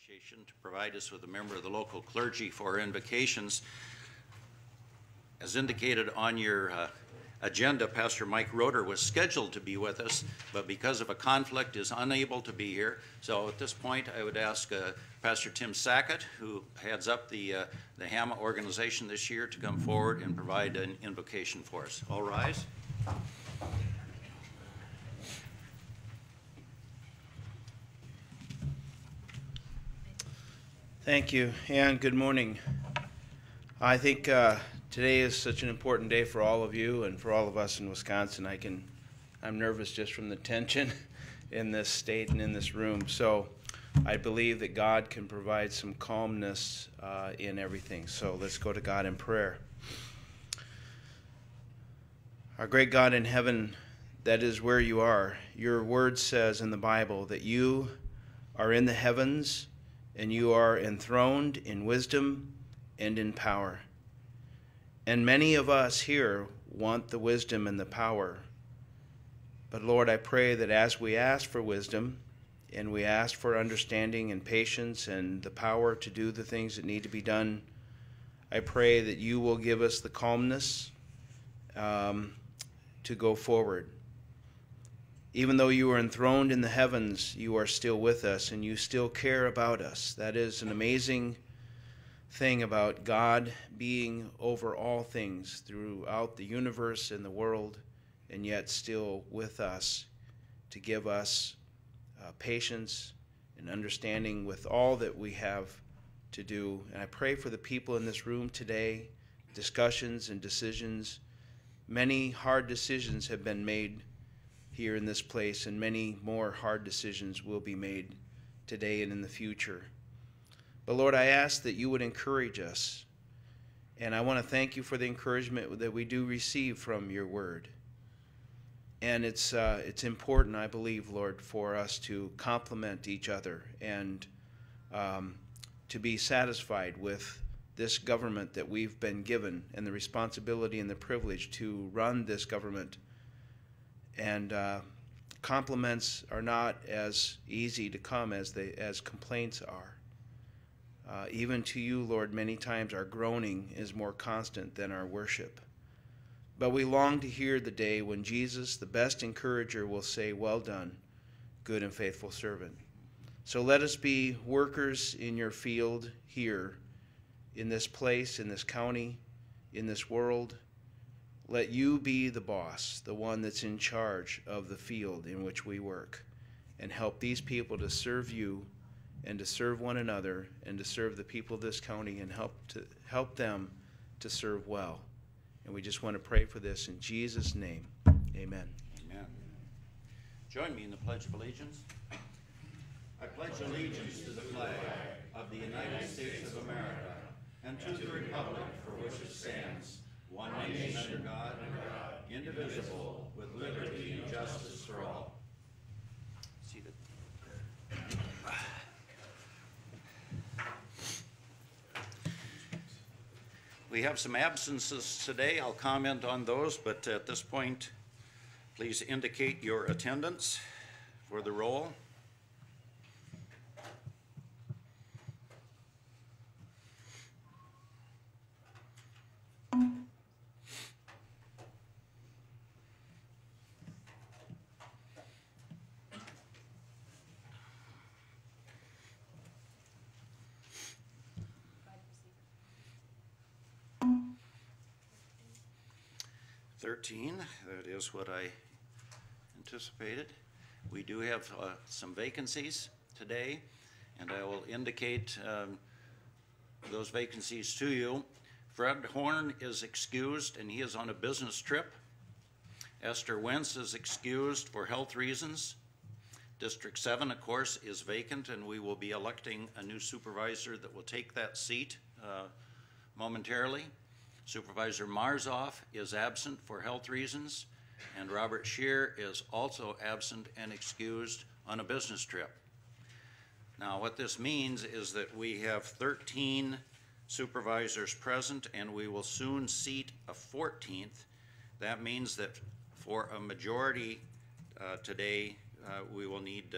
Association to provide us with a member of the local clergy for invocations. As indicated on your agenda, Pastor Mike Roeder was scheduled to be with us, but because of a conflict is unable to be here. So at this point, I would ask Pastor Tim Sackett, who heads up the HAMA organization this year, to come forward and provide an invocation for us. All rise. Thank you, and good morning. I think today is such an important day for all of you and for all of us in Wisconsin. I'm nervous just from the tension in this state and in this room. So I believe that God can provide some calmness in everything. So let's go to God in prayer. Our great God in heaven, that is where you are. Your word says in the Bible that you are in the heavens and you are enthroned in wisdom and in power. And many of us here want the wisdom and the power. But Lord, I pray that as we ask for wisdom and we ask for understanding and patience and the power to do the things that need to be done, I pray that you will give us the calmness to go forward. Even though you are enthroned in the heavens, you are still with us and you still care about us. That is an amazing thing about God being over all things throughout the universe and the world, and yet still with us to give us patience and understanding with all that we have to do. And I pray for the people in this room today, discussions and decisions. Many hard decisions have been made here in this place, and many more hard decisions will be made today and in the future. But Lord, I ask that you would encourage us, and I want to thank you for the encouragement that we do receive from your word. And it's important, I believe, Lord, for us to complement each other and to be satisfied with this government that we've been given and the responsibility and the privilege to run this government. And compliments are not as easy to come as complaints are. Even to you, Lord, many times our groaning is more constant than our worship. But we long to hear the day when Jesus, the best encourager, will say, "Well done, good and faithful servant." So let us be workers in your field here, in this place, in this county, in this world. Let you be the boss, the one that's in charge of the field in which we work, and help these people to serve you and to serve one another and to serve the people of this county and help them to serve well. And we just want to pray for this in Jesus' name. Amen. Amen. Join me in the Pledge of Allegiance. I pledge allegiance to the flag of the United States of America and to the republic for which it stands, one nation under God, indivisible, with liberty and justice for all. Seated. We have some absences today. I'll comment on those, but at this point, please indicate your attendance for the roll. That is what I anticipated. We do have some vacancies today, and I will indicate those vacancies to you. Fred Horn is excused, and he is on a business trip. Esther Wentz is excused for health reasons. District 7, of course, is vacant, and we will be electing a new supervisor that will take that seat momentarily. Supervisor Marzoff is absent for health reasons, and Robert Scheer is also absent and excused on a business trip. Now, what this means is that we have 13 supervisors present, and we will soon seat a 14th. That means that for a majority today, we will need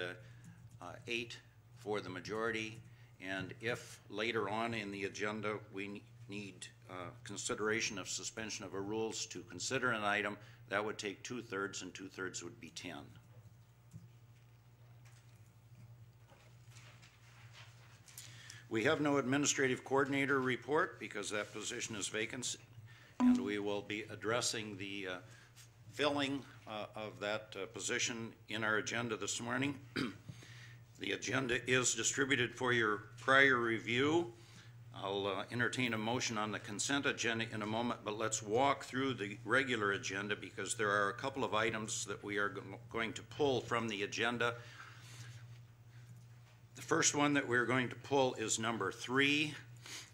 8 for the majority, And if later on in the agenda we need consideration of suspension of a rules to consider an item, that would take 2/3, and 2/3 would be 10. We have no administrative coordinator report because that position is vacant, and we will be addressing the filling of that position in our agenda this morning. The agenda is distributed for your prior review. I'll entertain a motion on the consent agenda in a moment, but let's walk through the regular agenda because there are a couple of items that we are going to pull from the agenda. The first one that we're going to pull is number 3.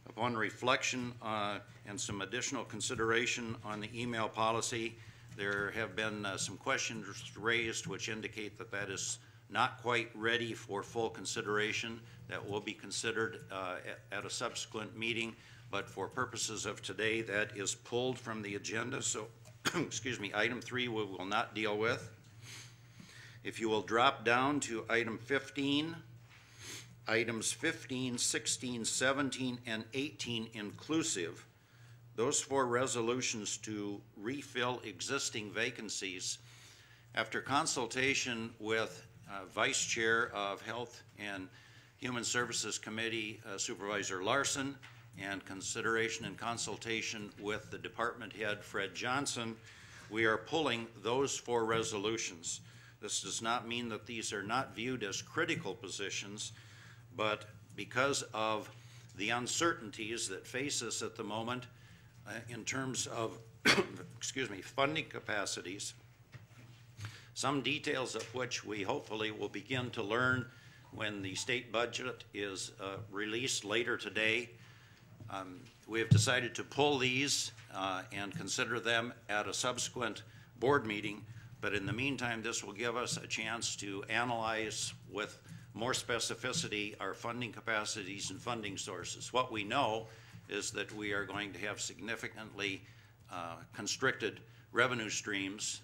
Upon reflection and some additional consideration on the email policy, there have been some questions raised which indicate that that is not quite ready for full consideration. That will be considered at a subsequent meeting, but for purposes of today, that is pulled from the agenda. So, excuse me, item 3 we will not deal with. If you will drop down to item 15, items 15, 16, 17, and 18 inclusive, those 4 resolutions to refill existing vacancies, after consultation with Vice Chair of Health and Human Services Committee, Supervisor Larson, and consideration and consultation with the department head, Fred Johnson, we are pulling those 4 resolutions. This does not mean that these are not viewed as critical positions, but because of the uncertainties that face us at the moment in terms of excuse me, funding capacities, some details of which we hopefully will begin to learn when the state budget is released later today. We have decided to pull these and consider them at a subsequent board meeting, but in the meantime, this will give us a chance to analyze with more specificity our funding capacities and funding sources. What we know is that we are going to have significantly constricted revenue streams,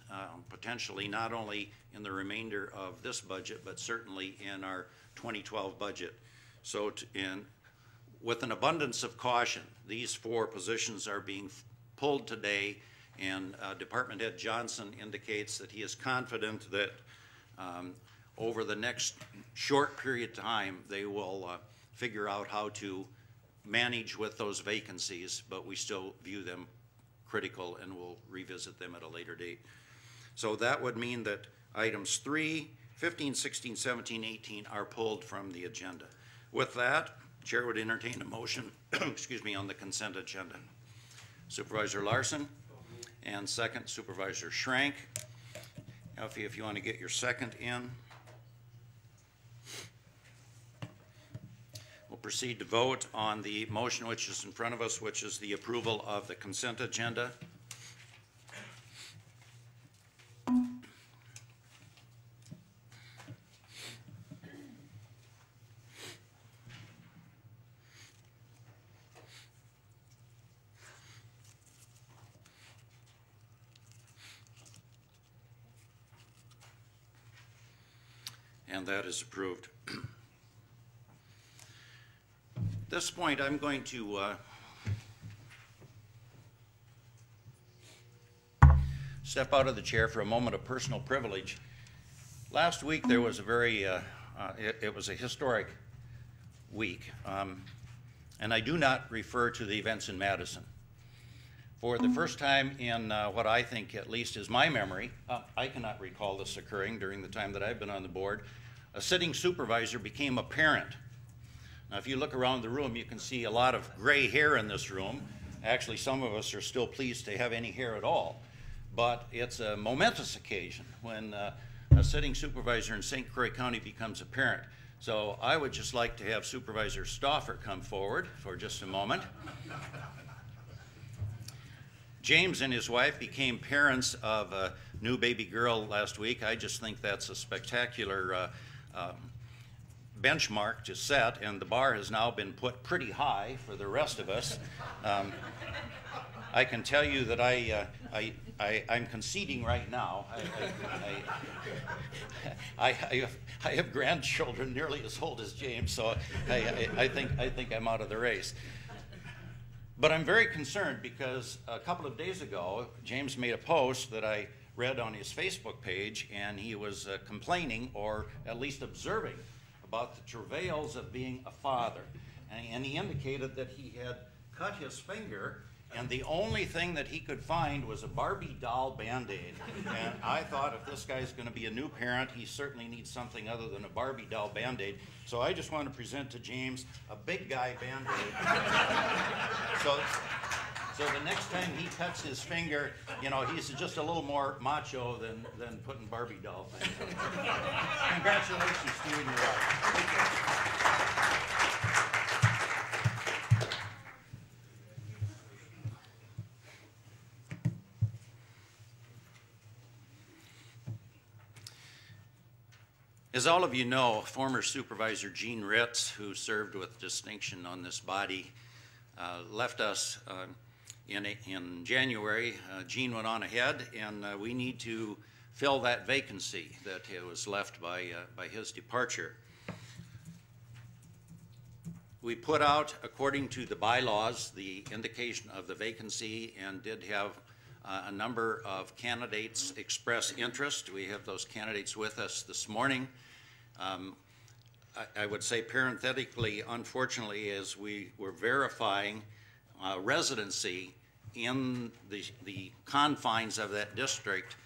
potentially not only in the remainder of this budget, but certainly in our 2012 budget. So with an abundance of caution, these 4 positions are being pulled today, and Department Head Johnson indicates that he is confident that over the next short period of time, they will figure out how to manage with those vacancies, but we still view them critical and we'll revisit them at a later date. So that would mean that items 3, 15, 16, 17, 18 are pulled from the agenda. With that, Chair would entertain a motion excuse me, on the consent agenda. Supervisor Larson, and second Supervisor Schrank. Alfie, if you want to get your second in. We'll proceed to vote on the motion which is in front of us, which is the approval of the consent agenda. And that is approved. At this point, I'm going to step out of the chair for a moment of personal privilege. Last week there was a very, it was a historic week, and I do not refer to the events in Madison. For the first time in what I think at least is my memory, I cannot recall this occurring during the time that I've been on the board, a sitting supervisor became a parent. Now, if you look around the room, you can see a lot of gray hair in this room. Actually, some of us are still pleased to have any hair at all. But it's a momentous occasion when a sitting supervisor in St. Croix County becomes a parent. So I would just like to have Supervisor Stauffer come forward for just a moment. James and his wife became parents of a new baby girl last week. I just think that's a spectacular benchmark to set, and the bar has now been put pretty high for the rest of us. I can tell you that I'm conceding right now. I have grandchildren nearly as old as James, so I think I'm out of the race. But I'm very concerned because a couple of days ago, James made a post that I read on his Facebook page, and he was complaining, or at least observing, about the travails of being a father. And he indicated that he had cut his finger, and the only thing that he could find was a Barbie doll Band-Aid. And I thought, if this guy's going to be a new parent, he certainly needs something other than a Barbie doll Band-Aid. So I just want to present to James a big guy Band-Aid. So the next time he cuts his finger, you know, he's just a little more macho than putting Barbie doll things on. Congratulations to you and your wife. As all of you know, former Supervisor Gene Ritz, who served with distinction on this body, left us in January. Gene went on ahead, and we need to fill that vacancy that was left by his departure. We put out, according to the bylaws, the indication of the vacancy, and did have a number of candidates express interest. We have those candidates with us this morning. I would say parenthetically, unfortunately, as we were verifying residency in the confines of that district,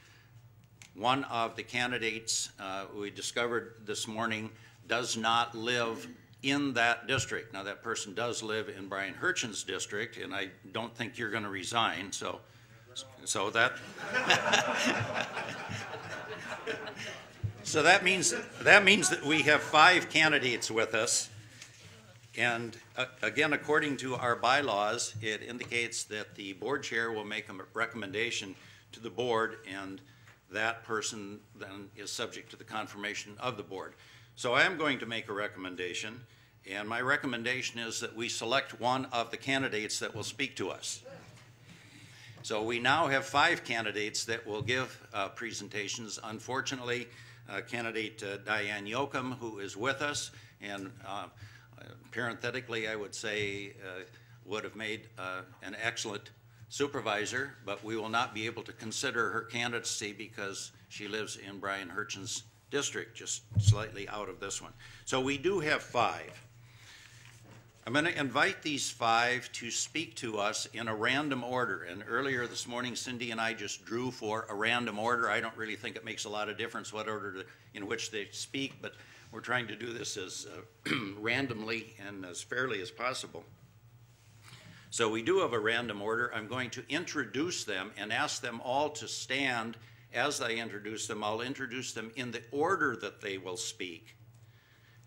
one of the candidates we discovered this morning does not live in that district. Now, that person does live in Brian Hirchen's district, and I don't think you're going to resign, so that so that means that we have 5 candidates with us. And again, according to our bylaws, it indicates that the board chair will make a recommendation to the board, and that person then is subject to the confirmation of the board. So I am going to make a recommendation, and my recommendation is that we select one of the candidates that will speak to us. So we now have 5 candidates that will give presentations. Unfortunately, candidate Diane Yoakum, who is with us, and parenthetically, I would say would have made an excellent supervisor, but we will not be able to consider her candidacy because she lives in Brian Hirchen's district, just slightly out of this one. So we do have 5. I'm going to invite these 5 to speak to us in a random order. And earlier this morning, Cindy and I just drew for a random order. I don't really think it makes a lot of difference what order in which they speak, but we're trying to do this as randomly and as fairly as possible. So we do have a random order. I'm going to introduce them and ask them all to stand as I introduce them. I'll introduce them in the order that they will speak.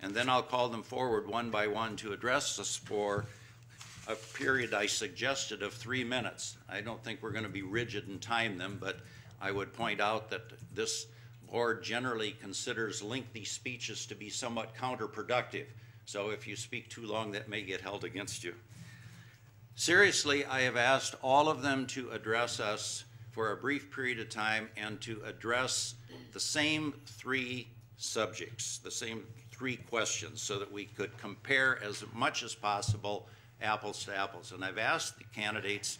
And then I'll call them forward one by one to address us for a period I suggested of 3 minutes. I don't think we're going to be rigid and time them, but I would point out that this board generally considers lengthy speeches to be somewhat counterproductive. So if you speak too long, that may get held against you. Seriously, I have asked all of them to address us for a brief period of time and to address the same 3 subjects, the same 3 questions, so that we could compare as much as possible apples to apples. And I've asked the candidates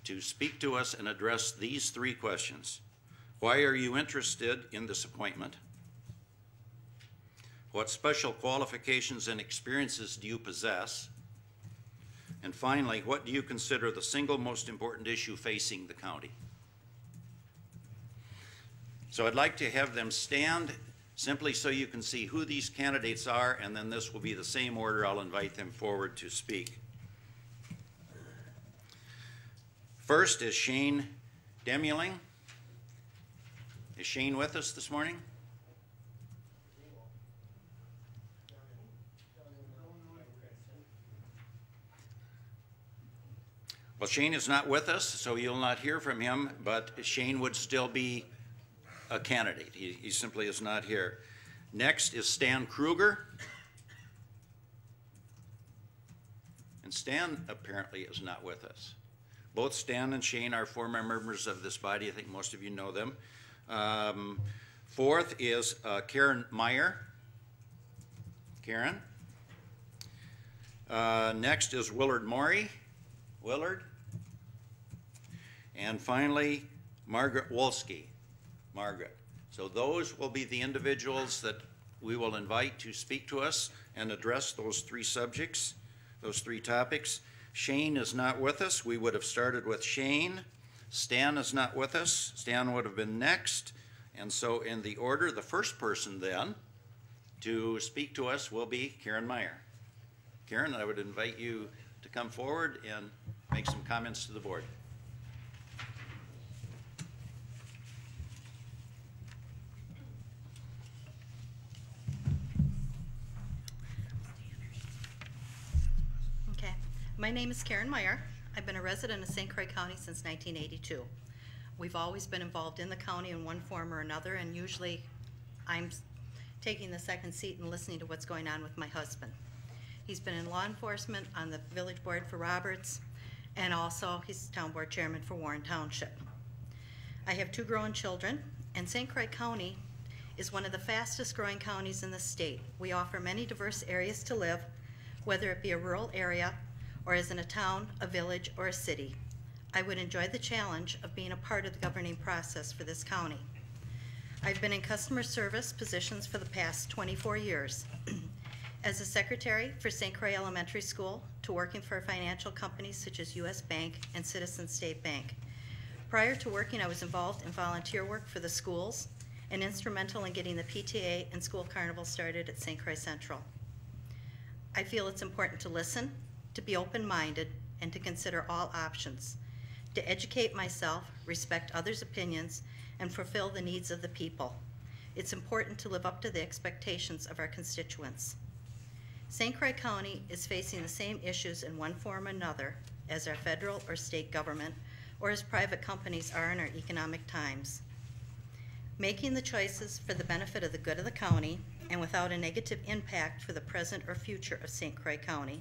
to speak to us and address these 3 questions. Why are you interested in this appointment? What special qualifications and experiences do you possess? And finally, what do you consider the single most important issue facing the county? So I'd like to have them stand simply so you can see who these candidates are, and then this will be the same order. I'll invite them forward to speak. First is Shane Demuling. Is Shane with us this morning? Well, Shane is not with us, so you'll not hear from him, but Shane would still be a candidate. He simply is not here. Next is Stan Kruger. And Stan apparently is not with us. Both Stan and Shane are former members of this body. I think most of you know them. Fourth is Karen Meyer. Karen. Next is Willard Morey. Willard. And finally, Margaret Wolski. Margaret. So those will be the individuals that we will invite to speak to us and address those three subjects, those three topics. Shane is not with us. We would have started with Shane. Stan is not with us. Stan would have been next. And so in the order, the first person then to speak to us will be Karen Meyer. Karen, I would invite you to come forward and make some comments to the board. Okay, my name is Karen Meyer. I've been a resident of St. Croix County since 1982. We've always been involved in the county in one form or another, and usually I'm taking the second seat and listening to what's going on with my husband. He's been in law enforcement on the village board for Roberts, and also he's town board chairman for Warren Township. I have 2 grown children, and St. Croix County is one of the fastest growing counties in the state. We offer many diverse areas to live, whether it be a rural area or as in a town, a village, or a city. I would enjoy the challenge of being a part of the governing process for this county. I've been in customer service positions for the past 24 years. As a secretary for St. Croix Elementary School to working for financial companies such as U.S. Bank and Citizen State Bank. Prior to working, I was involved in volunteer work for the schools and instrumental in getting the PTA and school carnival started at St. Croix Central. I feel it's important to listen, to be open-minded, and to consider all options, to educate myself, respect others' opinions, and fulfill the needs of the people. It's important to live up to the expectations of our constituents. St. Croix County is facing the same issues in one form or another as our federal or state government or as private companies are in our economic times. Making the choices for the benefit of the good of the county and without a negative impact for the present or future of St. Croix County,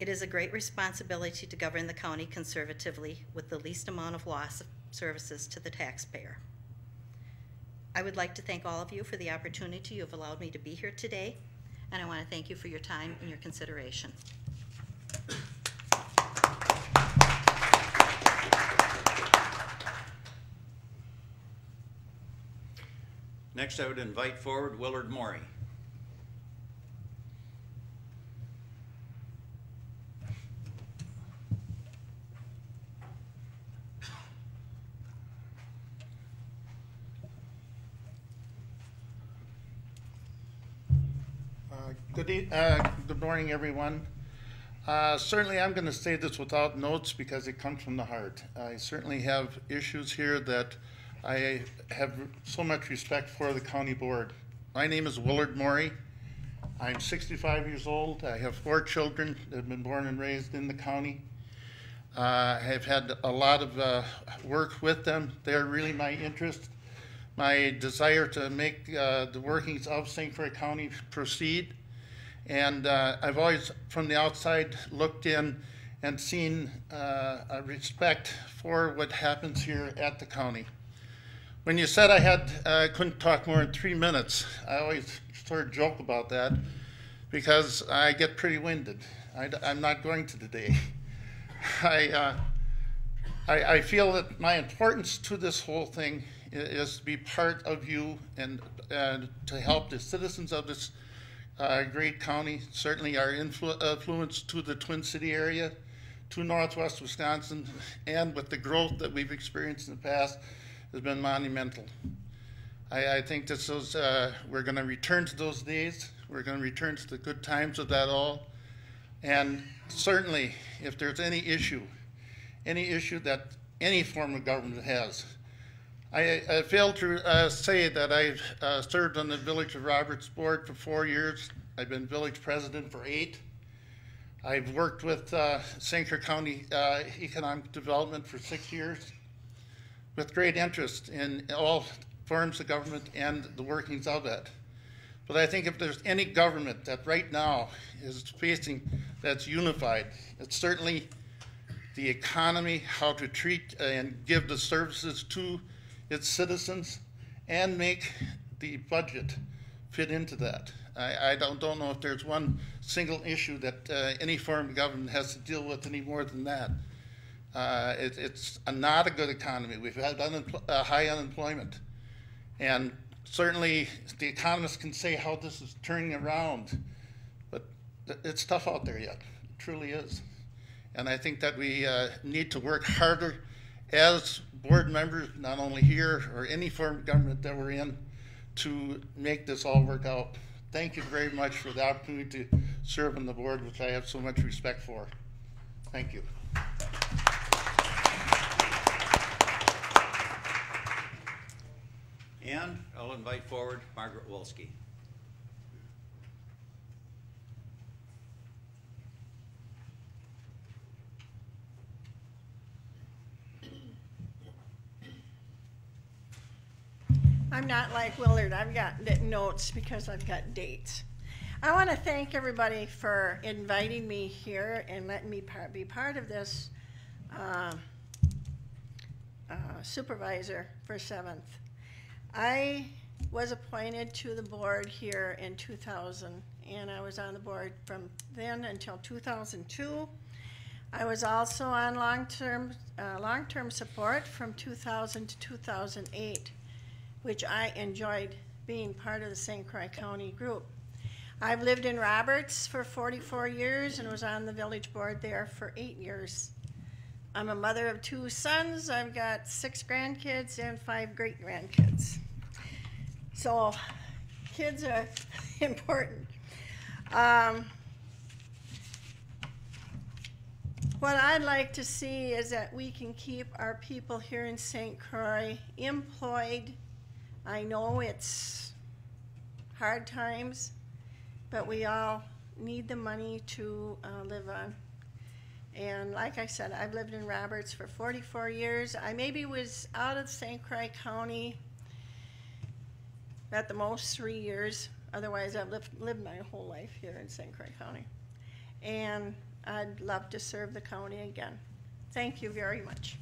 it is a great responsibility to govern the county conservatively with the least amount of loss of services to the taxpayer. I would like to thank all of you for the opportunity you have allowed me to be here today, and I want to thank you for your time and your consideration. Next, I would invite forward Willard Morey. Good morning, everyone. Certainly, I'm going to say this without notes because it comes from the heart. I certainly have issues here that I have so much respect for the county board. My name is Willard Morey. I'm 65 years old. I have 4 children that have been born and raised in the county. I have had a lot of work with them. They're really my interest, my desire to make the workings of St. Croix County proceed. And I've always, from the outside, looked in and seen a respect for what happens here at the county. When you said I couldn't talk more than 3 minutes, I always sort of joke about that because I get pretty winded. I'm not going to today. I feel that my importance to this whole thing is to be part of you and to help the citizens of this great county, certainly our influence to the Twin City area, to Northwest Wisconsin, and with the growth that we've experienced in the past has been monumental. I think this is, we're going to return to those days. We're going to return to the good times of that all. And certainly, if there's any issue that any form of government has, I failed to say that I've served on the Village of Roberts board for 4 years. I've been village president for 8. I've worked with St. Croix County Economic Development for 6 years with great interest in all forms of government and the workings of it. But I think if there's any government that right now is facing that's unified, it's certainly the economy, how to treat and give the services to its citizens, and make the budget fit into that. I don't know if there's one single issue that any form of government has to deal with any more than that. It's not a good economy. We've had high unemployment. And certainly the economists can say how this is turning around, but it's tough out there yet. It truly is. And I think that we need to work harder as board members, not only here or any form of government that we're in, to make this all work out. Thank you very much for the opportunity to serve on the board, which I have so much respect for. Thank you. And I'll invite forward Margaret Wolski. I'm not like Willard. I've got notes because I've got dates. I want to thank everybody for inviting me here and letting me be part of this supervisor for 7th. I was appointed to the board here in 2000, and I was on the board from then until 2002. I was also on long-term support from 2000 to 2008, which I enjoyed being part of the St. Croix County group. I've lived in Roberts for 44 years and was on the village board there for 8 years. I'm a mother of 2 sons. I've got 6 grandkids and 5 great-grandkids. So kids are important. What I'd like to see is that we can keep our people here in St. Croix employed. I know it's hard times, but we all need the money to live on. And like I said, I've lived in Roberts for 44 years. I maybe was out of St. Croix County at the most 3 years. Otherwise, I've lived my whole life here in St. Croix County. And I'd love to serve the county again. Thank you very much.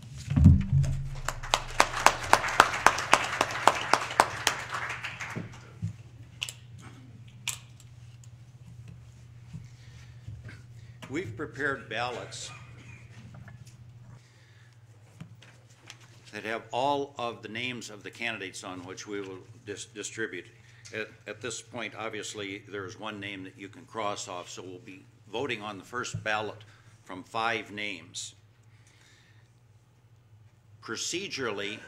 We've prepared ballots that have all of the names of the candidates on which we will distribute. At this point, obviously, there's one name that you can cross off, so we'll be voting on the first ballot from 5 names. Procedurally,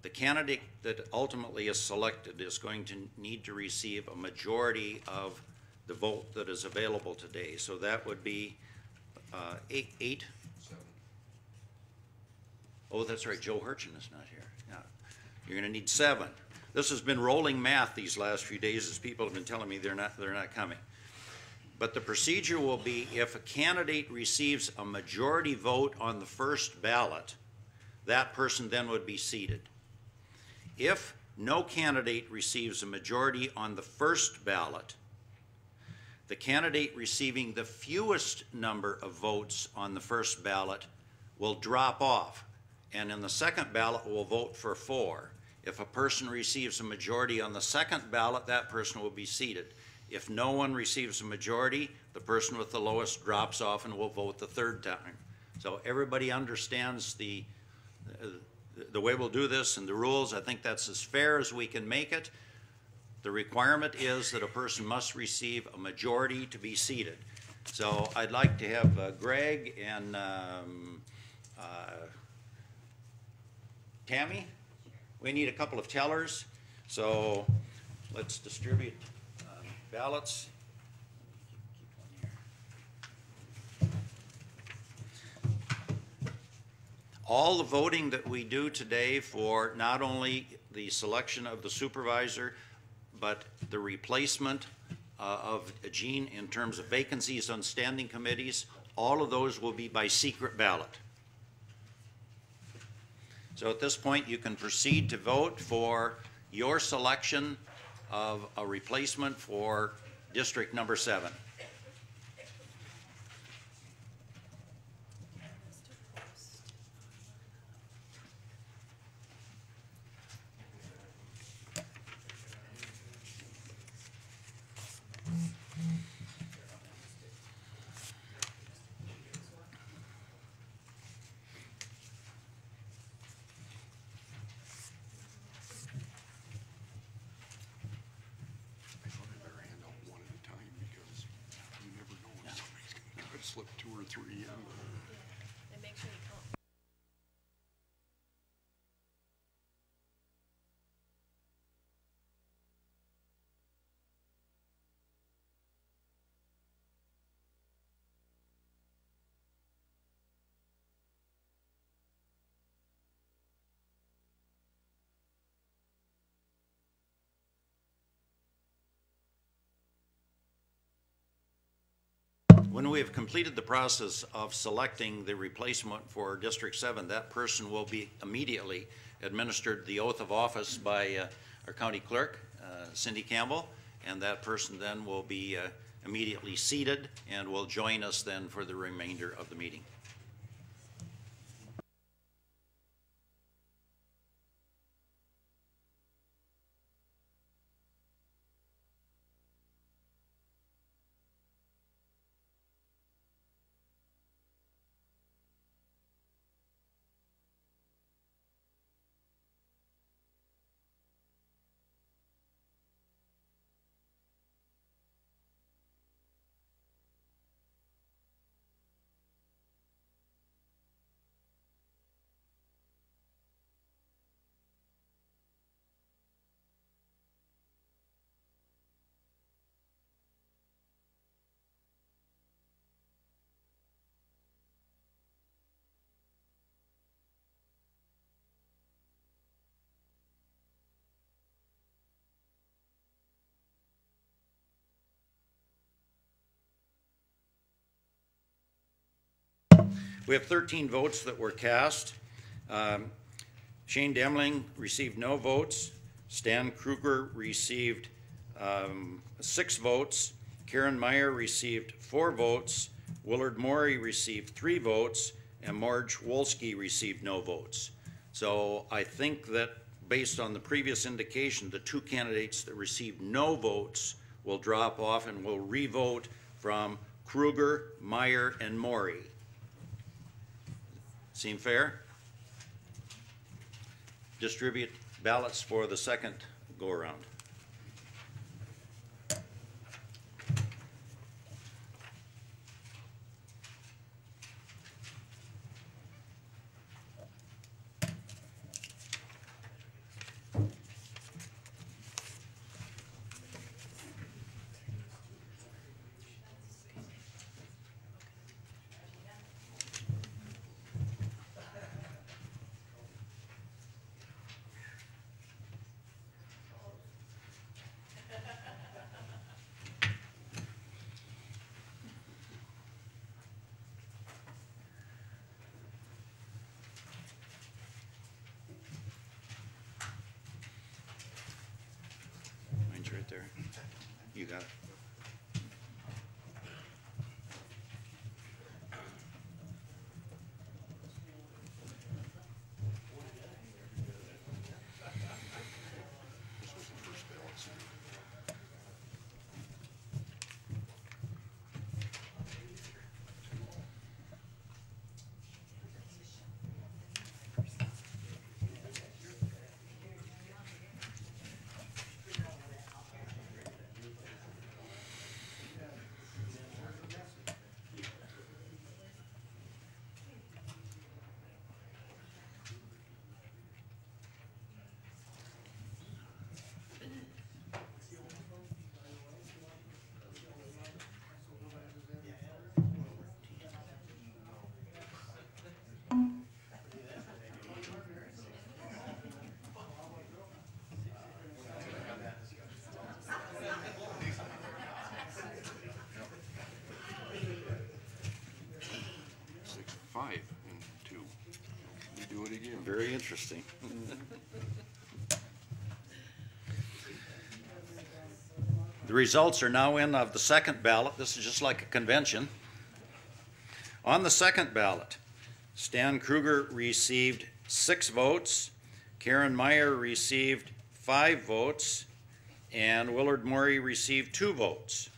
the candidate that ultimately is selected is going to need to receive a majority of the vote that is available today. So that would be 8. Oh, that's right, Joe Hurchin is not here. Yeah. You're gonna need 7. This has been rolling math these last few days as people have been telling me they're not coming. But the procedure will be if a candidate receives a majority vote on the first ballot, that person then would be seated. If no candidate receives a majority on the first ballot, the candidate receiving the fewest number of votes on the first ballot will drop off, and in the second ballot will vote for 4. If a person receives a majority on the second ballot, that person will be seated. If no one receives a majority, the person with the lowest drops off and will vote the third time. So everybody understands the way we'll do this and the rules. I think that's as fair as we can make it. The requirement is that a person must receive a majority to be seated. So I'd like to have Greg and Tammy. We need a couple of tellers, so let's distribute ballots. All the voting that we do today for not only the selection of the supervisor, but the replacement of Jean in terms of vacancies on standing committees, all of those will be by secret ballot. So at this point, you can proceed to vote for your selection of a replacement for District number 7. slip 2 or 3 in. And make sure you count. When we have completed the process of selecting the replacement for District 7, that person will be immediately administered the oath of office by our county clerk, Cindy Campbell, and that person then will be immediately seated and will join us then for the remainder of the meeting. We have 13 votes that were cast. Shane Demling received no votes. Stan Kruger received 6 votes. Karen Meyer received 4 votes. Willard Morey received 3 votes. And Marge Wolski received no votes. So I think that based on the previous indication, the 2 candidates that received no votes will drop off and will re-vote from Kruger, Meyer, and Morey. Seem fair? Distribute ballots for the second go-around. Mine's right there. You got it. This was the first ballot. Five and 2. We do it again. Very interesting. The results are now in of the second ballot. This is just like a convention. On the second ballot, Stan Kruger received 6 votes, Karen Meyer received 5 votes, and Willard Morey received 2 votes.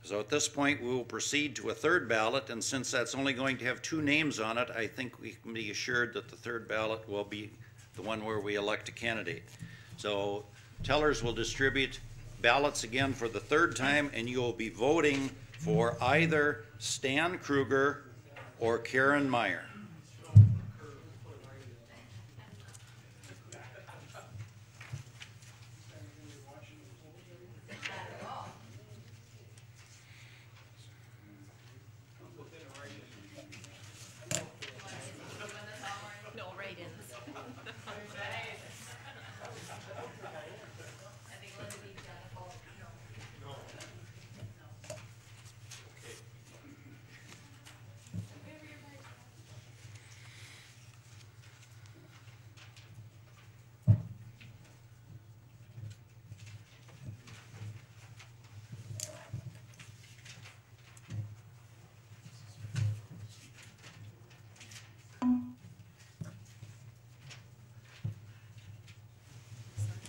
So at this point, we will proceed to a third ballot, and since that's only going to have 2 names on it, I think we can be assured that the third ballot will be the one where we elect a candidate. So tellers will distribute ballots again for the third time, and you will be voting for either Stan Kruger or Karen Meyer? No write-ins.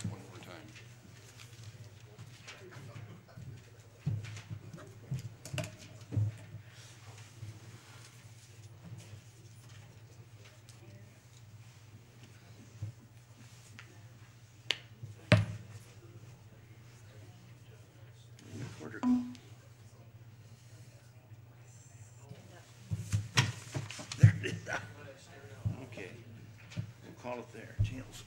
One more time. Quarter. There it is. Okay, we'll call it there. Tails.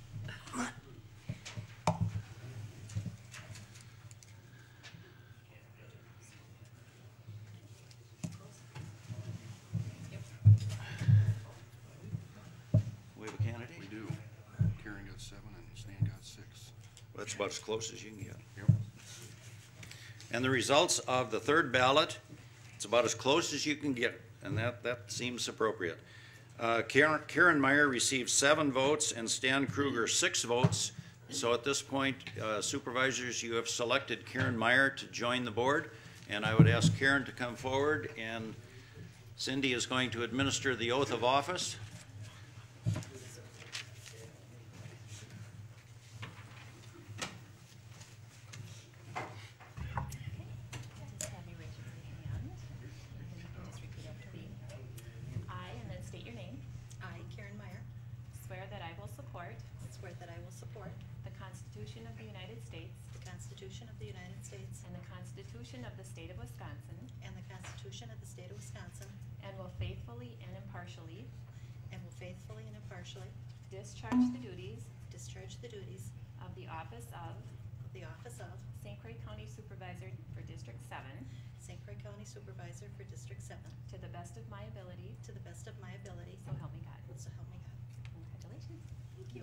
We have a candidate? We do. Karen got 7 and Stan got 6. That's about as close as you can get. Yep. And the results of the third ballot, it's about as close as you can get, and that seems appropriate. Karen Meyer received 7 votes and Stan Kruger 6 votes. So at this point, supervisors, you have selected Karen Meyer to join the board, and I would ask Karen to come forward, and Cindy is going to administer the oath of office. Just have you raise your right hand, and then you can just repeat after me. I, and then state your name, I, Karen Meyer, swear that I will support swear that I will support the Constitution of the United States the Constitution of the United States and the Constitution of the State of Wisconsin, and the Constitution of the State of Wisconsin, and will faithfully and impartially discharge the duties of the office of St. Croix County Supervisor for District 7 St. Croix County Supervisor for District 7 to the best of my ability, to the best of my ability, so help me God. so help me God. Congratulations. Thank you.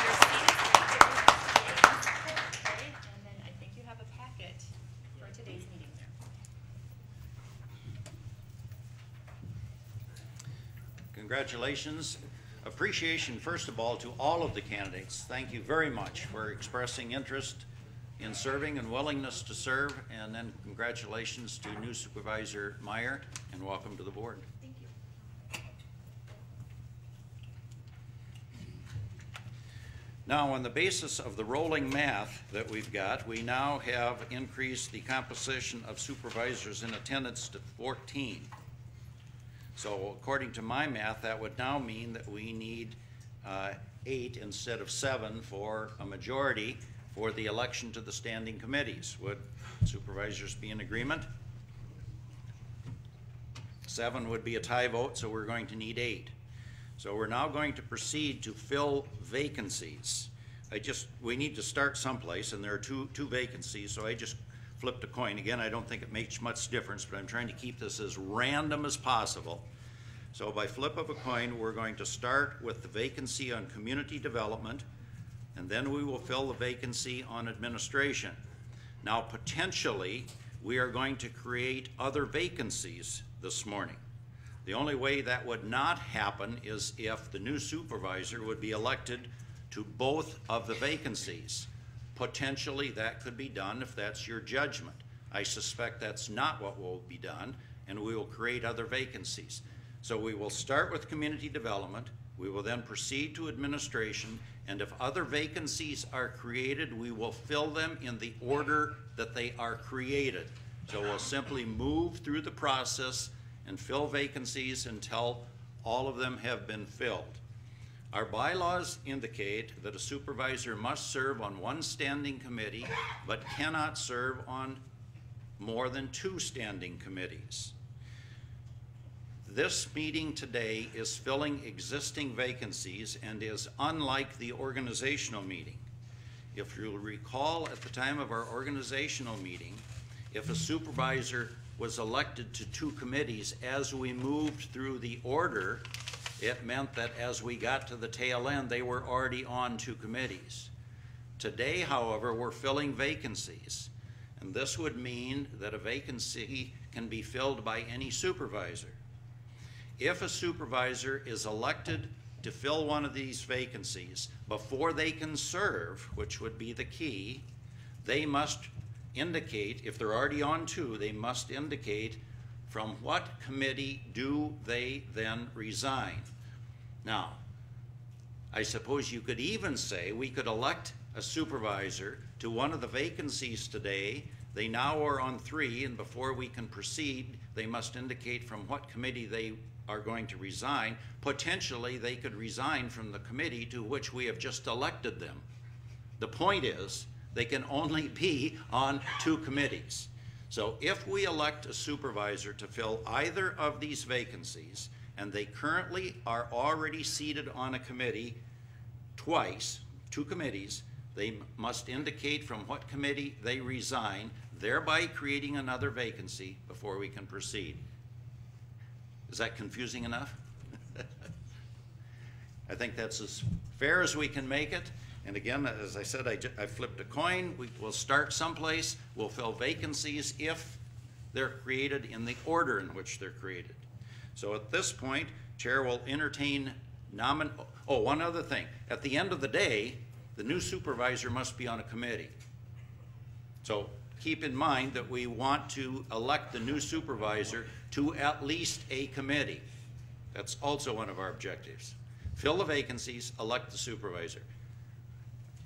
Your seat is right there. Okay, and then I think you have a packet for today's meeting there. Congratulations. Appreciation, first of all, to all of the candidates. Thank you very much for expressing interest in serving and willingness to serve. And then congratulations to new Supervisor Meyer, and welcome to the board. Thank you. Now, on the basis of the rolling math that we've got, we now have increased the composition of supervisors in attendance to 14. So according to my math, that would now mean that we need 8 instead of 7 for a majority for the election to the standing committees. Would supervisors be in agreement? 7 would be a tie vote, so we're going to need 8. So we're now going to proceed to fill vacancies. We need to start someplace, and there are two vacancies, so I just flipped a coin. Again, I don't think it makes much difference, but I'm trying to keep this as random as possible. So by flip of a coin, we're going to start with the vacancy on community development, and then we will fill the vacancy on administration. Now, potentially, we are going to create other vacancies this morning. The only way that would not happen is if the new supervisor would be elected to both of the vacancies. Potentially, that could be done if that's your judgment. I suspect that's not what will be done, and we will create other vacancies. So we will start with community development, we will then proceed to administration, and if other vacancies are created, we will fill them in the order that they are created. So we'll simply move through the process and fill vacancies until all of them have been filled. Our bylaws indicate that a supervisor must serve on one standing committee, but cannot serve on more than 2 standing committees. This meeting today is filling existing vacancies and is unlike the organizational meeting. If you'll recall, at the time of our organizational meeting, if a supervisor was elected to 2 committees, as we moved through the order, it meant that as we got to the tail end, they were already on 2 committees. Today, however, we're filling vacancies, and this would mean that a vacancy can be filled by any supervisor. If a supervisor is elected to fill one of these vacancies, before they can serve, which would be the key, they must indicate, if they're already on 2, they must indicate from what committee do they then resign. Now, I suppose you could even say we could elect a supervisor to one of the vacancies today. They now are on 3, and before we can proceed, they must indicate from what committee they are going to resign. Potentially, they could resign from the committee to which we have just elected them. The point is, they can only be on 2 committees. So if we elect a supervisor to fill either of these vacancies, and they currently are already seated on a committee twice, 2 committees, they must indicate from what committee they resign, thereby creating another vacancy before we can proceed. Is that confusing enough? I think that's as fair as we can make it. And again, as I said, I flipped a coin. We'll start someplace. We'll fill vacancies if they're created in the order in which they're created. So at this point, Chair will entertain one other thing. At the end of the day, the new supervisor must be on a committee. So keep in mind that we want to elect the new supervisor to at least a committee. That's also one of our objectives. Fill the vacancies, elect the supervisor.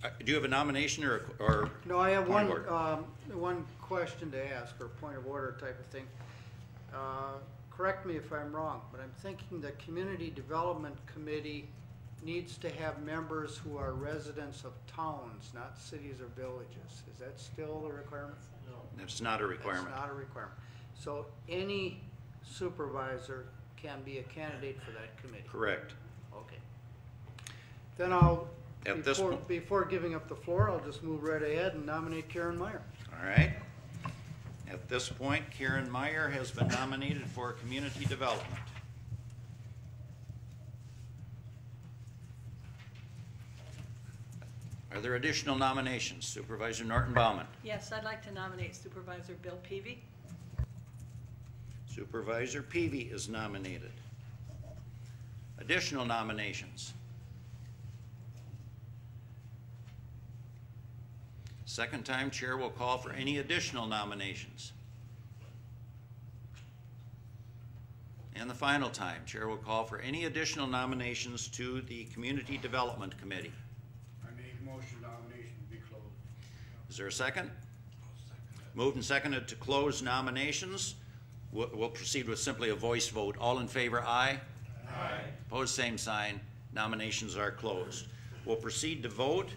Do you have a nomination or No, I have point one, of order? one question to ask, or point of order type of thing. Correct me if I'm wrong, but I'm thinking the Community Development Committee needs to have members who are residents of towns, not cities or villages. Is that still the requirement? No. It's not a requirement. It's not a requirement. So any supervisor can be a candidate for that committee? Correct. Okay. Then I'll, At this point, before giving up the floor, I'll just move right ahead and nominate Karen Meyer. all right. At this point, Karen Meyer has been nominated for community development. Are there additional nominations? Supervisor Norton Baumann. Yes, I'd like to nominate Supervisor Bill Peavy. Supervisor Peavy is nominated. Additional nominations? Second time, Chair will call for any additional nominations. And the final time, Chair will call for any additional nominations to the Community Development Committee. I make a motion nomination to be closed. Is there a second? Moved and seconded to close nominations. We'll proceed with simply a voice vote. All in favor, aye? Aye. Opposed, same sign. Nominations are closed. We'll proceed to vote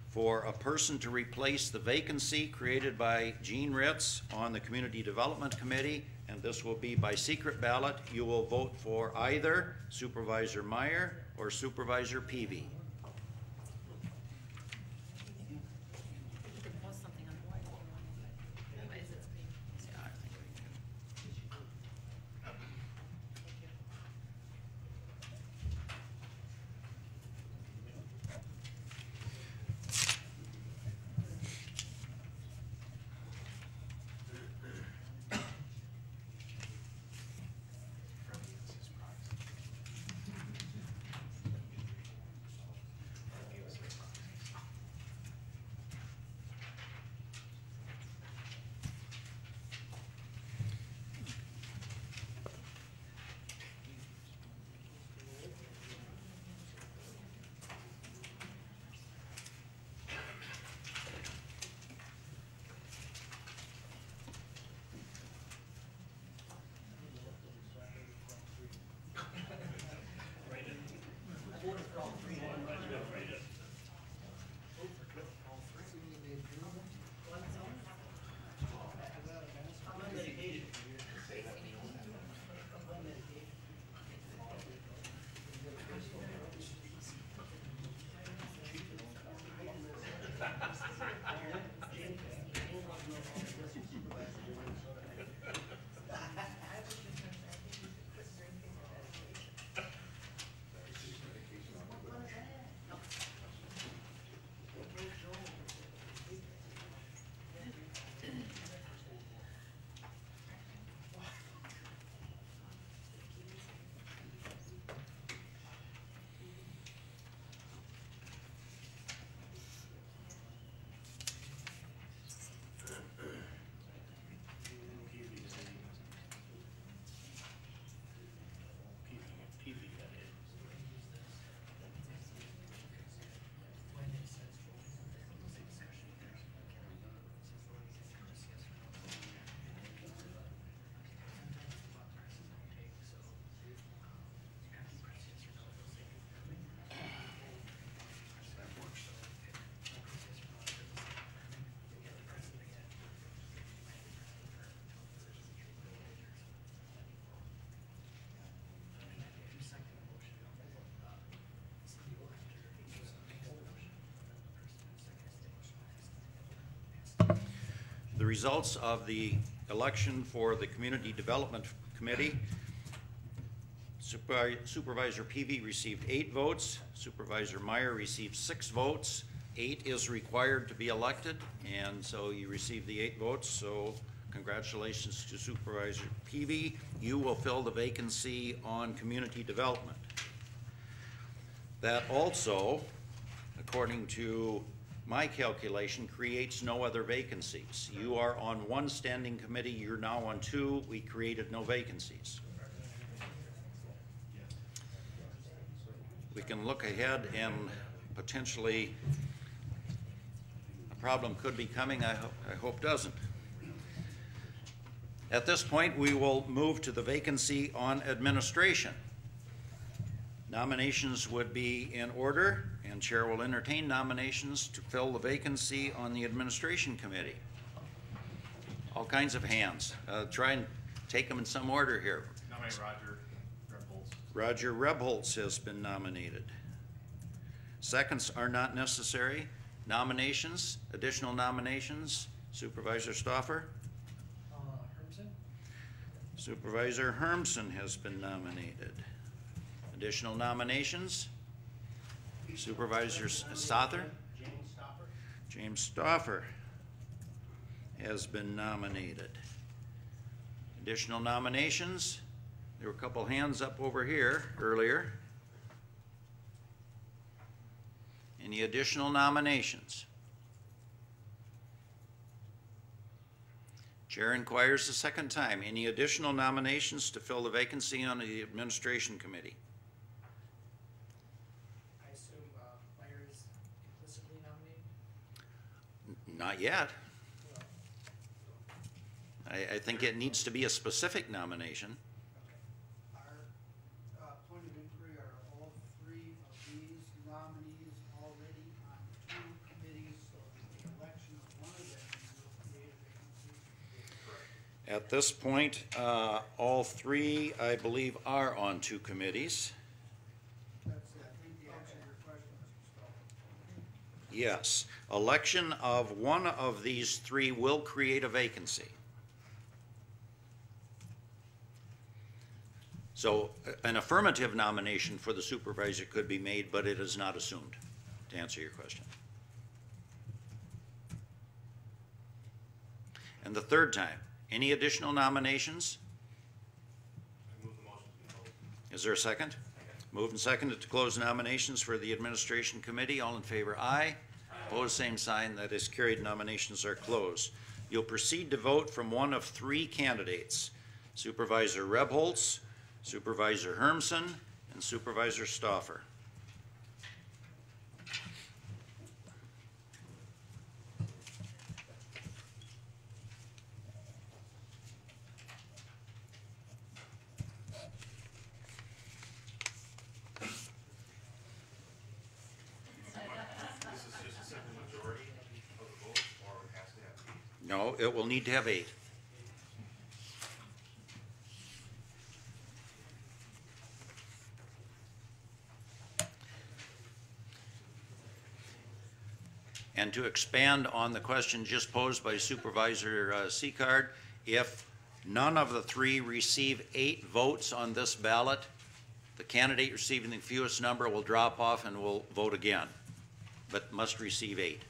for a person to replace the vacancy created by Gene Ritz on the Community Development Committee, and this will be by secret ballot. You will vote for either Supervisor Meyer or Supervisor Peavy. You can post something on the board if you want. Otherwise, it's being. Yeah, I think we can. The results of the election for the Community Development Committee: Supervisor Peavy received 8 votes, Supervisor Meyer received 6 votes. 8 is required to be elected, and so you received the 8 votes, so congratulations to Supervisor Peavy. You will fill the vacancy on Community Development. That also, according to my calculation, creates no other vacancies. You are on 1 standing committee, you're now on 2. We created no vacancies. We can look ahead and potentially a problem could be coming, I hope doesn't. At this point, we will move to the vacancy on administration. Nominations would be in order, and Chair will entertain nominations to fill the vacancy on the Administration Committee. All kinds of hands. Try and take them in some order here. Nominate Roger Rebholz. Roger Rebholz has been nominated. Seconds are not necessary. Nominations, additional nominations. Supervisor Stauffer? Hermsen? Supervisor Hermsen has been nominated. Additional nominations? Supervisor Stother? James Stauffer has been nominated. Additional nominations? There were a couple hands up over here earlier. Any additional nominations? Chair inquires a second time. Any additional nominations to fill the vacancy on the Administration Committee? I assume Meyer is implicitly nominated? Not yet. I think it needs to be a specific nomination. Our point of inquiry, are all 3 of these nominees already on 2 committees, so the election of one of them will create a vacancy? At this point, all 3, I believe, are on 2 committees. That's, I think, the answer to your question, Mr. Stauffer. Yes. Election of one of these 3 will create a vacancy. So an affirmative nomination for the supervisor could be made, but it is not assumed, to answer your question. And the third time, any additional nominations? I move the motion to be closed. Is there a second? Moved and seconded to close nominations for the Administration Committee. All in favor, aye. Opposed, same sign. That is carried. Nominations are closed. You'll proceed to vote from one of 3 candidates: Supervisor Rebholz, Supervisor Hermsen, and Supervisor Stauffer. This is just a simple majority of the votes, or it has to have 8? No, it will need to have 8. And to expand on the question just posed by Supervisor Seacard, if none of the 3 receive 8 votes on this ballot, the candidate receiving the fewest number will drop off and will vote again, but must receive 8.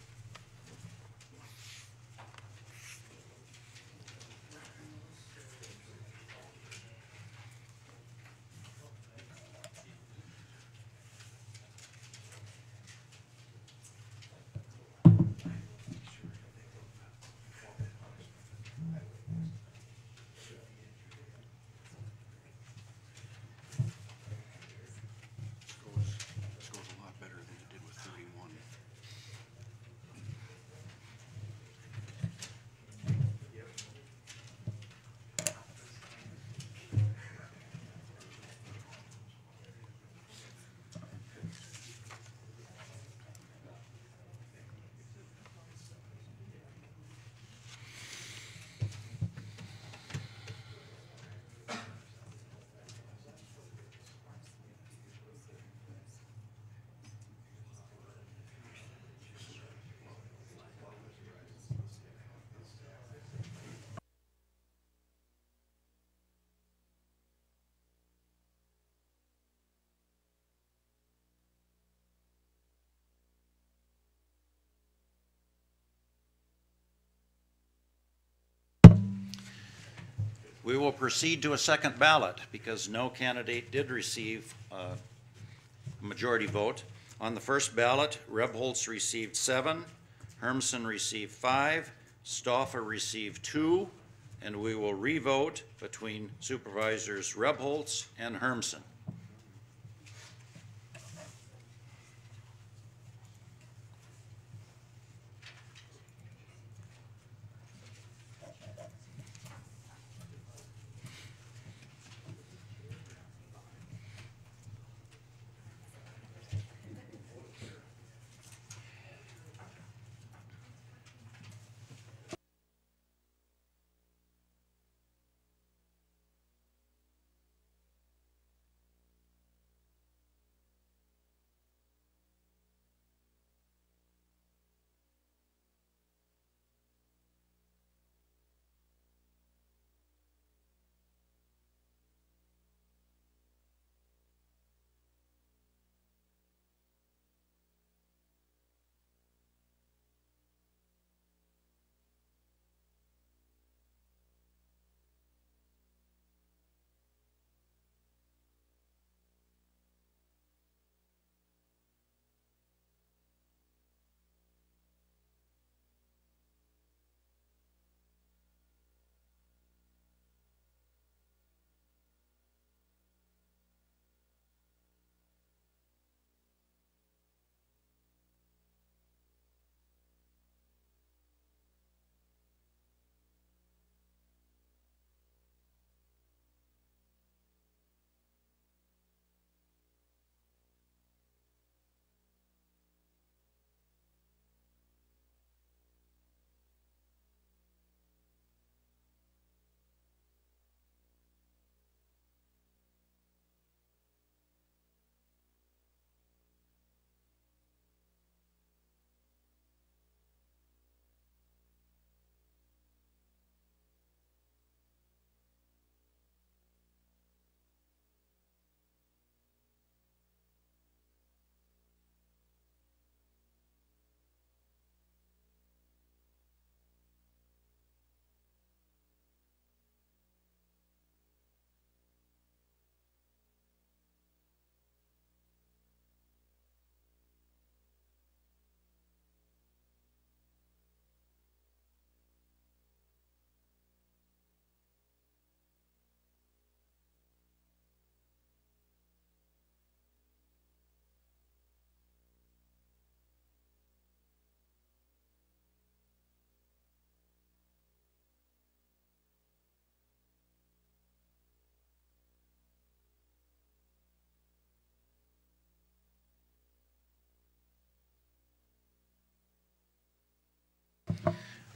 This goes a lot better than it did with 31. We will proceed to a second ballot because no candidate did receive a majority vote. On the first ballot, Rebholz received 7, Hermsen received 5, Stauffer received 2, and we will re-vote between Supervisors Rebholz and Hermsen.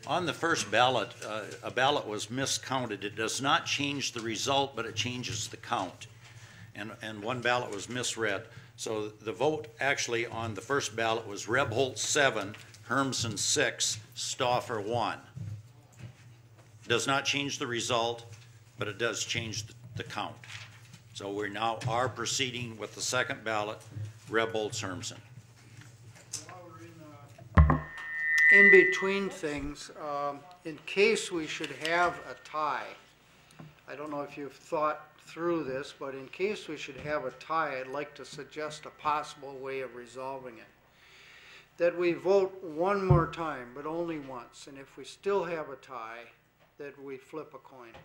On the first ballot, a ballot was miscounted. It does not change the result, but it changes the count. And one ballot was misread. So the vote actually on the first ballot was Rebholz 7, Hermsen 6, Stauffer 1. Does not change the result, but it does change the count. So we now are proceeding with the second ballot, Rebholz Hermsen. In between things, in case we should have a tie, I don't know if you've thought through this, but in case we should have a tie, I'd like to suggest a possible way of resolving it. That we vote one more time, but only once, and if we still have a tie, that we flip a coin.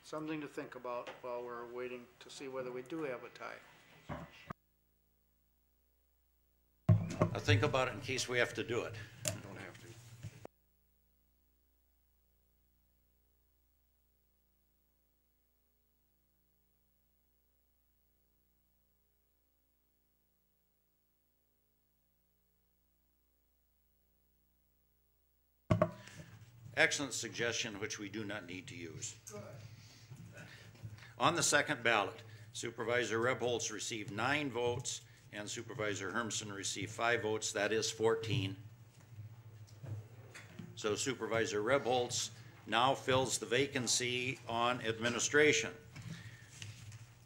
Something to think about while we're waiting to see whether we do have a tie. I'll think about it in case we have to do it. Don't have to. Excellent suggestion, which we do not need to use. On the second ballot, Supervisor Rebholz received 9 votes and Supervisor Hermsen received 5 votes. That is 14. So Supervisor Rebholz now fills the vacancy on administration.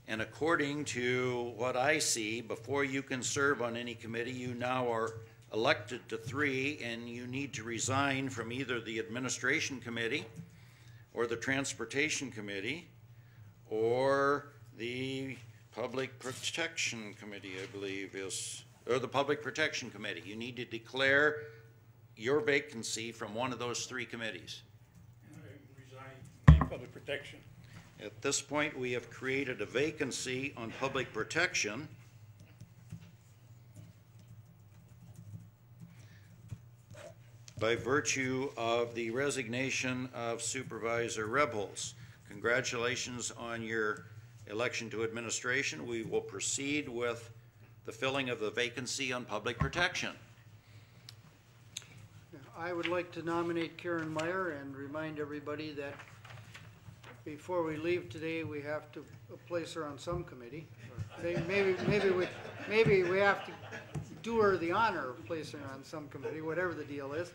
And according to what I see, before you can serve on any committee, you now are elected to 3, and you need to resign from either the administration committee or or the Transportation Committee, or the Public Protection Committee, I believe is, or the Public Protection Committee. You need to declare your vacancy from one of those three committees. Resign the public protection. At this point, we have created a vacancy on Public Protection. By virtue of the resignation of Supervisor Rebholz. Congratulations on your election to administration. We will proceed with the filling of the vacancy on Public Protection. I would like to nominate Karen Meyer and remind everybody that before we leave today, we have to place her on some committee. Maybe we have to do her the honor of placing her on some committee, whatever the deal is.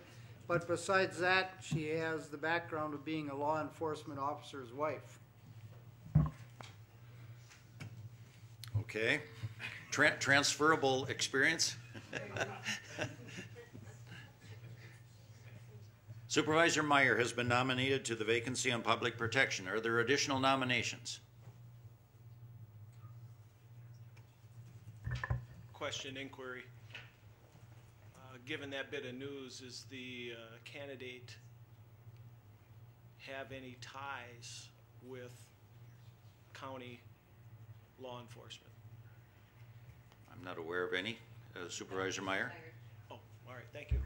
But besides that, she has the background of being a law enforcement officer's wife. Okay. Transferable experience? Supervisor Meyer has been nominated to the vacancy on Public Protection. Are there additional nominations? Question, inquiry. Given that bit of news, is the candidate have any ties with county law enforcement? I'm not aware of any. Supervisor Meyer? Oh, all right, thank you.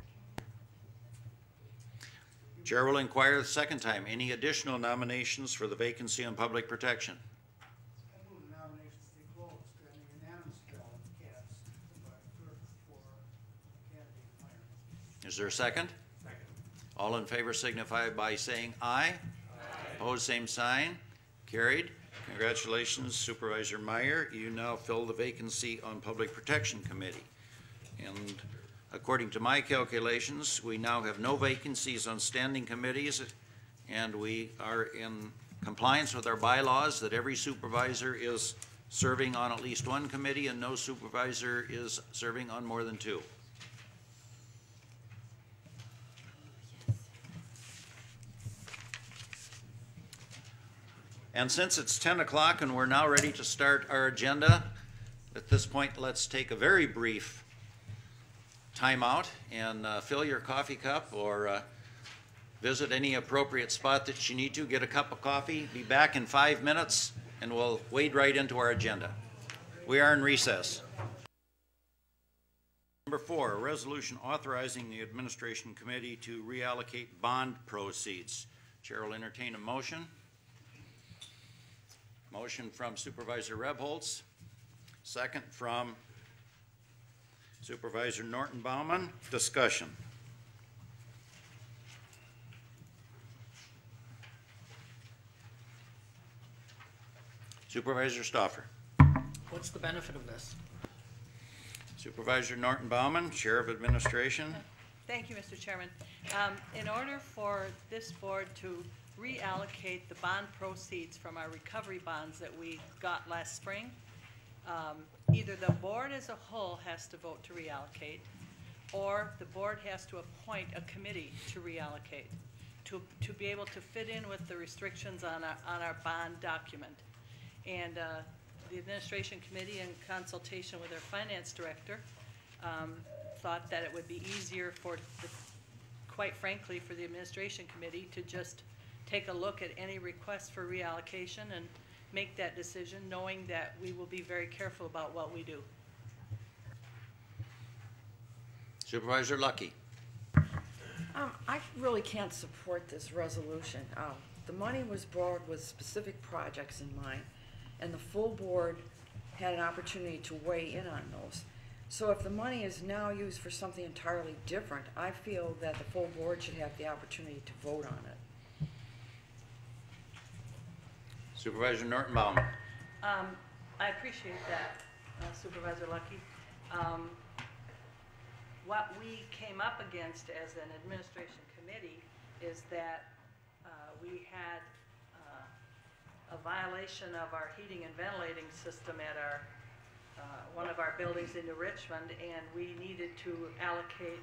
Chair will inquire the second time. Any additional nominations for the vacancy on Public Protection? I move the nominations be closed and a unanimous ballot cast for candidate Meyer. Is there a second? Second. All in favor signify by saying aye. Opposed, same sign. Carried. Congratulations, Supervisor Meyer. You now fill the vacancy on Public Protection Committee. And according to my calculations, we now have no vacancies on standing committees, and we are in compliance with our bylaws that every supervisor is serving on at least one committee and no supervisor is serving on more than two. And since it's 10 o'clock and we're now ready to start our agenda, at this point, let's take a very brief time out and fill your coffee cup or visit any appropriate spot that you need to. Get a cup of coffee. Be back in 5 minutes and we'll wade right into our agenda. We are in recess. Number 4, a resolution authorizing the Administration Committee to reallocate bond proceeds. Chair will entertain a motion. Motion from Supervisor Rebholz. Second from Supervisor Norton Baumann. Discussion. Supervisor Stauffer. What's the benefit of this? Supervisor Norton Baumann, Chair of Administration. Thank you, Mr. Chairman. In order for this board to reallocate the bond proceeds from our recovery bonds that we got last spring, either the board as a whole has to vote to reallocate, or the board has to appoint a committee to reallocate to be able to fit in with the restrictions on our bond document. And the administration committee, in consultation with our finance director, thought that it would be easier quite frankly, for the administration committee to just take a look at any request for reallocation and make that decision, knowing that we will be very careful about what we do. Supervisor Lucky. I really can't support this resolution. The money was brought with specific projects in mind, and the full board had an opportunity to weigh in on those. So if the money is now used for something entirely different, I feel that the full board should have the opportunity to vote on it. Supervisor Norton Baumann. I appreciate that, Supervisor Lucky. What we came up against as an administration committee is that we had a violation of our heating and ventilating system at our one of our buildings in New Richmond, and we needed to allocate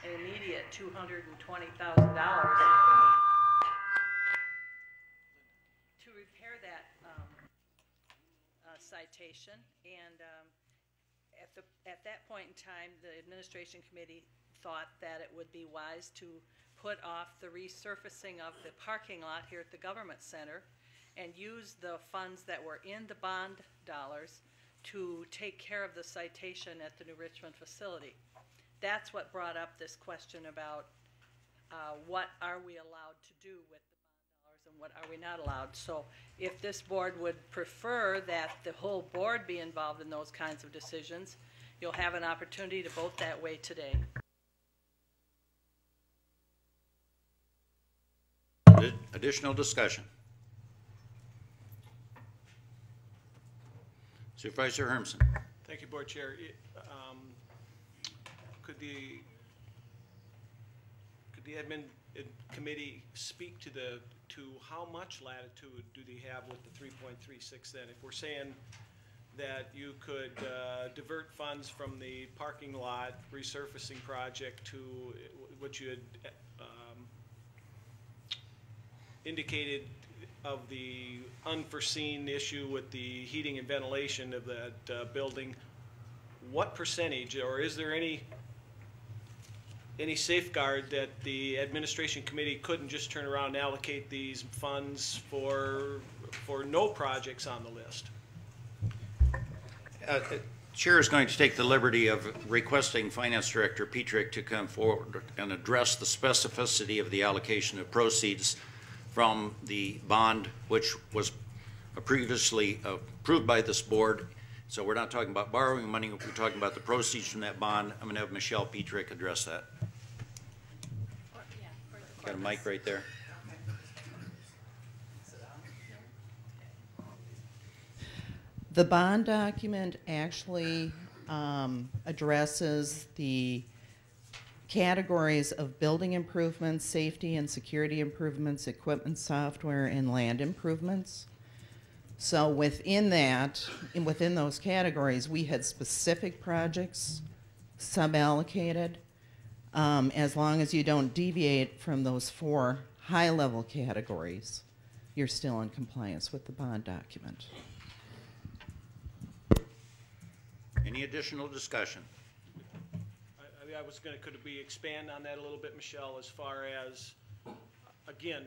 an immediate $220,000 citation, and at that point in time, the administration committee thought that it would be wise to put off the resurfacing of the parking lot here at the government center and use the funds that were in the bond dollars to take care of the citation at the New Richmond facility. That's what brought up this question about what are we allowed to do with the bond dollars and what are we not allowed. So if this board would prefer that the whole board be involved in those kinds of decisions, you'll have an opportunity to vote that way today. Additional discussion. Supervisor Hermsen. Thank you, Board Chair. Could the admin committee speak to how much latitude do they have with the 3.36 then? If we're saying that you could divert funds from the parking lot resurfacing project to what you had indicated of the unforeseen issue with the heating and ventilation of that building, what percentage, or is there any safeguard that the administration committee couldn't just turn around and allocate these funds for no projects on the list? Chair is going to take the liberty of requesting Finance Director Petrick to come forward and address the specificity of the allocation of proceeds from the bond, which was previously approved by this board. So we're not talking about borrowing money, we're talking about the proceeds from that bond. I'm going to have Michelle Petrick address that. Got a mic right there. The bond document actually addresses the categories of building improvements, safety and security improvements, equipment, software, and land improvements. So within that, within those categories, we had specific projects sub-allocated. As long as you don't deviate from those 4 high-level categories, you're still in compliance with the bond document. Any additional discussion? I was going to, could we expand on that a little bit, Michelle, as far as, again,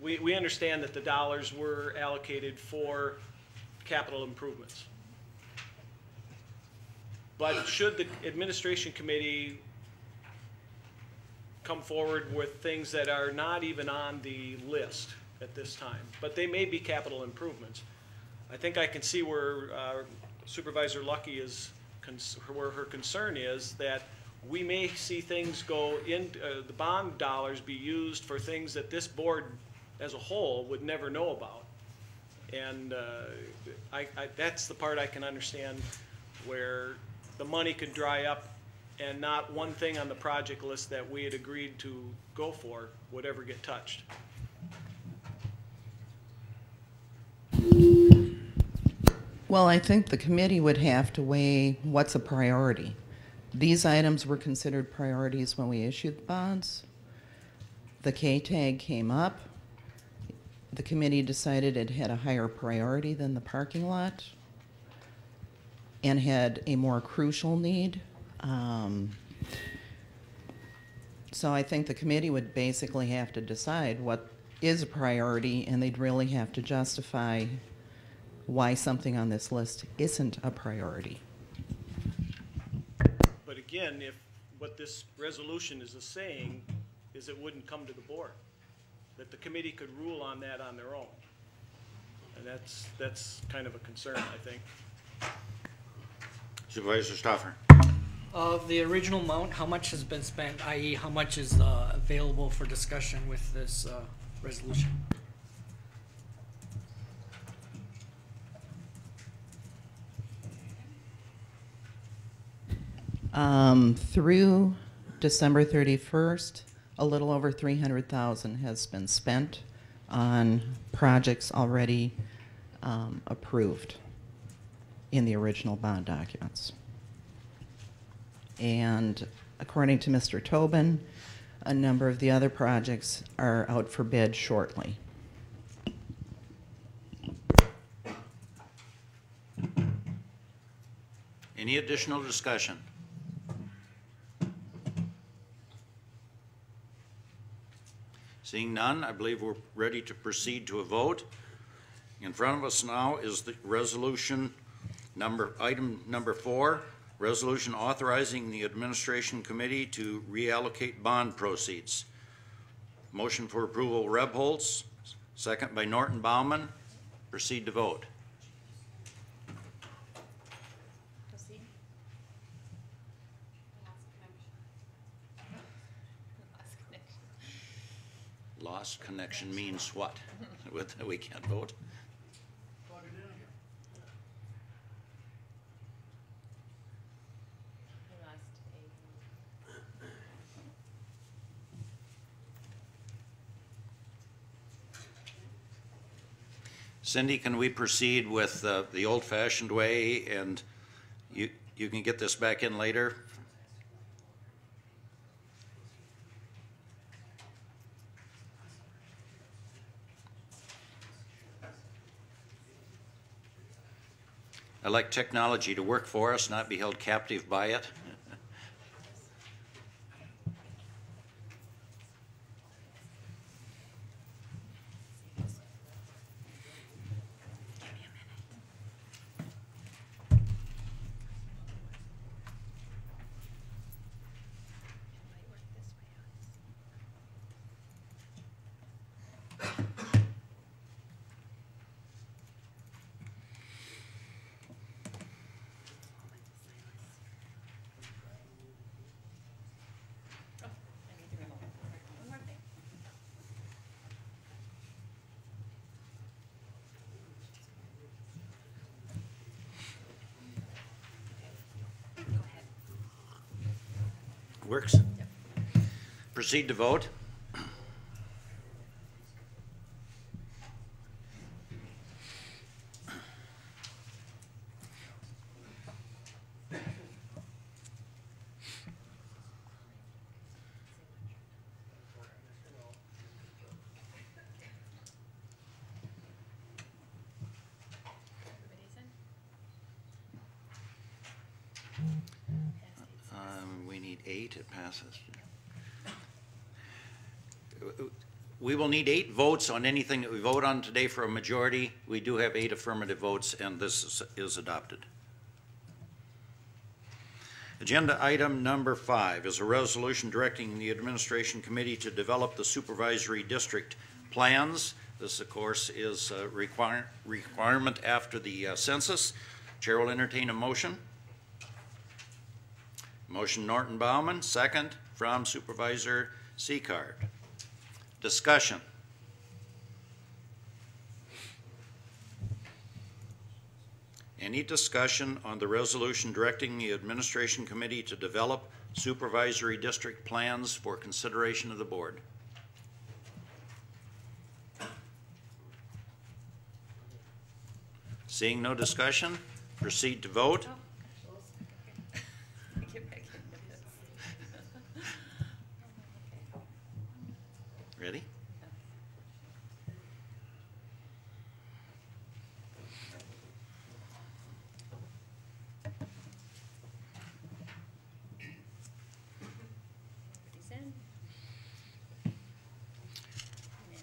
we understand that the dollars were allocated for capital improvements. But should the administration committee come forward with things that are not even on the list at this time, but they may be capital improvements, I think I can see where Supervisor Lucky is, where her concern is that we may see things go in, the bond dollars be used for things that this board as a whole would never know about. And that's the part I can understand, where the money could dry up and not one thing on the project list that we had agreed to go for would ever get touched. Well, I think the committee would have to weigh what's a priority. These items were considered priorities when we issued the bonds. The K-tag came up. The committee decided it had a higher priority than the parking lot and had a more crucial need. So I think the committee would basically have to decide what is a priority, and they'd really have to justify why something on this list isn't a priority. But again, if what this resolution is saying is it wouldn't come to the board, that the committee could rule on that on their own. And that's kind of a concern, I think. Supervisor Stoffer. Of the original amount, how much has been spent, i.e. how much is available for discussion with this resolution? Through December 31st, a little over $300,000 has been spent on projects already approved in the original bond documents. And according to Mr. Tobin, a number of the other projects are out for bid shortly. Any additional discussion? Seeing none, I believe we're ready to proceed to a vote. In front of us now is the resolution item number 4, resolution authorizing the administration committee to reallocate bond proceeds. Motion for approval, Rebholz, second by Norton Baumann. Proceed to vote. Proceed. Lost connection means what? We can't vote? Cindy, can we proceed with the old-fashioned way, and you can get this back in later? I like technology to work for us, not be held captive by it. Works? Yep. Proceed to vote. We need 8, it passes. We will need 8 votes on anything that we vote on today for a majority. We do have 8 affirmative votes, and this is adopted. Agenda item number 5 is a resolution directing the administration committee to develop the supervisory district plans. This, of course, is a requirement after the census. Chair will entertain a motion. Motion Norton Baumann, second from Supervisor Seacard. Discussion. Any discussion on the resolution directing the administration committee to develop supervisory district plans for consideration of the board? Seeing no discussion, proceed to vote. Ready?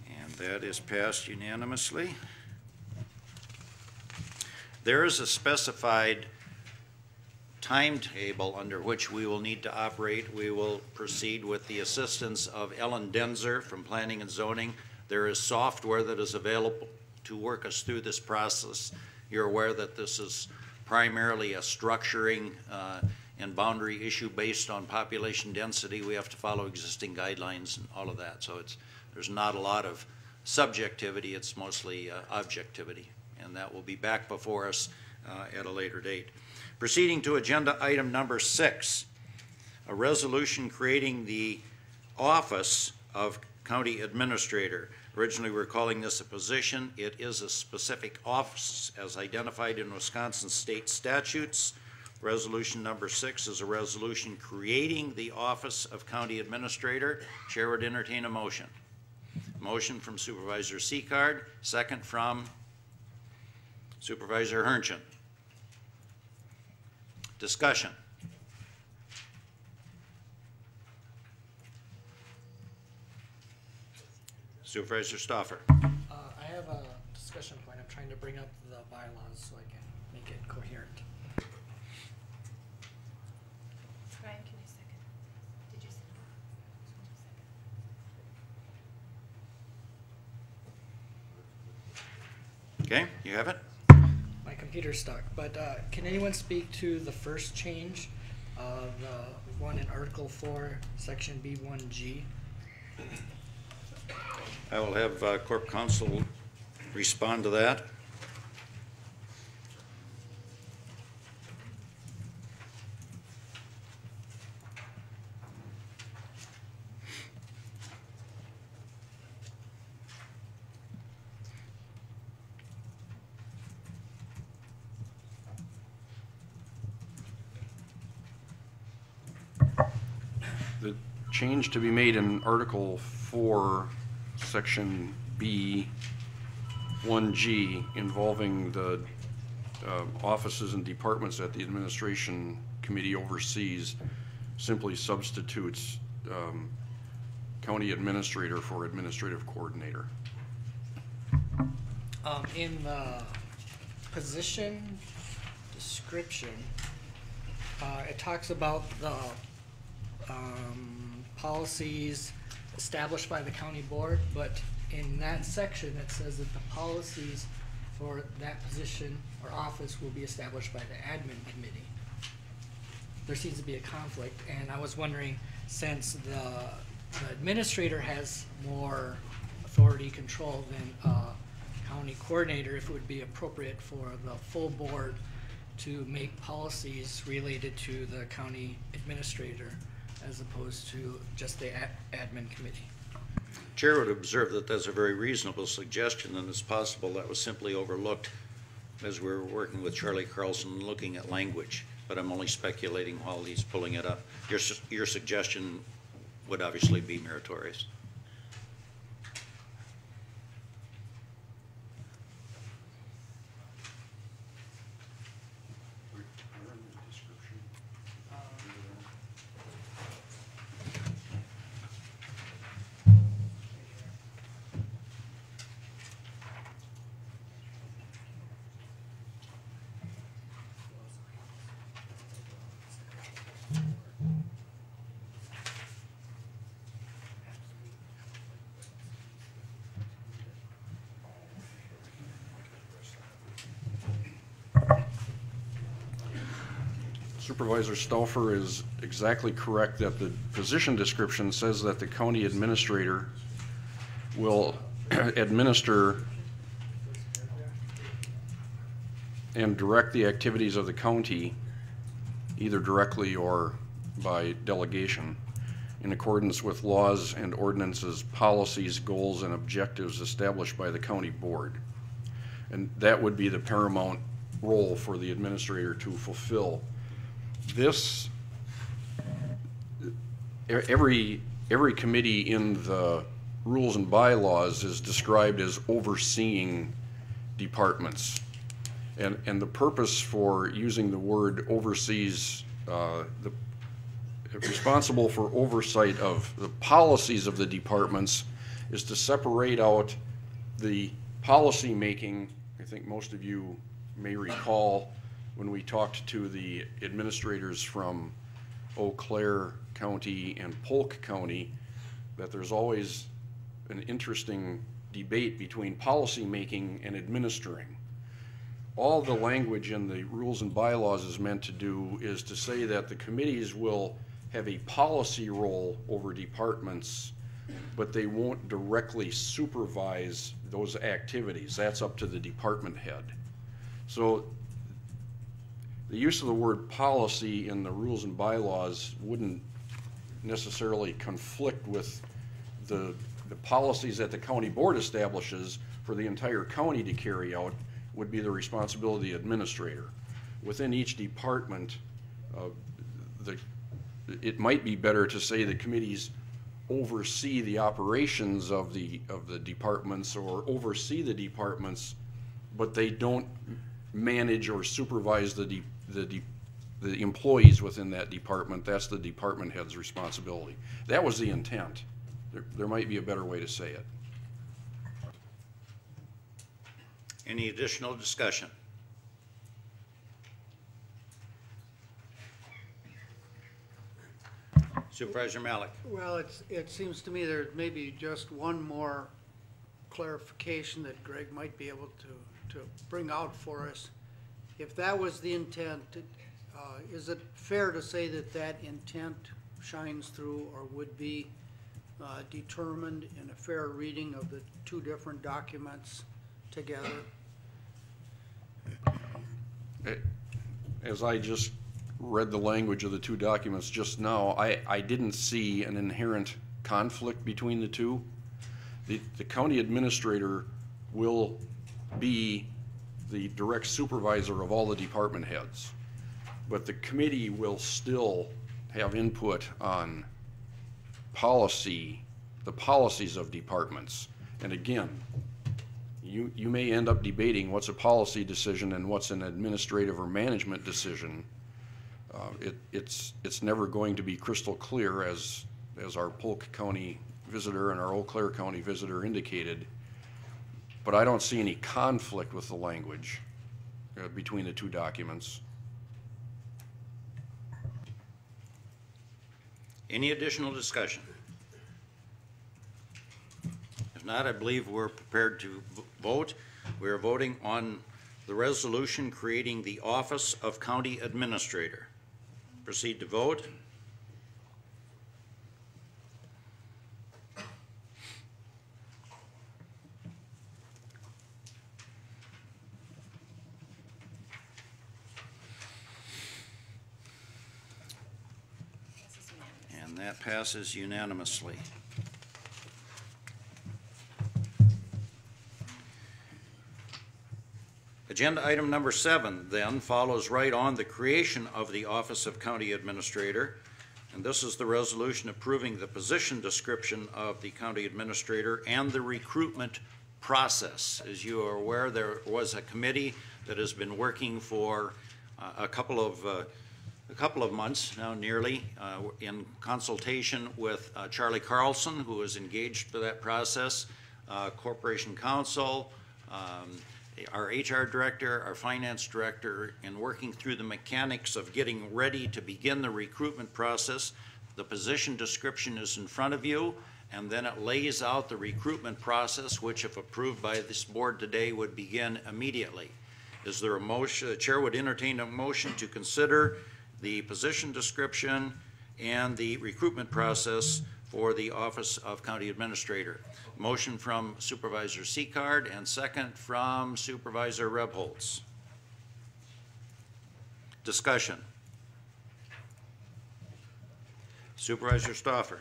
And that is passed unanimously. There is a specified timetable under which we will need to operate. We will proceed with the assistance of Ellen Denzer from Planning and Zoning. There is software that is available to work us through this process. You're aware that this is primarily a structuring and boundary issue based on population density. We have to follow existing guidelines and all of that. So there's not a lot of subjectivity, it's mostly objectivity. And that will be back before us at a later date. Proceeding to agenda item number 6, a resolution creating the office of county administrator. Originally, we were calling this a position. It is a specific office as identified in Wisconsin state statutes. Resolution number 6 is a resolution creating the office of county administrator. Chair would entertain a motion. Motion from Supervisor Seacard, second from Supervisor Hernchin. Discussion. Supervisor Stoffer. I have a discussion point. I'm trying to bring up the bylaws so I can make it coherent. Brian, can you second? Did you second? Okay, you have it? My computer's stuck, but can anyone speak to the first change of the one in Article 4, Section B1G? I will have Corp Counsel respond to that. The change to be made in Article 4, Section B, 1G, involving the offices and departments that the Administration Committee oversees, simply substitutes County Administrator for Administrative Coordinator. In the position description, it talks about the policies established by the county board, but in that section it says that the policies for that position or office will be established by the admin committee. There seems to be a conflict, and I was wondering, since the administrator has more authority control than county coordinator, if it would be appropriate for the full board to make policies related to the county administrator as opposed to just the admin committee. Chair would observe that that's a very reasonable suggestion, and it's possible that was simply overlooked as we were working with Charlie Carlson and looking at language, but I'm only speculating while he's pulling it up. Your suggestion would obviously be meritorious. Supervisor Stauffer is exactly correct that the position description says that the county administrator will administer and direct the activities of the county, either directly or by delegation, in accordance with laws and ordinances, policies, goals, and objectives established by the county board. And that would be the paramount role for the administrator to fulfill. This, every committee in the rules and bylaws is described as overseeing departments. And the purpose for using the word oversees, responsible for oversight of the policies of the departments, is to separate out the policy making. I think most of you may recall when we talked to the administrators from Eau Claire County and Polk County, that there's always an interesting debate between policy making and administering. All the language in the rules and bylaws is meant to do is to say that the committees will have a policy role over departments, but they won't directly supervise those activities. That's up to the department head. So the use of the word policy in the rules and bylaws wouldn't necessarily conflict with the policies that the county board establishes for the entire county to carry out. Would be the responsibility of the administrator. Within each department, it might be better to say the committees oversee the operations of the departments or oversee the departments, but they don't manage or supervise the the employees within that department, that's the department head's responsibility. That was the intent. There might be a better way to say it. Any additional discussion? Supervisor Malik. Well, it seems to me there may be just one more clarification that Greg might be able to bring out for us. If that was the intent, is it fair to say that that intent shines through or would be determined in a fair reading of the two different documents together? As I just read the language of the two documents just now, I didn't see an inherent conflict between the two. The county administrator will be the direct supervisor of all the department heads, but the committee will still have input on policy, the policies of departments. And again, you may end up debating what's a policy decision and what's an administrative or management decision. It's never going to be crystal clear, as our Polk County visitor and our Eau Claire County visitor indicated, but I don't see any conflict with the language between the two documents. Any additional discussion? If not, I believe we're prepared to vote. We are voting on the resolution creating the Office of County Administrator. Proceed to vote. And that passes unanimously. Agenda item number 7 then follows right on the creation of the Office of County Administrator, and this is the resolution approving the position description of the County Administrator and the recruitment process. As you are aware, there was a committee that has been working for a couple of months now, nearly, in consultation with Charlie Carlson, who is engaged for that process, Corporation Counsel, our HR director, our finance director, in working through the mechanics of getting ready to begin the recruitment process. The position description is in front of you, and then it lays out the recruitment process, which, if approved by this board today, would begin immediately. Is there a motion? The chair would entertain a motion to consider the position description and the recruitment process for the Office of County Administrator. Motion from Supervisor Seacard and second from Supervisor Rebholz. Discussion. Supervisor Stoffer.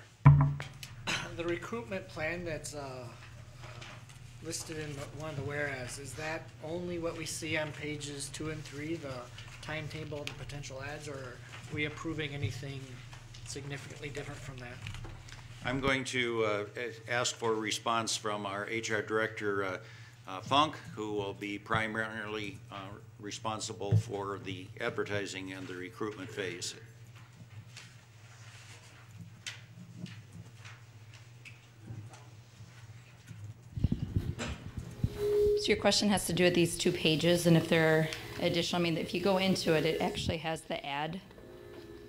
The recruitment plan that's listed in one of the whereas, is that only what we see on pages 2 and 3, the timetable and the potential ads, or are we approving anything significantly different from that? I'm going to ask for a response from our HR Director, Funk, who will be primarily responsible for the advertising and the recruitment phase. So your question has to do with these 2 pages, and if there are additional, I mean, if you go into it, it actually has the ad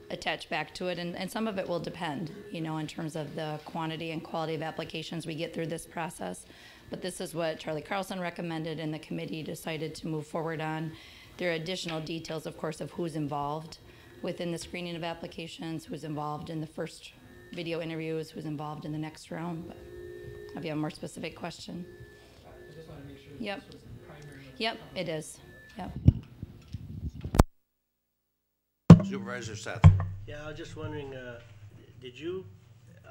attached back to it, and some of it will depend, you know, in terms of the quantity and quality of applications we get through this process. But this is what Charlie Carlson recommended and the committee decided to move forward on. There are additional details, of course, of who's involved within the screening of applications, who's involved in the first video interviews, who's involved in the next round. But if you have a more specific question. I just want to make sure Yep. this was the primary. Yep, it is. Yep. Supervisor Seth. Yeah, I was just wondering, did you,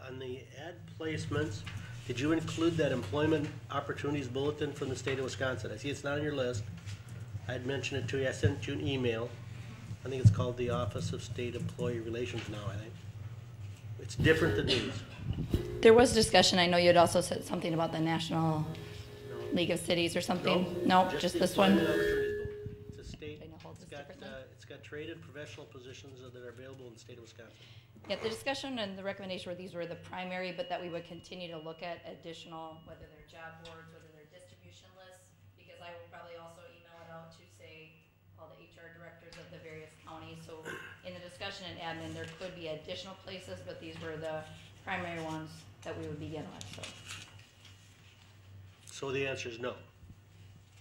on the ad placements, did you include that employment opportunities bulletin from the state of Wisconsin? I see it's not on your list. I had mentioned it to you. I sent you an email. I think it's called the Office of State Employee Relations now, I think. It's different than these. There was discussion. I know you had also said something about the National League of Cities or something. No, just the this one. employment opportunities bulletin. It's a state, it's got trade and professional positions that are available in the state of Wisconsin. Yeah, the discussion and the recommendation were these were the primary, but that we would continue to look at additional, whether they're job boards, whether they're distribution lists, because I will probably also email it out to, say, all the HR directors of the various counties. So in the discussion and admin, there could be additional places, but these were the primary ones that we would begin with, so. So the answer is no.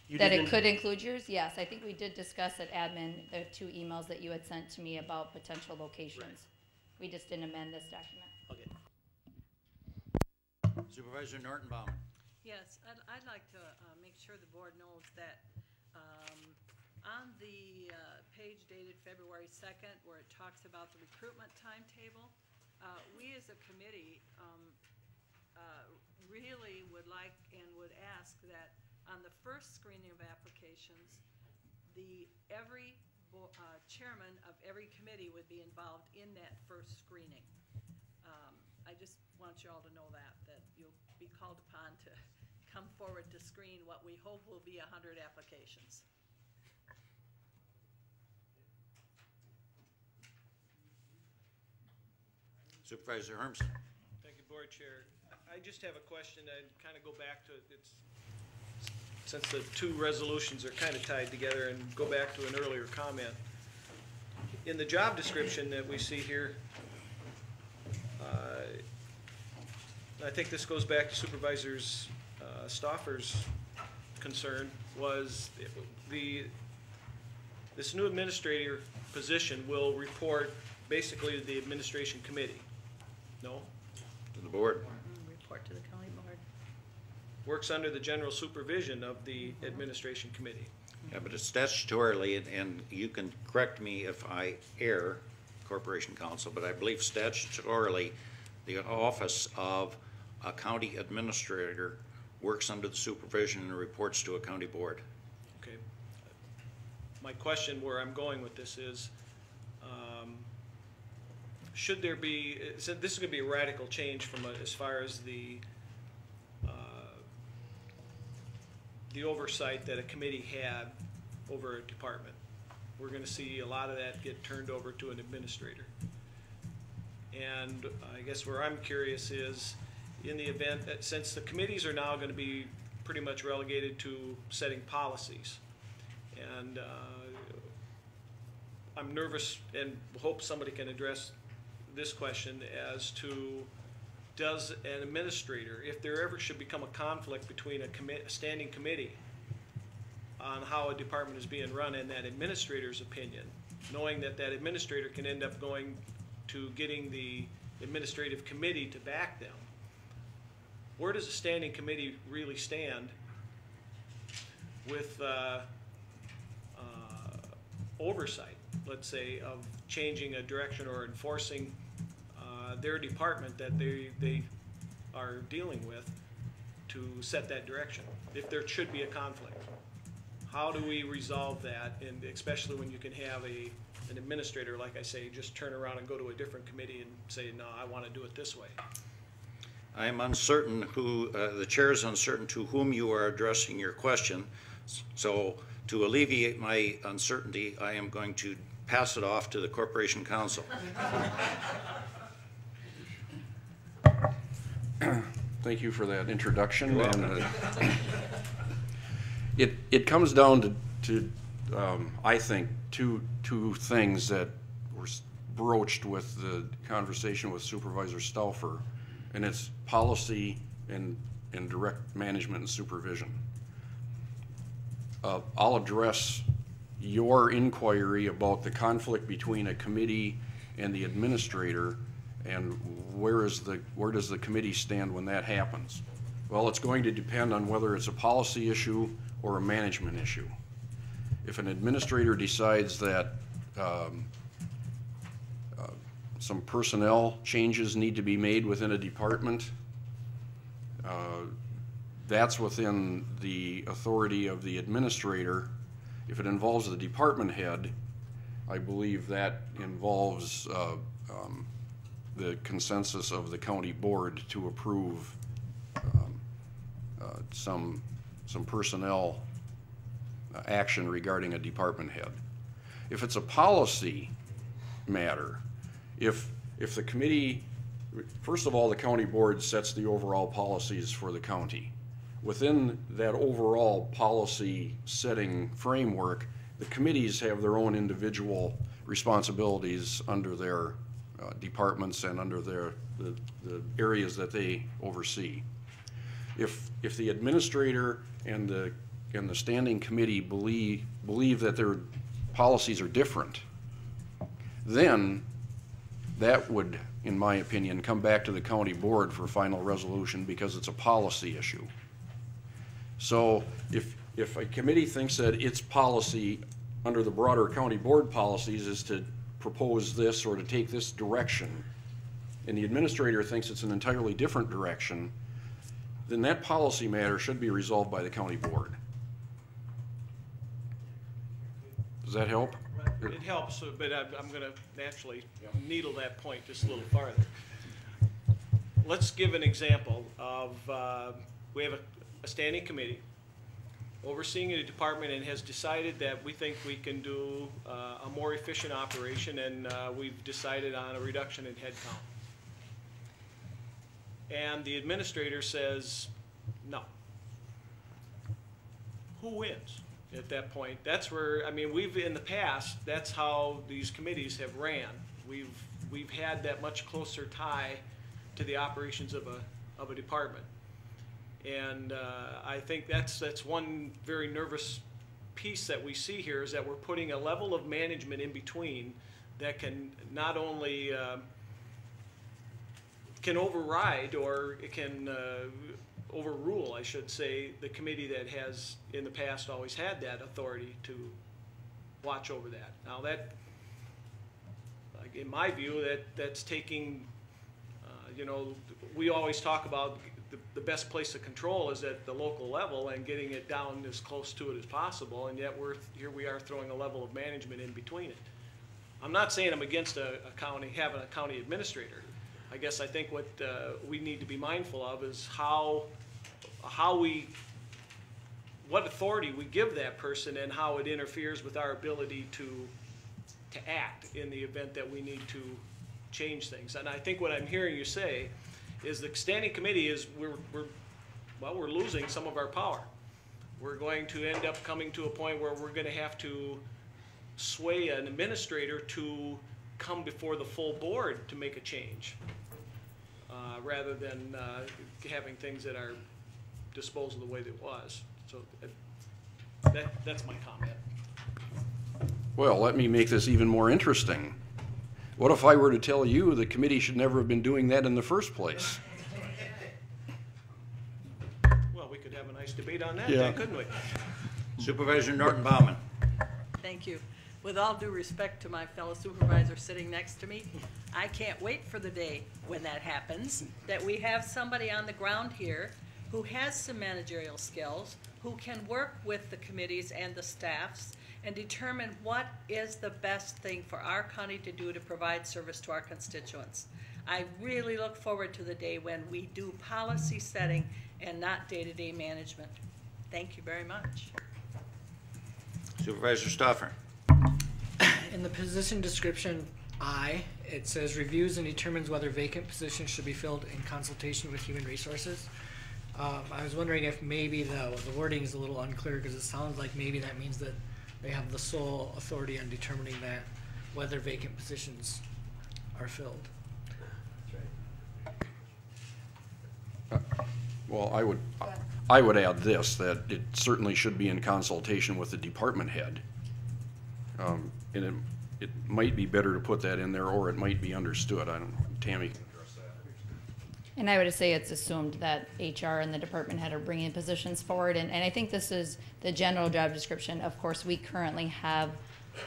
You That it didn't- could include yours? Yes, I think we did discuss at admin, the 2 emails that you had sent to me about potential locations. We just didn't amend this document. Okay. Supervisor Nortonbaum. Yes, I'd like to make sure the board knows that on the page dated February 2nd, where it talks about the recruitment timetable, we as a committee really would like and would ask that on the first screening of applications, every chairman of every committee would be involved in that first screening. I just want you all to know that you'll be called upon to come forward to screen what we hope will be 100 applications. Supervisor Hermsen. Thank you, Board Chair. I just have a question and kind of go back to it's since the 2 resolutions are kind of tied together, and go back to an earlier comment. In the job description that we see here, I think this goes back to Supervisor Stauffer's concern, was this new administrator position will report basically to the administration committee. No? To the board. Report to the county board. Works under the general supervision of the administration committee. Yeah, but it's statutorily, and you can correct me if I err, Corporation Counsel, but I believe statutorily, the office of a county administrator works under the supervision and reports to a county board. Okay. My question where I'm going with this is, should there be, so this is going to be a radical change from as far as the oversight that a committee had over a department. We're going to see a lot of that get turned over to an administrator. And I guess where I'm curious is, in the event that, since the committees are now going to be pretty much relegated to setting policies, and I'm nervous and hope somebody can address this question as to, does an administrator, if there ever should become a conflict between a standing committee on how a department is being run and that administrator's opinion, knowing that that administrator can end up going to getting the administrative committee to back them, where does a standing committee really stand with oversight, let's say, of changing a direction or enforcing their department that they are dealing with to set that direction, if there should be a conflict? How do we resolve that, and especially when you can have an administrator, like I say, just turn around and go to a different committee and say, no, I want to do it this way? I am uncertain who, the chair is uncertain to whom you are addressing your question. So to alleviate my uncertainty, I am going to pass it off to the Corporation Counsel. Thank you for that introduction. And, it comes down to I think, two things that were broached with the conversation with Supervisor Stauffer, and it's policy and direct management and supervision. I'll address your inquiry about the conflict between a committee and the administrator, and where does the committee stand when that happens? Well, it's going to depend on whether it's a policy issue or a management issue. If an administrator decides that some personnel changes need to be made within a department, that's within the authority of the administrator. If it involves the department head, I believe that involves the consensus of the county board to approve some personnel action regarding a department head. If it's a policy matter, if the committee, first of all, the county board sets the overall policies for the county. Within that overall policy setting framework, the committees have their own individual responsibilities under their departments and under the areas that they oversee. If the administrator and the standing committee believe that their policies are different, then that would, in my opinion, come back to the county board for final resolution because it's a policy issue. So if a committee thinks that its policy under the broader county board policies is to propose this or to take this direction, and the administrator thinks it's an entirely different direction, then that policy matter should be resolved by the county board. Does that help? It helps, but I'm going to naturally needle that point just a little farther. Let's give an example of, we have a standing committee overseeing a department and has decided that we think we can do a more efficient operation, and we've decided on a reduction in headcount. And the administrator says no. Who wins at that point? That's where, I mean, we've in the past, that's how these committees have ran. We've had that much closer tie to the operations of a department. And I think that's one very nervous piece that we see here, is that we're putting a level of management in between that can not only can override, or it can overrule, I should say, the committee that has in the past always had that authority to watch over that. Now that, in my view, that's taking, you know, we always talk about the best place to control is at the local level and getting it down as close to it as possible, and yet here we are throwing a level of management in between it. I'm not saying I'm against having a county administrator. I guess I think what we need to be mindful of is what authority we give that person and how it interferes with our ability to act in the event that we need to change things. And I think what I'm hearing you say is the standing committee is we're losing some of our power. We're going to end up coming to a point where we're going to have to sway an administrator to come before the full board to make a change, rather than having things at our disposal the way that it was. So that's my comment. Well, let me make this even more interesting. What if I were to tell you the committee should never have been doing that in the first place? Well, we could have a nice debate on that, then, couldn't we? Supervisor Norton Bauman. Thank you. With all due respect to my fellow supervisor sitting next to me, I can't wait for the day when that happens, that we have somebody on the ground here who has some managerial skills, who can work with the committees and the staffs and determine what is the best thing for our county to do to provide service to our constituents. I really look forward to the day when we do policy setting and not day-to-day management. Thank you very much. Supervisor Stoffer. In the position description I, it says reviews and determines whether vacant positions should be filled in consultation with human resources. I was wondering if maybe the wording is a little unclear, because it sounds like maybe that means that they have the sole authority on determining that whether vacant positions are filled. Well, I would add this, that it certainly should be in consultation with the department head. And it might be better to put that in there, or it might be understood. I don't know. Tammy can address that. And I would say it's assumed that HR and the department head are bringing positions forward. And I think this is the general job description. Of course, we currently have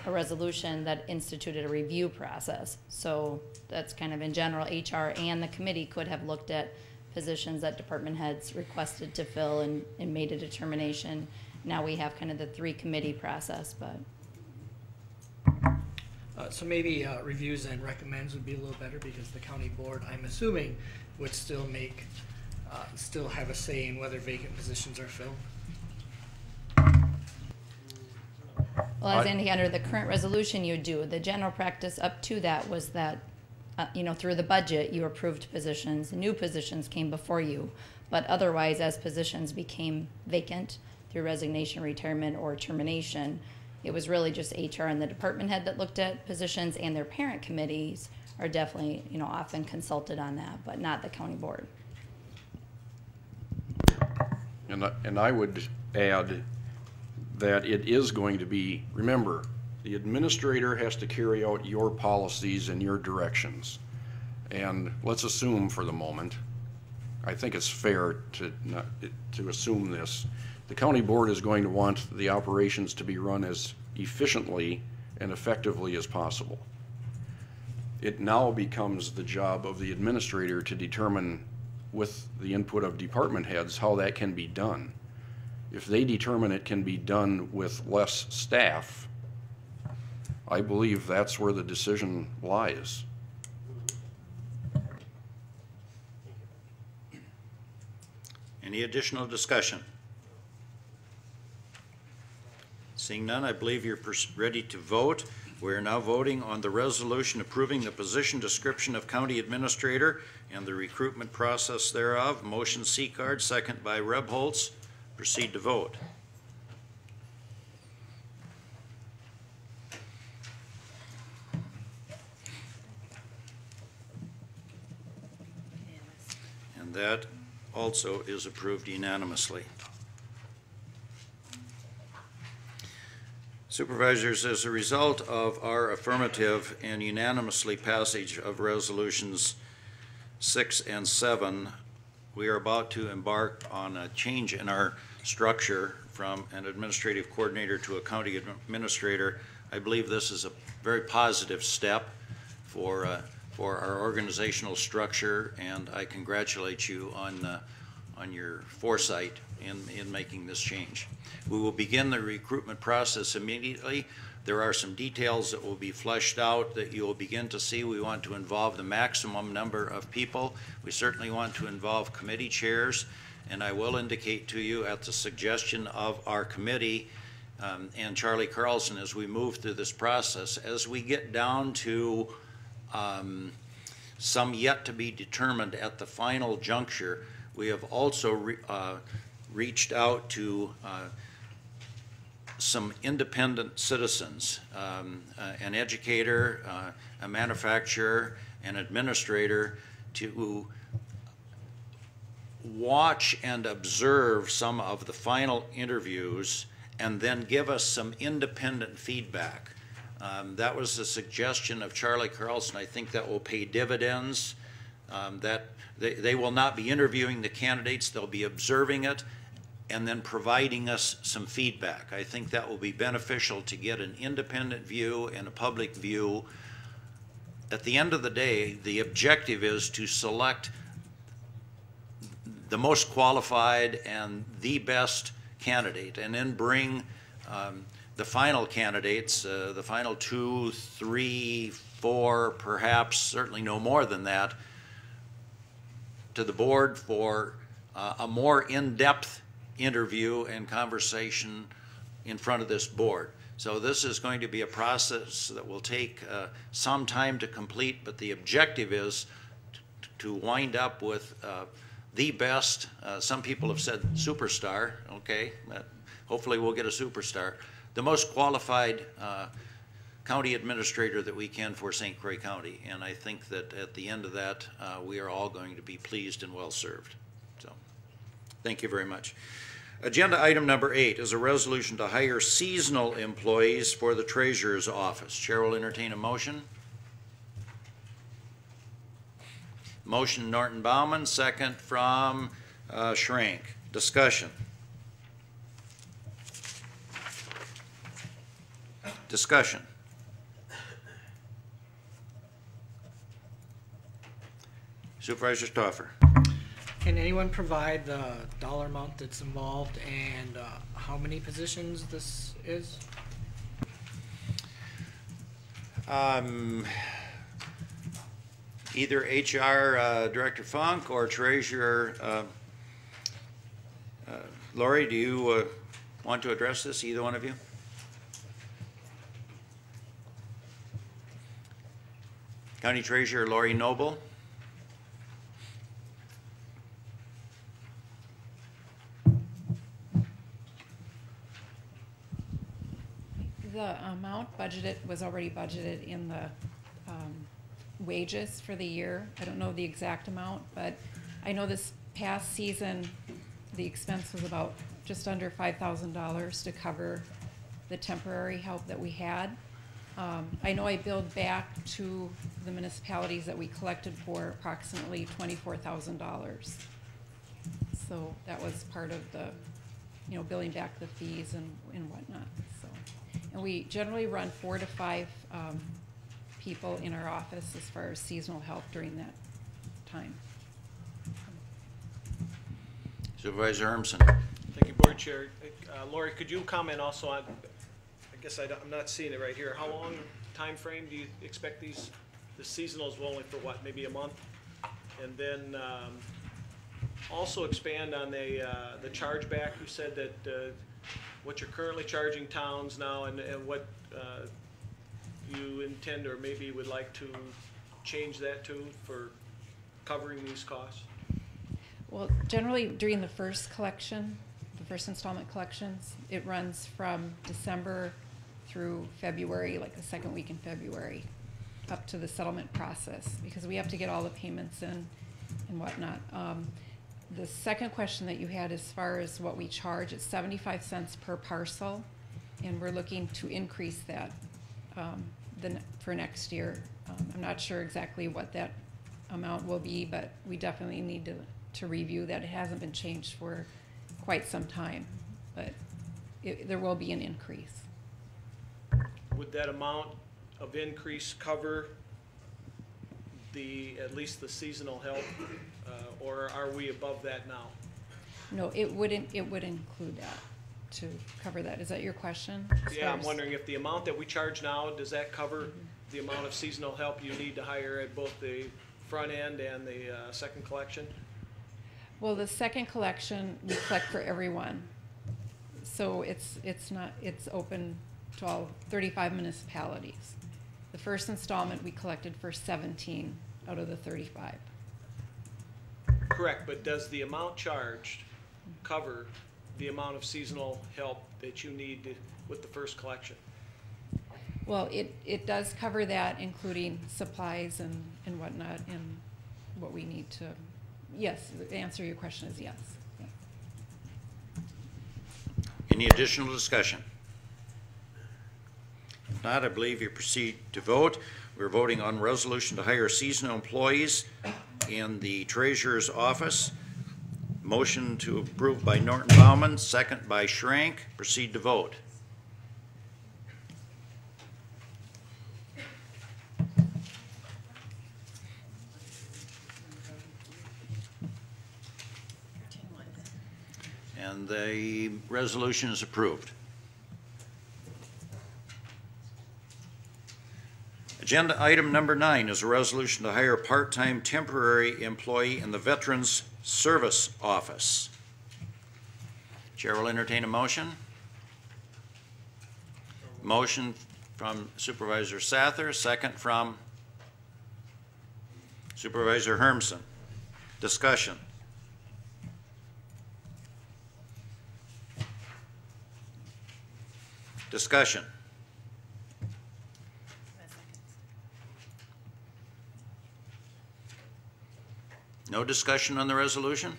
a resolution that instituted a review process. So that's kind of in general, HR and the committee could have looked at positions that department heads requested to fill and made a determination. Now we have kind of the 3-committee process, but. So maybe reviews and recommends would be a little better, because the county board, I'm assuming, would still still have a say in whether vacant positions are filled. Well, as Andy, under the current resolution, you do. The general practice up to that was that, through the budget, you approved positions. New positions came before you. But otherwise, as positions became vacant through resignation, retirement, or termination, it was really just HR and the department head that looked at positions, and their parent committees are definitely, often consulted on that, but not the county board. And I would add that it is going to be, remember, the administrator has to carry out your policies and your directions. And let's assume for the moment, I think it's fair to assume this, the county board is going to want the operations to be run as efficiently and effectively as possible. It now becomes the job of the administrator to determine, with the input of department heads, how that can be done. If they determine it can be done with less staff, I believe that's where the decision lies. Any additional discussion? Seeing none, I believe you're ready to vote. We are now voting on the resolution approving the position description of county administrator and the recruitment process thereof. Motion C card, second by Rebholz. Proceed to vote. And that also is approved unanimously. Supervisors, as a result of our affirmative and unanimously passage of resolutions 6 and 7, we are about to embark on a change in our structure from an administrative coordinator to a county administrator. I believe this is a very positive step for our organizational structure, and I congratulate you on your foresight in making this change. We will begin the recruitment process immediately. There are some details that will be fleshed out that you will begin to see. We want to involve the maximum number of people. We certainly want to involve committee chairs, and I will indicate to you at the suggestion of our committee and Charlie Carlson as we move through this process, as we get down to some yet to be determined at the final juncture, we have also reached out to some independent citizens, an educator, a manufacturer, an administrator, to watch and observe some of the final interviews and then give us some independent feedback. That was a suggestion of Charlie Carlson. I think that will pay dividends. That they will not be interviewing the candidates, they'll be observing it and then providing us some feedback. I think that will be beneficial to get an independent view and a public view. At the end of the day, the objective is to select the most qualified and the best candidate, and then bring the final candidates, the final 2, 3, 4, perhaps certainly no more than that, to the board for a more in-depth interview and conversation in front of this board. So this is going to be a process that will take some time to complete, but the objective is to wind up with the best, some people have said superstar, okay, hopefully we'll get a superstar, the most qualified county administrator that we can for St. Croix County. And I think that at the end of that, we are all going to be pleased and well served. So, thank you very much. Agenda item number 8 is a resolution to hire seasonal employees for the treasurer's office. Chair will entertain a motion. Motion Norton Bauman, second from Schrank. Discussion. Discussion. Supervisor Stoffer. Can anyone provide the dollar amount that's involved and how many positions this is? Either HR Director Funk or Treasurer Lori, do you want to address this, either one of you? County Treasurer Lori Noble. The amount budgeted was already budgeted in the wages for the year. I don't know the exact amount, but I know this past season, the expense was about just under $5,000 to cover the temporary help that we had. I know I billed back to the municipalities that we collected for approximately $24,000. So that was part of the, you know, billing back the fees and whatnot, so. And we generally run 4 to 5 people in our office as far as seasonal help during that time. Supervisor Hermsen. Thank you, Board Chair. Lori, could you comment also on, I guess I'm not seeing it right here, how long time frame do you expect the seasonals will only for what, maybe a month? And then also expand on the chargeback. You said that what you're currently charging towns now and what you intend or maybe would like to change that to for covering these costs? Well, generally during the first collection, the first installment collections, it runs from December through February, like the second week in February, up to the settlement process, because we have to get all the payments in and whatnot. The second question that you had as far as what we charge, it's 75 cents per parcel, and we're looking to increase that for next year. I'm not sure exactly what that amount will be, but we definitely need to review that. It hasn't been changed for quite some time, but there will be an increase. Would that amount of increase cover at least the seasonal help, or are we above that now? No, it would include that to cover that. Is that your question? Yeah, I'm wondering if the amount that we charge now, does that cover the amount of seasonal help you need to hire at both the front end and the second collection? Well, the second collection we collect for everyone, so it's open to all 35 municipalities. The first installment we collected for 17 out of the 35. Correct, but does the amount charged cover the amount of seasonal help that you need with the first collection? Well, it does cover that, including supplies and whatnot, and what we need to. Yes, the answer to your question is yes. Yeah. Any additional discussion? If not, I believe you proceed to vote. We're voting on resolution to hire seasonal employees in the treasurer's office. Motion to approve by Norton Bauman, second by Schrank. Proceed to vote. And the resolution is approved. Agenda item number 9 is a resolution to hire a part-time temporary employee in the Veterans Service Office. Chair will entertain a motion. Motion from Supervisor Sather, second from Supervisor Hermsen. Discussion. Discussion. No discussion on the resolution?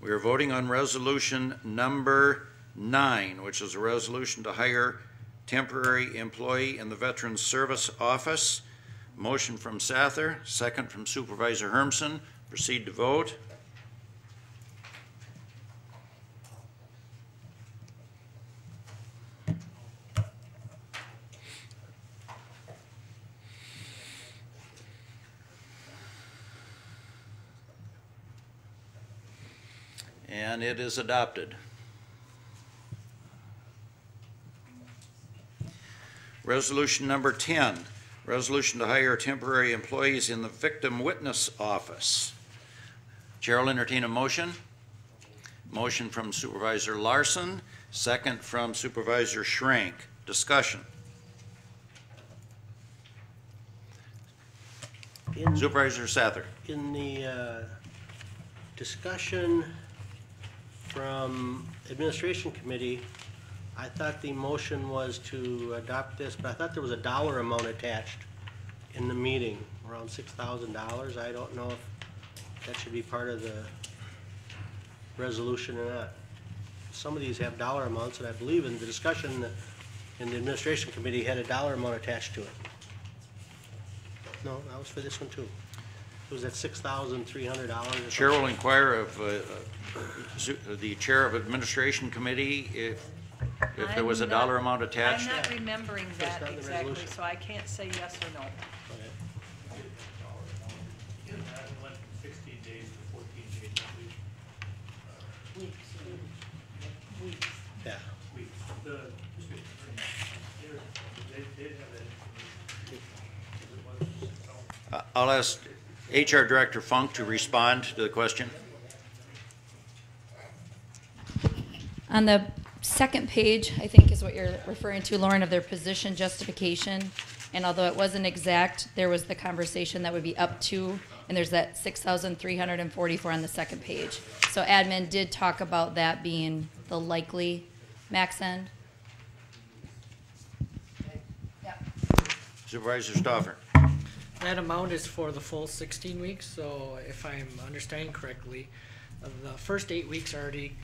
We are voting on resolution number 9, which is a resolution to hire temporary employee in the Veterans Service Office. Motion from Sather, second from Supervisor Hermsen. Proceed to vote. And it is adopted. Resolution number 10, resolution to hire temporary employees in the Victim Witness Office. Chair will entertain a motion. Motion from Supervisor Larson, second from Supervisor Schrank. Discussion. Supervisor Sather. In the discussion from Administration Committee, I thought the motion was to adopt this, but I thought there was a dollar amount attached in the meeting, around $6,000. I don't know if that should be part of the resolution or not. Some of these have dollar amounts, and I believe in the discussion in the Administration Committee had a dollar amount attached to it. No, that was for this one too. It was at $6,300. Chair will inquire of the Chair of Administration Committee if there was a dollar amount attached. I'm not remembering that not in the exactly, resolution. so I can't say yes or no. 16 days to 14 days, I believe. Weeks. Yeah. Weeks. They did have that. I'll ask HR Director Funk to respond to the question. On the second page, I think is what you're referring to, Lauren, of their position justification. And although it wasn't exact, there was the conversation that would be up to, and there's that 6,344 on the second page. So admin did talk about that being the likely max end. Supervisor Stoffer. That amount is for the full 16 weeks, so if I'm understanding correctly, the first 8 weeks are already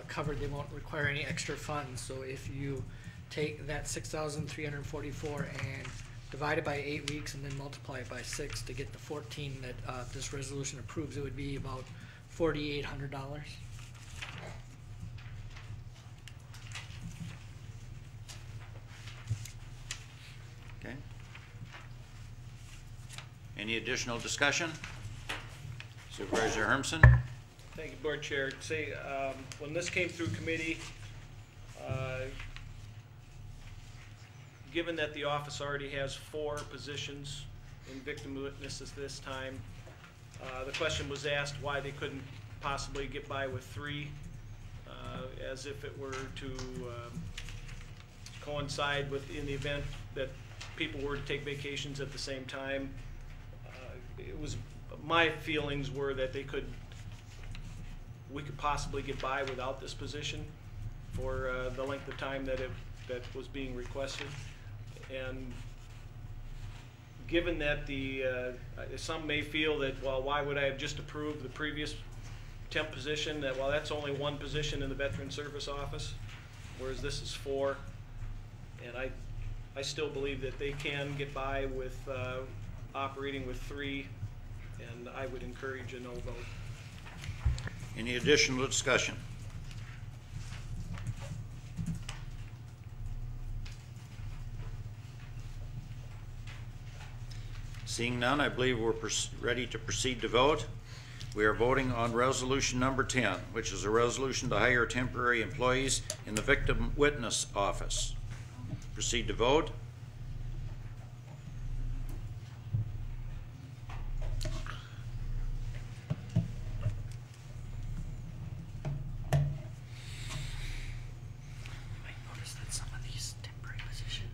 covered. They won't require any extra funds. So if you take that 6,344 and divide it by 8 weeks and then multiply it by 6 to get the 14 that this resolution approves, it would be about $4,800. Okay. Any additional discussion? Supervisor Hermsen? Thank you, Board Chair. Say, when this came through committee, given that the office already has 4 positions in victim witnesses this time, the question was asked why they couldn't possibly get by with 3, as if it were to coincide with, in the event that people were to take vacations at the same time. It was, my feelings were that we could possibly get by without this position for the length of time that was being requested. And given that some may feel that, well, why would I have just approved the previous temp position, that, well, that's only 1 position in the Veteran Service Office, whereas this is 4. And I still believe that they can get by with operating with 3, and I would encourage a no vote. Any additional discussion? Seeing none, I believe we're ready to proceed to vote. We are voting on resolution number 10, which is a resolution to hire temporary employees in the Victim Witness Office. Proceed to vote.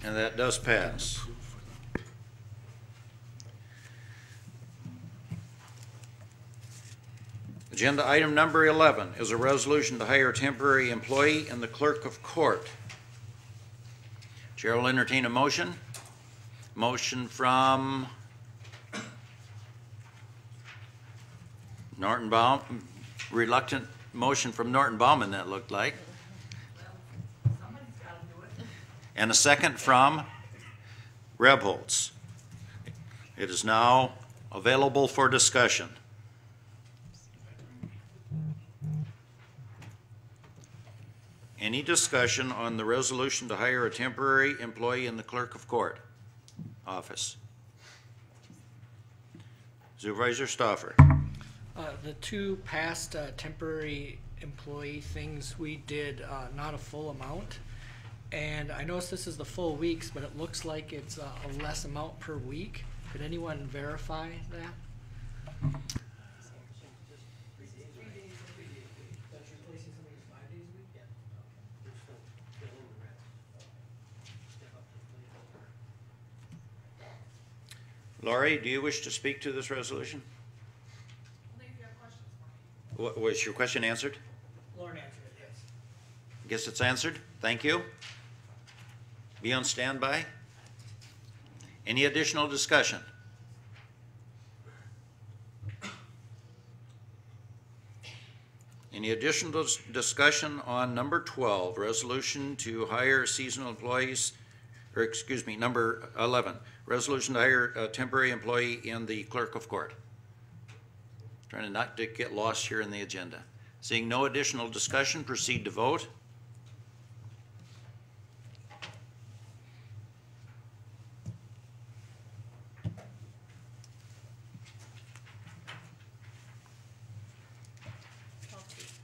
And that does pass. Agenda item number 11 is a resolution to hire a temporary employee in the Clerk of Court. Chair will entertain a motion. Motion from Norton Baum, reluctant motion from Norton Bauman, that looked like. And a second from Rebholz. It is now available for discussion. Any discussion on the resolution to hire a temporary employee in the Clerk of Court office? Supervisor Stoffer. The 2 past temporary employee things, we did not a full amount. And I noticed this is the full weeks, but it looks like it's a less amount per week. Could anyone verify that? Laurie, do you wish to speak to this resolution? Was your question answered? Lauren answered it, yes. Guess it's answered. Thank you. Be on standby. Any additional discussion? Any additional discussion on number 12, resolution to hire seasonal employees, or excuse me, number 11, resolution to hire a temporary employee in the clerk of court? Trying to not to get lost here in the agenda. Seeing no additional discussion, proceed to vote.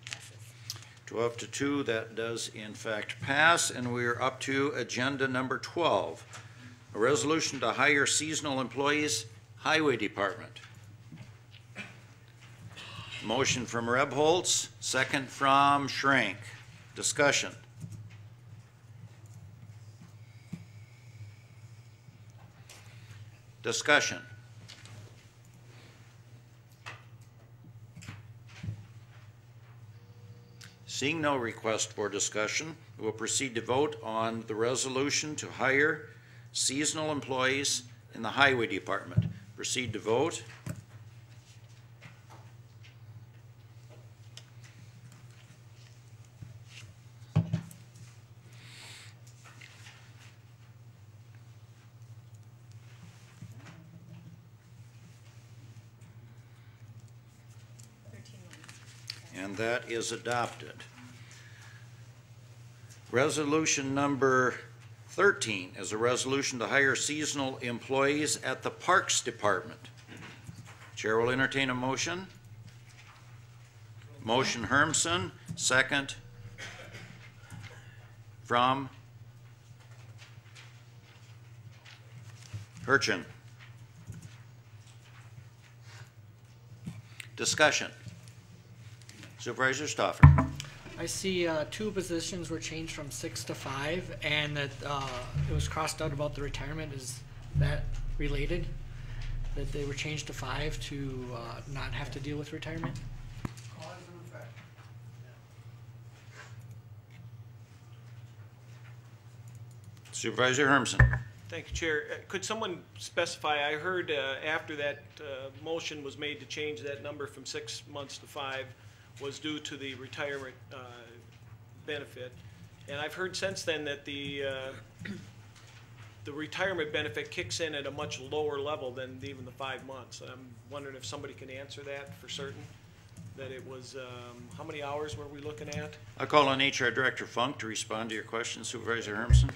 Passes. 12 to 2, that does in fact pass, and we're up to agenda number 12, a resolution to hire seasonal employees, Highway Department. Motion from Rebholz, second from Schrank. Discussion. Discussion. Seeing no request for discussion, we will proceed to vote on the resolution to hire seasonal employees in the Highway Department. Proceed to vote. And that is adopted. Resolution number 13 is a resolution to hire seasonal employees at the Parks Department. Chair will entertain a motion. Motion Hermson, second from Hurchin. Discussion. Supervisor Stoffer. I see two positions were changed from 6 to 5, and that it was crossed out about the retirement. Is that related? That they were changed to 5 to not have to deal with retirement? Cause and effect. Supervisor Hermson. Thank you, Chair. Could someone specify, I heard after that motion was made to change that number from 6 months to 5 was due to the retirement benefit. And I've heard since then that the retirement benefit kicks in at a much lower level than even the 5 months. And I'm wondering if somebody can answer that for certain, that it was, how many hours were we looking at? I'll call on HR Director Funk to respond to your question, Supervisor Hermson.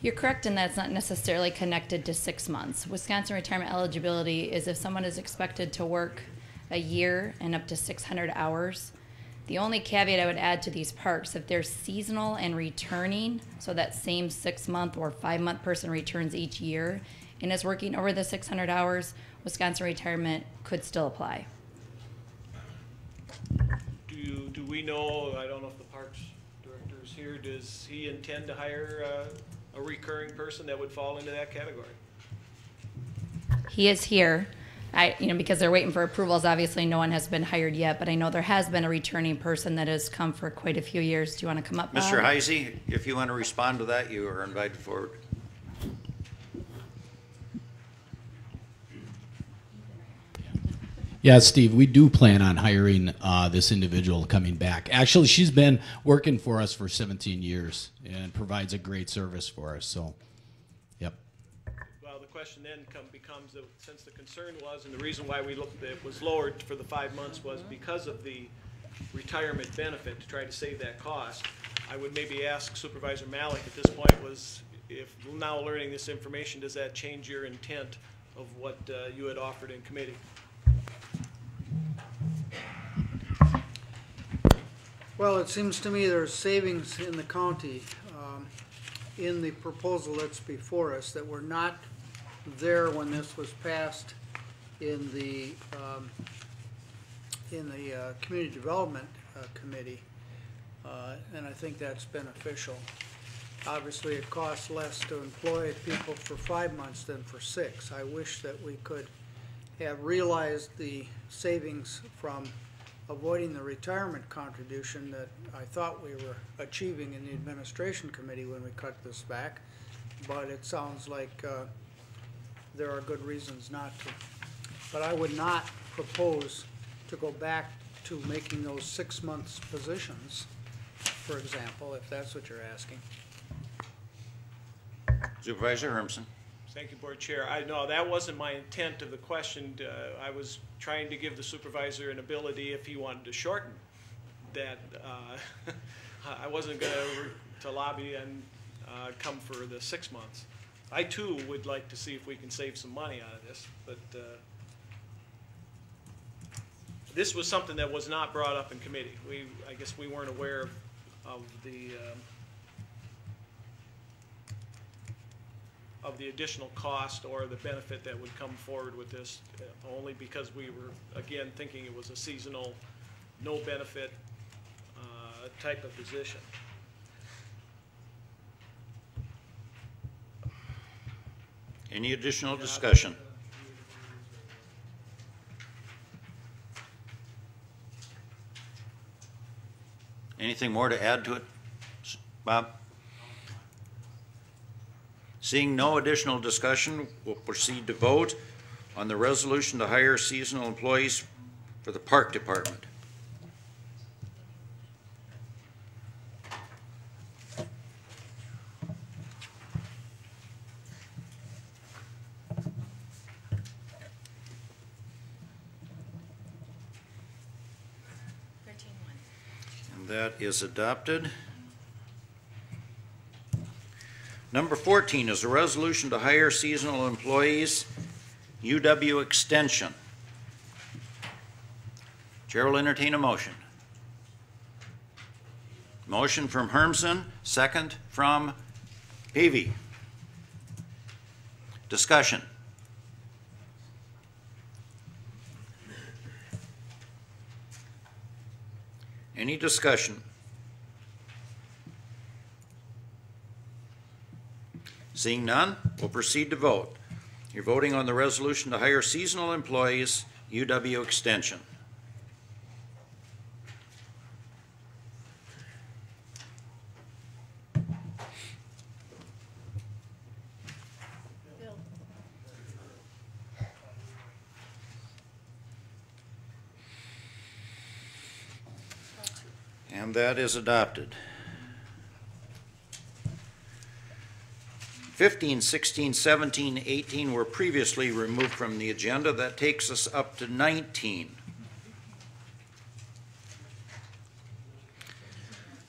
You're correct in that it's not necessarily connected to 6 months. Wisconsin retirement eligibility is if someone is expected to work a year and up to 600 hours. The only caveat I would add to these parks, if they're seasonal and returning, so that same 6 month or 5 month person returns each year and is working over the 600 hours, Wisconsin retirement could still apply. Do we know, I don't know if the Parks Director is here, does he intend to hire a recurring person that would fall into that category? He is here. Because they're waiting for approvals, obviously no one has been hired yet, but I know there has been a returning person that has come for quite a few years. Do you want to come up, Bob? Mr. Heisey, if you want to respond to that, you are invited forward. Yeah, Steve, we do plan on hiring this individual coming back. Actually, she's been working for us for 17 years and provides a great service for us, so, yep. Well, the question then becomes that since the concern was, and the reason why we looked, it was lowered for the 5 months was because of the retirement benefit to try to save that cost. I would maybe ask Supervisor Malik at this point was, if now learning this information, does that change your intent of what you had offered in committee? Well, it seems to me there's savings in the county in the proposal that's before us that were not there when this was passed in the Community Development Committee, and I think that's beneficial. Obviously, it costs less to employ people for 5 months than for 6. I wish that we could have realized the savings from avoiding the retirement contribution that I thought we were achieving in the administration committee when we cut this back, but it sounds like there are good reasons not to. But I would not propose to go back to making those 6 months positions, for example, if that's what you're asking. Supervisor Hermsen. Thank you, Board Chair. I know that wasn't my intent of the question. I was trying to give the supervisor an ability if he wanted to shorten that. I wasn't going to lobby and come for the 6 months. I too would like to see if we can save some money out of this, but this was something that was not brought up in committee. I guess we weren't aware of the additional cost or the benefit that would come forward with this, only because we were, again, thinking it was a seasonal, no benefit type of position. Any additional discussion? Anything more to add to it, Bob? Seeing no additional discussion, we'll proceed to vote on the resolution to hire seasonal employees for the Park Department. And that is adopted. Number 14 is a resolution to hire seasonal employees, UW Extension. Chair will entertain a motion. Motion from Hermsen, second from Peavy. Discussion. Any discussion? Seeing none, we'll proceed to vote. You're voting on the resolution to hire seasonal employees, UW Extension. Bill. And that is adopted. 15, 16, 17, 18 were previously removed from the agenda. That takes us up to 19.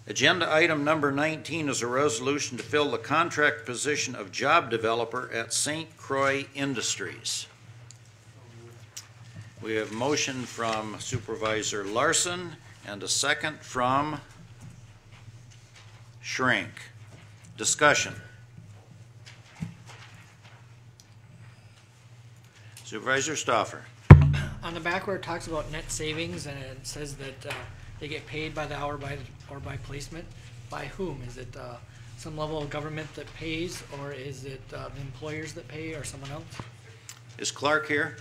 Agenda item number 19 is a resolution to fill the contract position of job developer at St. Croix Industries. We have motion from Supervisor Larson and a second from Schrank. Discussion. Supervisor Stauffer. On the back where it talks about net savings and it says that they get paid by the hour or by placement, by whom? Is it some level of government that pays, or is it the employers that pay, or someone else? Is Clark here?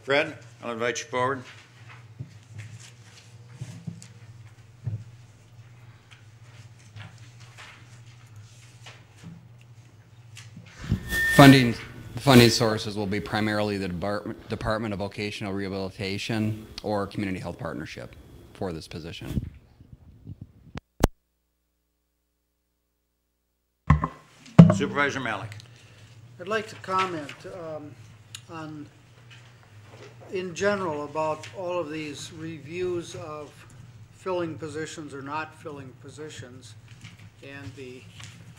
Fred, I'll invite you forward. Funding sources will be primarily the Department of Vocational Rehabilitation or Community Health Partnership for this position. Supervisor Malik. I'd like to comment on, in general, about all of these reviews of filling positions or not filling positions, and the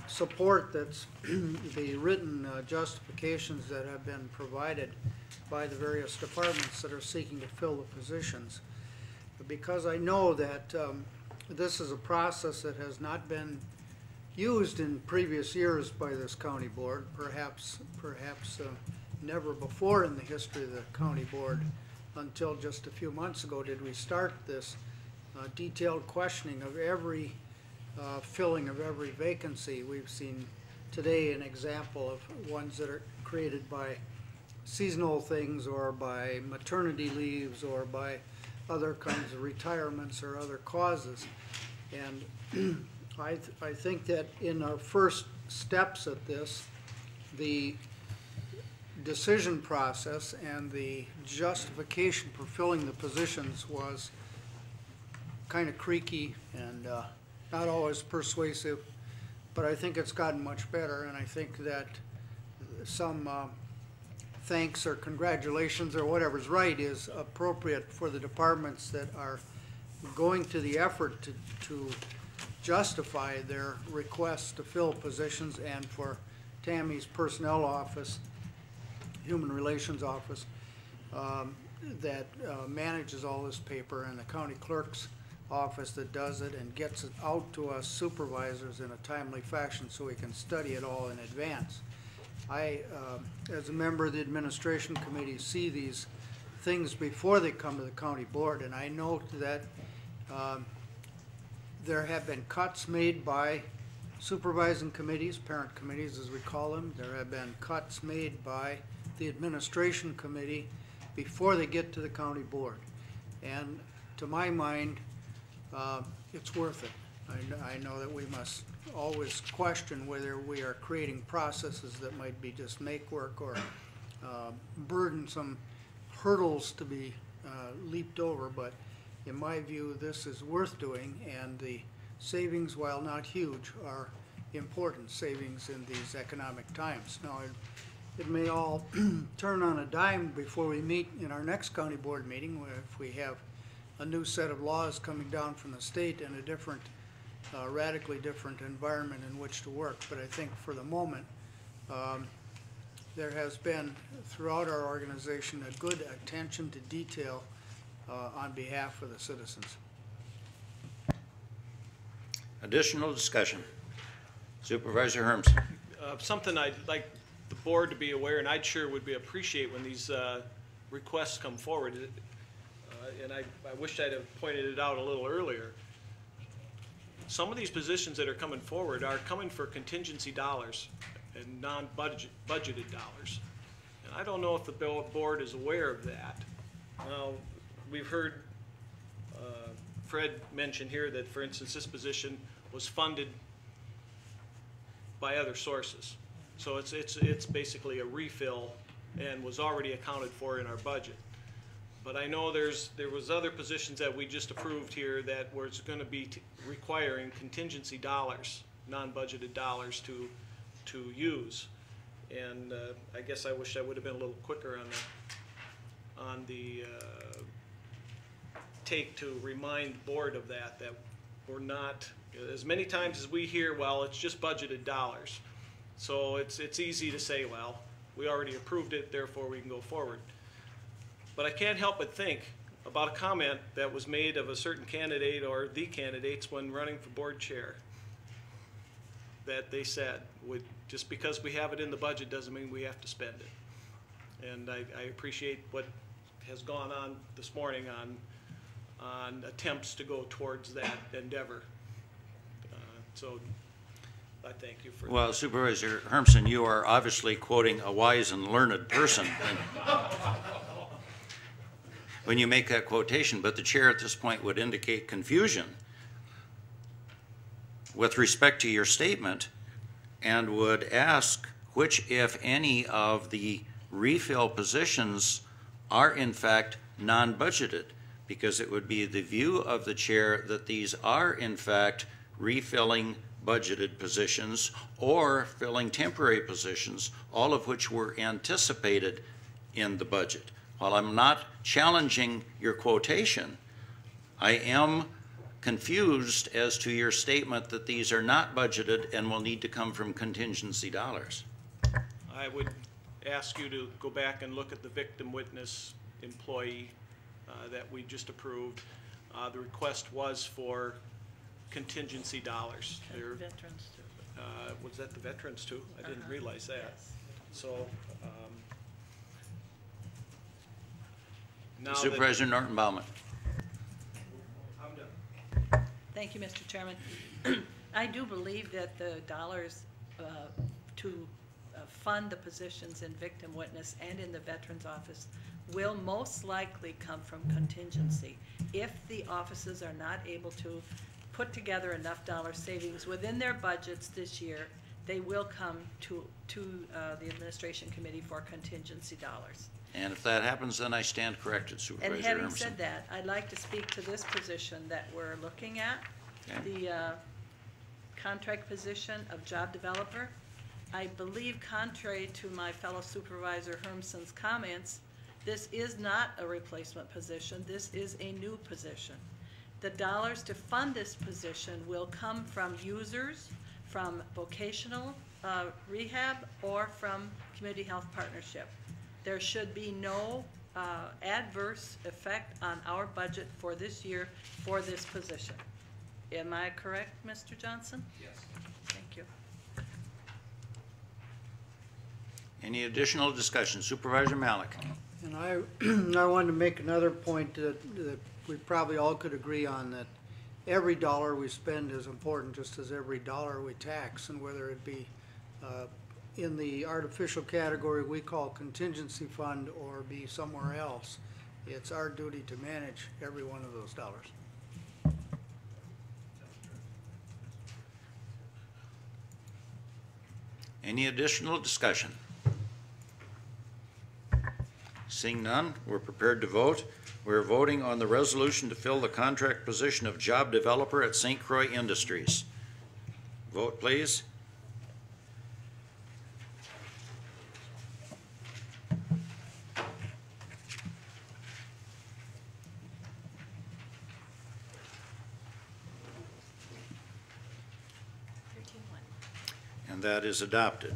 support that's the written justifications that have been provided by the various departments that are seeking to fill the positions. Because I know that this is a process that has not been used in previous years by this county board, perhaps never before in the history of the county board until just a few months ago did we start this detailed questioning of every filling of every vacancy. We've seen today an example of ones that are created by seasonal things or by maternity leaves or by other kinds of retirements or other causes. And I think that in our first steps at this, the decision process and the justification for filling the positions was kind of creaky and not always persuasive, but I think it's gotten much better, and I think that some thanks or congratulations or whatever's right is appropriate for the departments that are going to the effort to justify their requests to fill positions, and for Tammy's personnel office, human relations office, that manages all this paper, and the county clerk's office that does it and gets it out to us supervisors in a timely fashion so we can study it all in advance. I, as a member of the administration committee, see these things before they come to the county board, and I note that there have been cuts made by supervising committees, parent committees as we call them. There have been cuts made by the administration committee before they get to the county board. And to my mind, it's worth it. I know that we must always question whether we are creating processes that might be just make work or burdensome hurdles to be leaped over, but in my view, this is worth doing, and the savings, while not huge, are important savings in these economic times. Now, it may all turn on a dime before we meet in our next county board meeting, where if we have a new set of laws coming down from the state and a different, radically different environment in which to work. But I think for the moment, there has been throughout our organization a good attention to detail on behalf of the citizens. Additional discussion. Supervisor Hermsen. Something I'd like the board to be aware, and I'd sure would appreciate when these requests come forward, and I wish I'd have pointed it out a little earlier. Some of these positions that are coming forward are coming for contingency dollars and non-budgeted dollars. And I don't know if the board is aware of that. Now, we've heard Fred mention here that, for instance, this position was funded by other sources. So it's basically a refill and was already accounted for in our budget. But I know there was other positions that we just approved here that was going to be requiring contingency dollars, non-budgeted dollars to use. And I guess I wish I would have been a little quicker on the take to remind the board of that we're not, as many times as we hear, well, it's just budgeted dollars. So it's easy to say, well, we already approved it, therefore we can go forward. But I can't help but think about a comment that was made of a certain candidate or the candidates when running for board chair. That they said, just because we have it in the budget doesn't mean we have to spend it. And I appreciate what has gone on this morning on attempts to go towards that endeavor. So I thank you for Well, Supervisor Hermsen, you are obviously quoting a wise and learned person when you make that quotation, but the chair at this point would indicate confusion with respect to your statement and would ask which, if any, of the refill positions are in fact non-budgeted, because it would be the view of the chair that these are in fact refilling budgeted positions or filling temporary positions, all of which were anticipated in the budget. While I'm not challenging your quotation, I am confused as to your statement that these are not budgeted and will need to come from contingency dollars. I would ask you to go back and look at the victim witness employee that we just approved. The request was for contingency dollars. Veterans too. Was that the veterans too? I didn't realize that. Yes. So now Supervisor Norton Baumann. Thank you, Mr. Chairman. I do believe that the dollars to fund the positions in victim witness and in the Veterans Office will most likely come from contingency. If the offices are not able to put together enough dollar savings within their budgets this year, they will come to the administration committee for contingency dollars. And if that happens, then I stand corrected, Supervisor And having Emerson. said that, I'd like to speak to this position that we're looking at, Okay. the contract position of job developer. I believe, contrary to my fellow Supervisor Hermson's comments, this is not a replacement position. This is a new position. The dollars to fund this position will come from users, from vocational rehab, or from community health partnership. There should be no adverse effect on our budget for this year for this position. Am I correct, Mr. Johnson? Yes. Thank you. Any additional discussion? Supervisor Malik. And I wanted to make another point that we probably all could agree on, that every dollar we spend is important, just as every dollar we tax, and whether it be in the artificial category we call contingency fund or be somewhere else, it's our duty to manage every one of those dollars. Any additional discussion? Seeing none, we're prepared to vote. We're voting on the resolution to fill the contract position of job developer at St. Croix Industries. Vote, please. And that is adopted.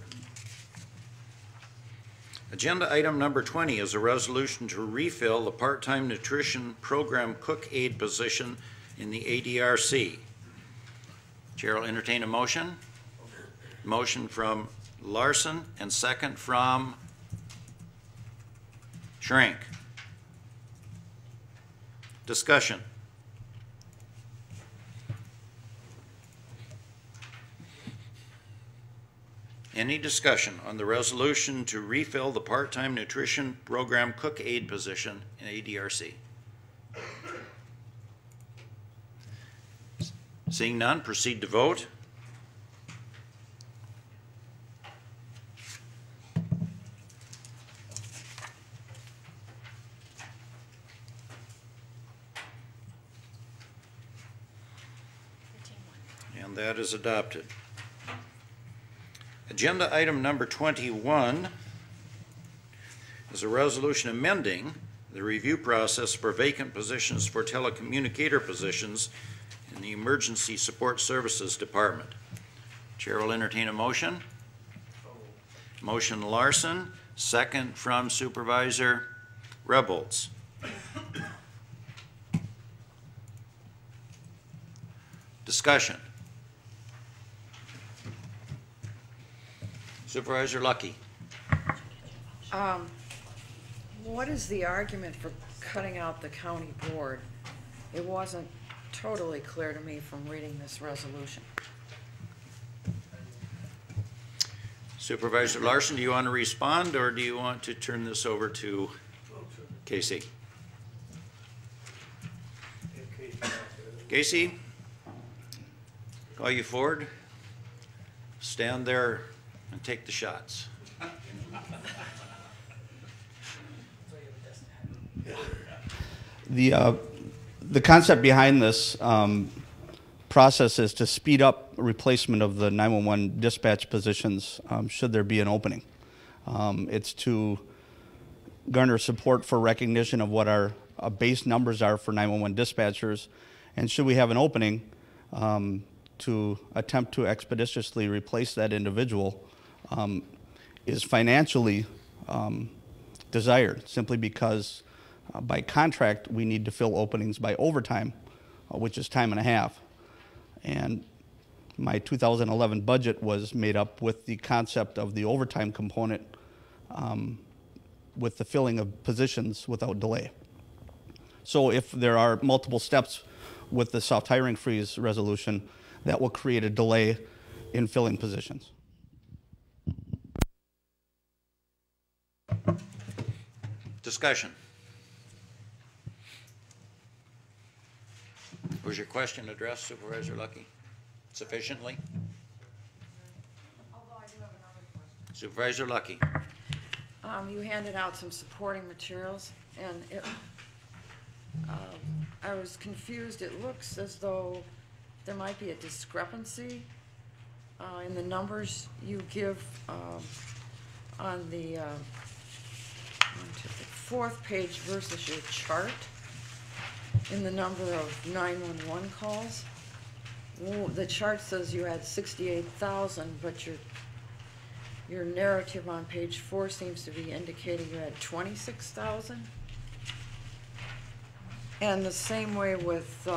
Agenda item number 20 is a resolution to refill the part-time nutrition program cook aide position in the ADRC. Chair will entertain a motion. Motion from Larson and second from Schrank. Discussion. Any discussion on the resolution to refill the part-time nutrition program cook aide position in ADRC? Seeing none, proceed to vote. And that is adopted. Agenda item number 21 is a resolution amending the review process for vacant positions for telecommunicator positions in the Emergency Support Services Department. Chair will entertain a motion. Motion Larson, second from Supervisor Rebholz. Discussion. Supervisor Lucky. What is the argument for cutting out the county board? It wasn't totally clear to me from reading this resolution. Supervisor Larson, do you want to respond or do you want to turn this over to Casey? Casey, call you forward. Stand there and take the shots. The concept behind this process is to speed up replacement of the 911 dispatch positions should there be an opening. It's to garner support for recognition of what our base numbers are for 911 dispatchers, and should we have an opening, to attempt to expeditiously replace that individual is financially desired, simply because by contract we need to fill openings by overtime, which is time and a half. And my 2011 budget was made up with the concept of the overtime component with the filling of positions without delay. So if there are multiple steps with the soft hiring freeze resolution, that will create a delay in filling positions. Discussion. Was your question addressed, Supervisor Lucky, sufficiently? Supervisor Lucky. You handed out some supporting materials, and I was confused. It looks as though there might be a discrepancy in the numbers you give on the 4th page versus your chart in the number of 911 calls. Well, the chart says you had 68,000, but your narrative on page 4 seems to be indicating you had 26,000. And the same way with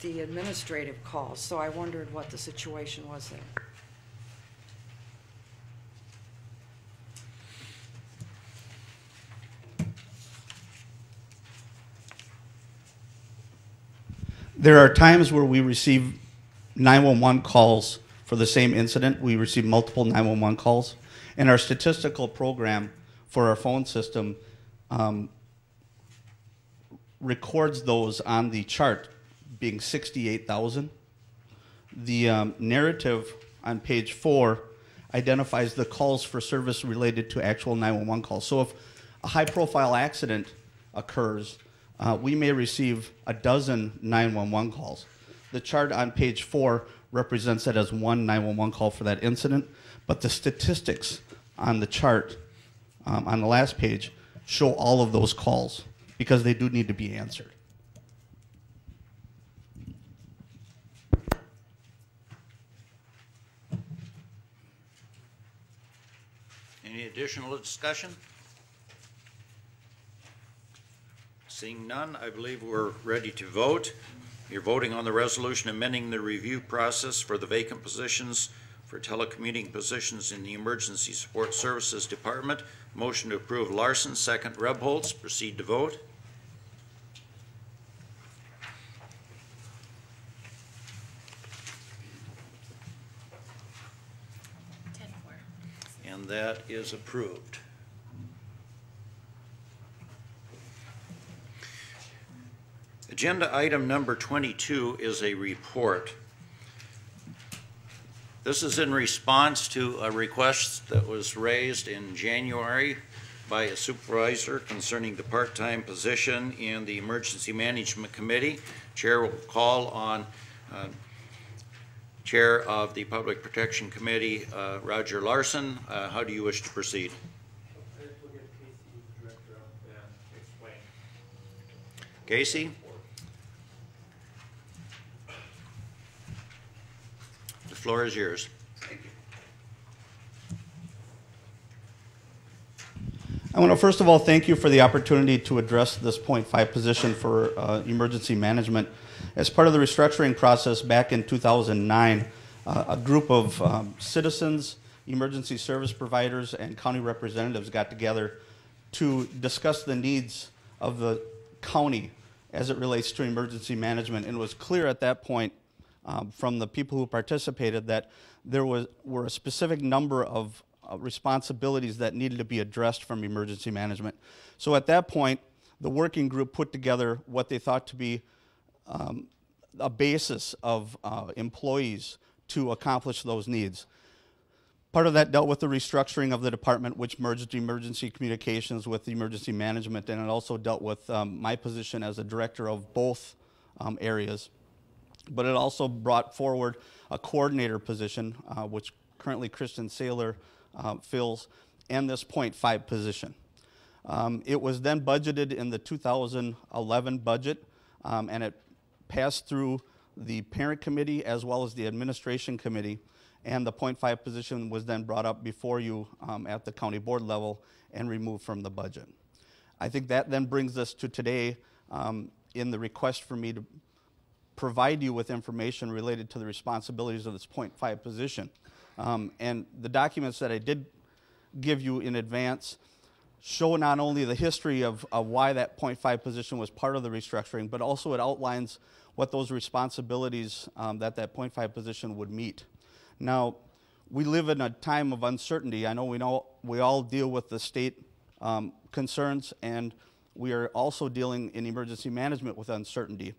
the administrative calls. So I wondered what the situation was there. There are times where we receive 911 calls for the same incident. We receive multiple 911 calls. And our statistical program for our phone system records those on the chart being 68,000. The narrative on page 4 identifies the calls for service related to actual 911 calls. So if a high-profile accident occurs, we may receive a dozen 911 calls. The chart on page 4 represents it as one 911 call for that incident, but the statistics on the chart on the last page show all of those calls because they do need to be answered. Any additional discussion? Seeing none, I believe we're ready to vote. You're voting on the resolution amending the review process for the vacant positions for telecommuting positions in the Emergency Support Services Department. Motion to approve Larson, second Rebholz. Proceed to vote. And that is approved. Agenda item number 22 is a report. This is in response to a request that was raised in January by a supervisor concerning the part-time position in the Emergency Management Committee. Chair will call on Chair of the Public Protection Committee, Roger Larson. How do you wish to proceed? Casey? The floor is yours. I want to first of all thank you for the opportunity to address this .5 position for emergency management. As part of the restructuring process back in 2009, a group of citizens, emergency service providers, and county representatives got together to discuss the needs of the county as it relates to emergency management. And it was clear at that point from the people who participated that there were a specific number of responsibilities that needed to be addressed from emergency management. So at that point, the working group put together what they thought to be a basis of employees to accomplish those needs. Part of that dealt with the restructuring of the department, which merged emergency communications with emergency management, and it also dealt with my position as a director of both areas. But it also brought forward a coordinator position, which currently Kristen Saylor fills, and this .5 position. It was then budgeted in the 2011 budget, and it passed through the parent committee as well as the administration committee, and the .5 position was then brought up before you at the county board level and removed from the budget. I think that then brings us to today in the request for me to provide you with information related to the responsibilities of this .5 position. And the documents that I did give you in advance show not only the history of why that .5 position was part of the restructuring, but also it outlines what those responsibilities that that .5 position would meet. Now, we live in a time of uncertainty. I know we all deal with the state concerns, and we are also dealing in emergency management with uncertainty.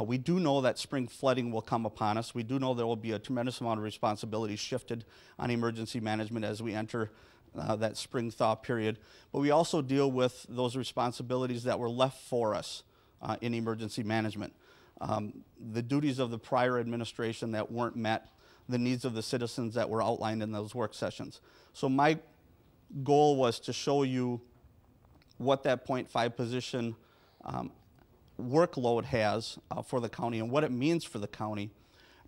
We do know that spring flooding will come upon us. We do know there will be a tremendous amount of responsibility shifted on emergency management as we enter that spring thaw period. But we also deal with those responsibilities that were left for us in emergency management. The duties of the prior administration that weren't met, the needs of the citizens that were outlined in those work sessions. So my goal was to show you what that .5 position workload has for the county and what it means for the county.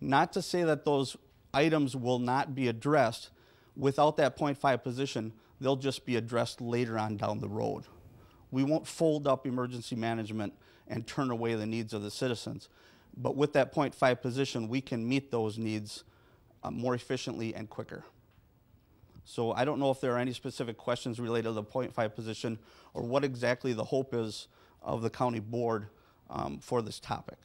Not to say that those items will not be addressed. Without that .5 position, they'll just be addressed later on down the road. We won't fold up emergency management and turn away the needs of the citizens. But with that .5 position, we can meet those needs more efficiently and quicker. So I don't know if there are any specific questions related to the .5 position or what exactly the hope is of the county board for this topic.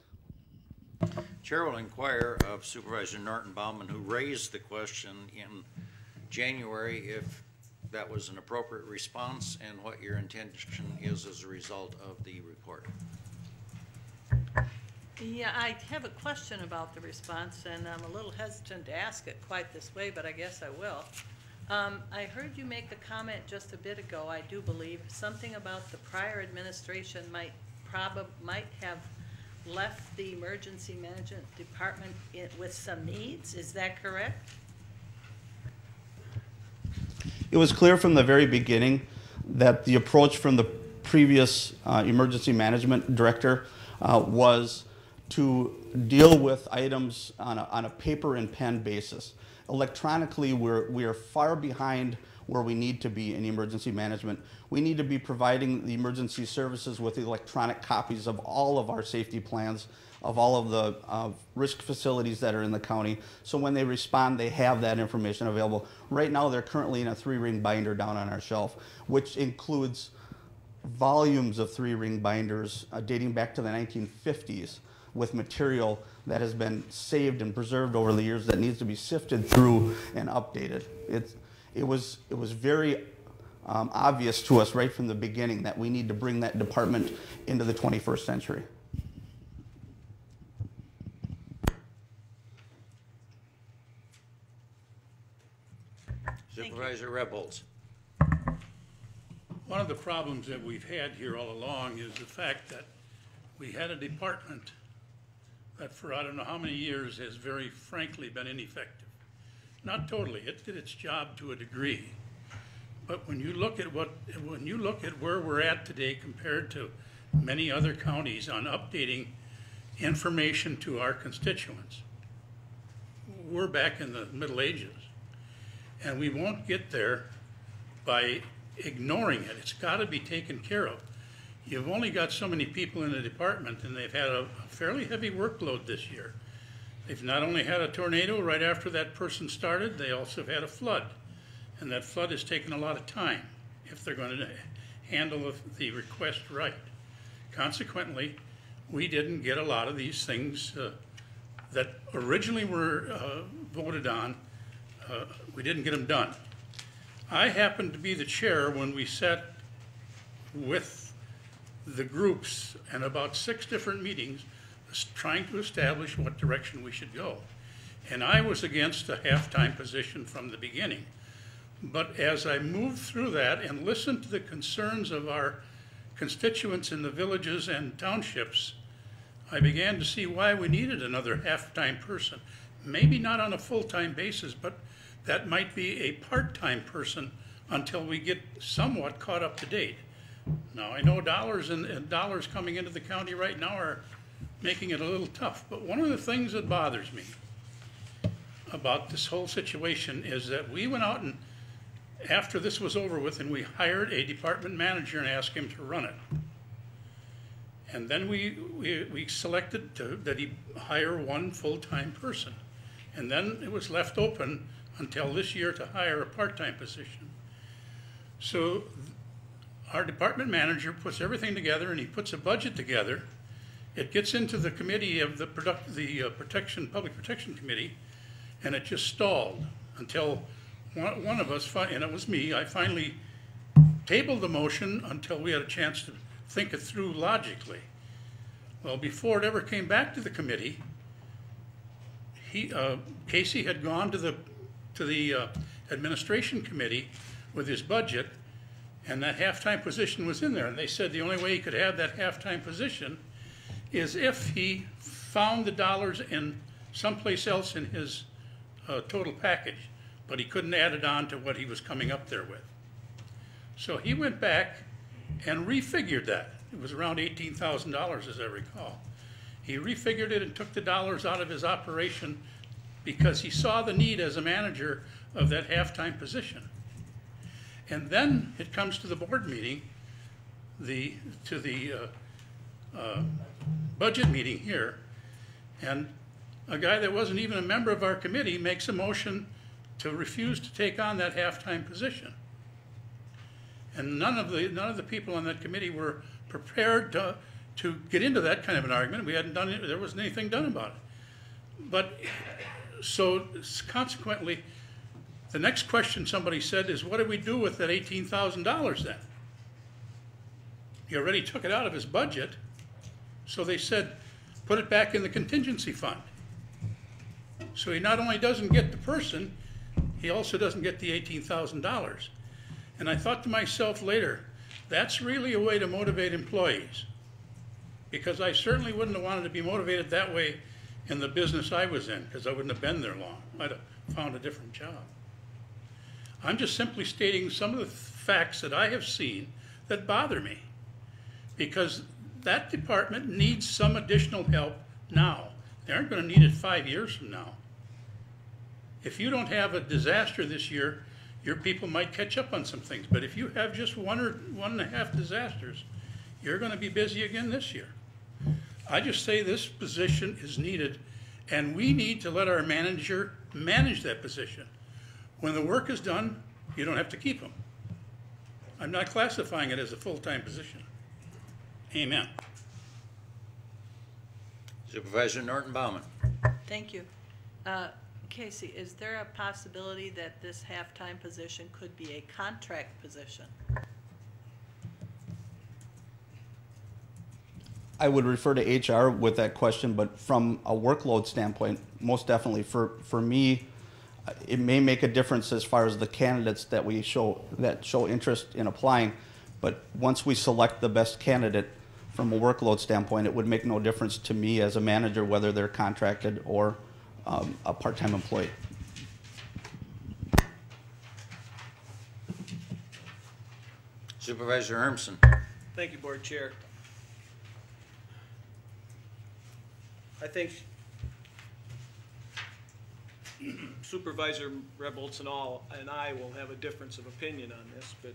Chair will inquire of Supervisor Norton Bauman, who raised the question in January, if that was an appropriate response and what your intention is as a result of the report. Yeah, I have a question about the response, and I'm a little hesitant to ask it quite this way, but I guess I will. I heard you make the comment just a bit ago, I do believe, something about the prior administration might have left the emergency management department with some needs. Is that correct? It was clear from the very beginning that the approach from the previous emergency management director was to deal with items on a paper and pen basis. Electronically, we are far behind where we need to be in emergency management. We need to be providing the emergency services with electronic copies of all of our safety plans, of all of the risk facilities that are in the county. So when they respond, they have that information available. Right now, they're currently in a 3-ring binder down on our shelf, which includes volumes of 3-ring binders dating back to the 1950s with material that has been saved and preserved over the years that needs to be sifted through and updated. It was very obvious to us right from the beginning that we need to bring that department into the 21st century. Supervisor Rebholz. One of the problems that we've had here all along is the fact that we had a department that for I don't know how many years has very frankly been ineffective. Not totally, it did its job to a degree. But when you look at where we're at today compared to many other counties on updating information to our constituents, we're back in the Middle Ages. And we won't get there by ignoring it. It's got to be taken care of. You've only got so many people in the department, and they've had a fairly heavy workload this year. They've not only had a tornado right after that person started, they also have had a flood. And that flood has taken a lot of time if they're going to handle the request right. Consequently, we didn't get a lot of these things that originally were voted on. We didn't get them done. I happened to be the chair when we sat with the groups and about 6 different meetings trying to establish what direction we should go. And I was against a half-time position from the beginning. But as I moved through that and listened to the concerns of our constituents in the villages and townships, I began to see why we needed another half-time person. Maybe not on a full-time basis, but that might be a part-time person until we get somewhat caught up to date. Now, I know dollars and dollars coming into the county right now are making it a little tough, but one of the things that bothers me about this whole situation is that we went out and, after this was over with, and we hired a department manager and asked him to run it. And then we selected that he hire one full-time person. And then it was left open until this year to hire a part-time position. So our department manager puts everything together and he puts a budget together. It gets into the committee of the Public Protection Committee, and it just stalled until one of us, and it was me, I finally tabled the motion until we had a chance to think it through logically. Well, before it ever came back to the committee, Casey had gone to the administration committee with his budget, and that half-time position was in there. And they said the only way he could have that half-time position is if he found the dollars in someplace else in his total package, but he couldn't add it on to what he was coming up there with. So he went back and refigured that. It was around $18,000, as I recall. He refigured it and took the dollars out of his operation because he saw the need as a manager of that half-time position. And then it comes to the board meeting, to the budget meeting here, and a guy that wasn't even a member of our committee makes a motion to refuse to take on that half-time position. And none of the people on that committee were prepared to get into that kind of an argument. We hadn't done it, there wasn't anything done about it. But so consequently, the next question somebody said is, what do we do with that $18,000 then? He already took it out of his budget, so they said, put it back in the contingency fund. So he not only doesn't get the person, he also doesn't get the $18,000. And I thought to myself later, that's really a way to motivate employees, because I certainly wouldn't have wanted to be motivated that way in the business I was in, because I wouldn't have been there long. I'd have found a different job. I'm just simply stating some of the facts that I have seen that bother me, because that department needs some additional help now. They aren't going to need it 5 years from now. If you don't have a disaster this year, your people might catch up on some things. But if you have just 1 or 1.5 disasters, you're going to be busy again this year. I just say this position is needed, and we need to let our manager manage that position. When the work is done, you don't have to keep them. I'm not classifying it as a full-time position. Amen. Supervisor Norton Baumann. Thank you. Casey, is there a possibility that this half-time position could be a contract position? I would refer to HR with that question, but from a workload standpoint, most definitely. For me, it may make a difference as far as the candidates that we show interest in applying, but once we select the best candidate from a workload standpoint, it would make no difference to me as a manager whether they're contracted or a part-time employee. Supervisor Hermsen. Thank you, Board Chair. I think Supervisor Rebholz and I will have a difference of opinion on this, but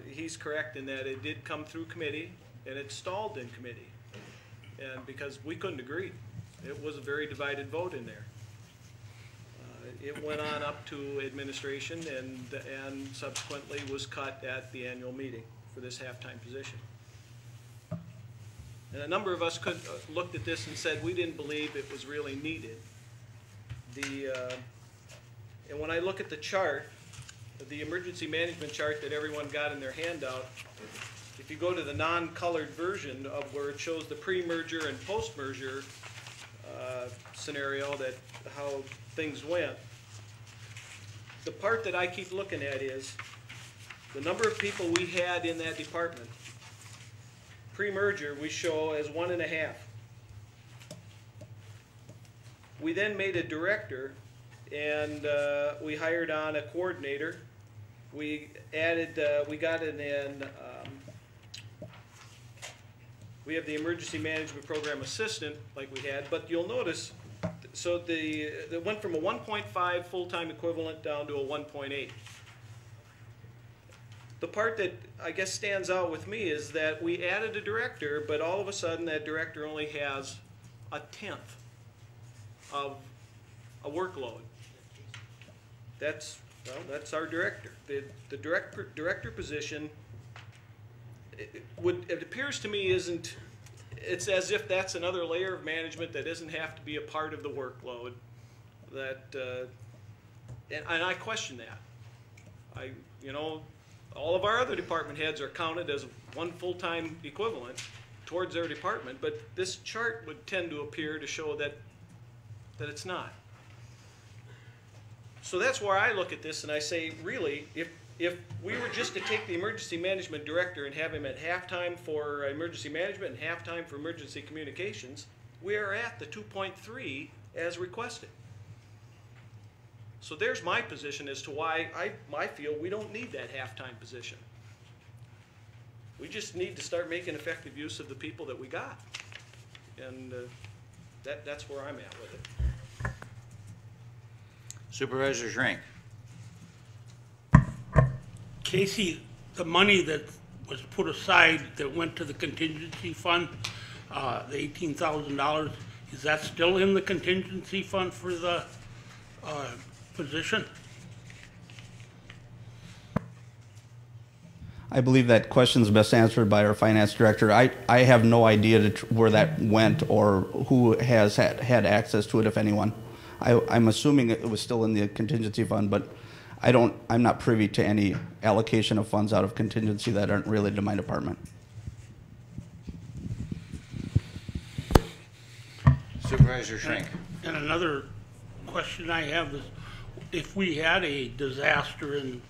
he's correct in that it did come through committee and it stalled in committee, and because we couldn't agree. It was a very divided vote in there. It went on up to administration and subsequently was cut at the annual meeting for this half-time position. And a number of us looked at this and said we didn't believe it was really needed. And when I look at the chart, the emergency management chart that everyone got in their handout, if you go to the non-colored version of where it shows the pre-merger and post-merger scenario, that how things went, the part that I keep looking at is the number of people we had in that department. Pre-merger we show as 1.5. We then made a director, and we hired on a coordinator. We added, we got in, we have the emergency management program assistant like we had, but you'll notice, so it went from a 1.5 full-time equivalent down to a 1.8. The part that I guess stands out with me is that we added a director, but all of a sudden that director only has 1/10 of a workload. That's our director. The director position, it appears to me isn't it's as if that's another layer of management that doesn't have to be a part of the workload. And I question that. You know, all of our other department heads are counted as one full-time equivalent towards their department, but this chart would tend to appear to show that it's not. So that's where I look at this and I say, really, if we were just to take the emergency management director and have him at halftime for emergency management and halftime for emergency communications, we are at the 2.3 as requested. So there's my position as to why I feel we don't need that halftime position. We just need to start making effective use of the people that we got. And that's where I'm at with it. Supervisor Schrank. Casey, the money that was put aside that went to the contingency fund, the $18,000, is that still in the contingency fund for the position? I believe that question is best answered by our finance director. I have no idea where that went or who has had access to it, if anyone. I'm assuming it was still in the contingency fund, but I'm not privy to any allocation of funds out of contingency that aren't related to my department. Supervisor Schrank. And another question I have is, if we had a disaster in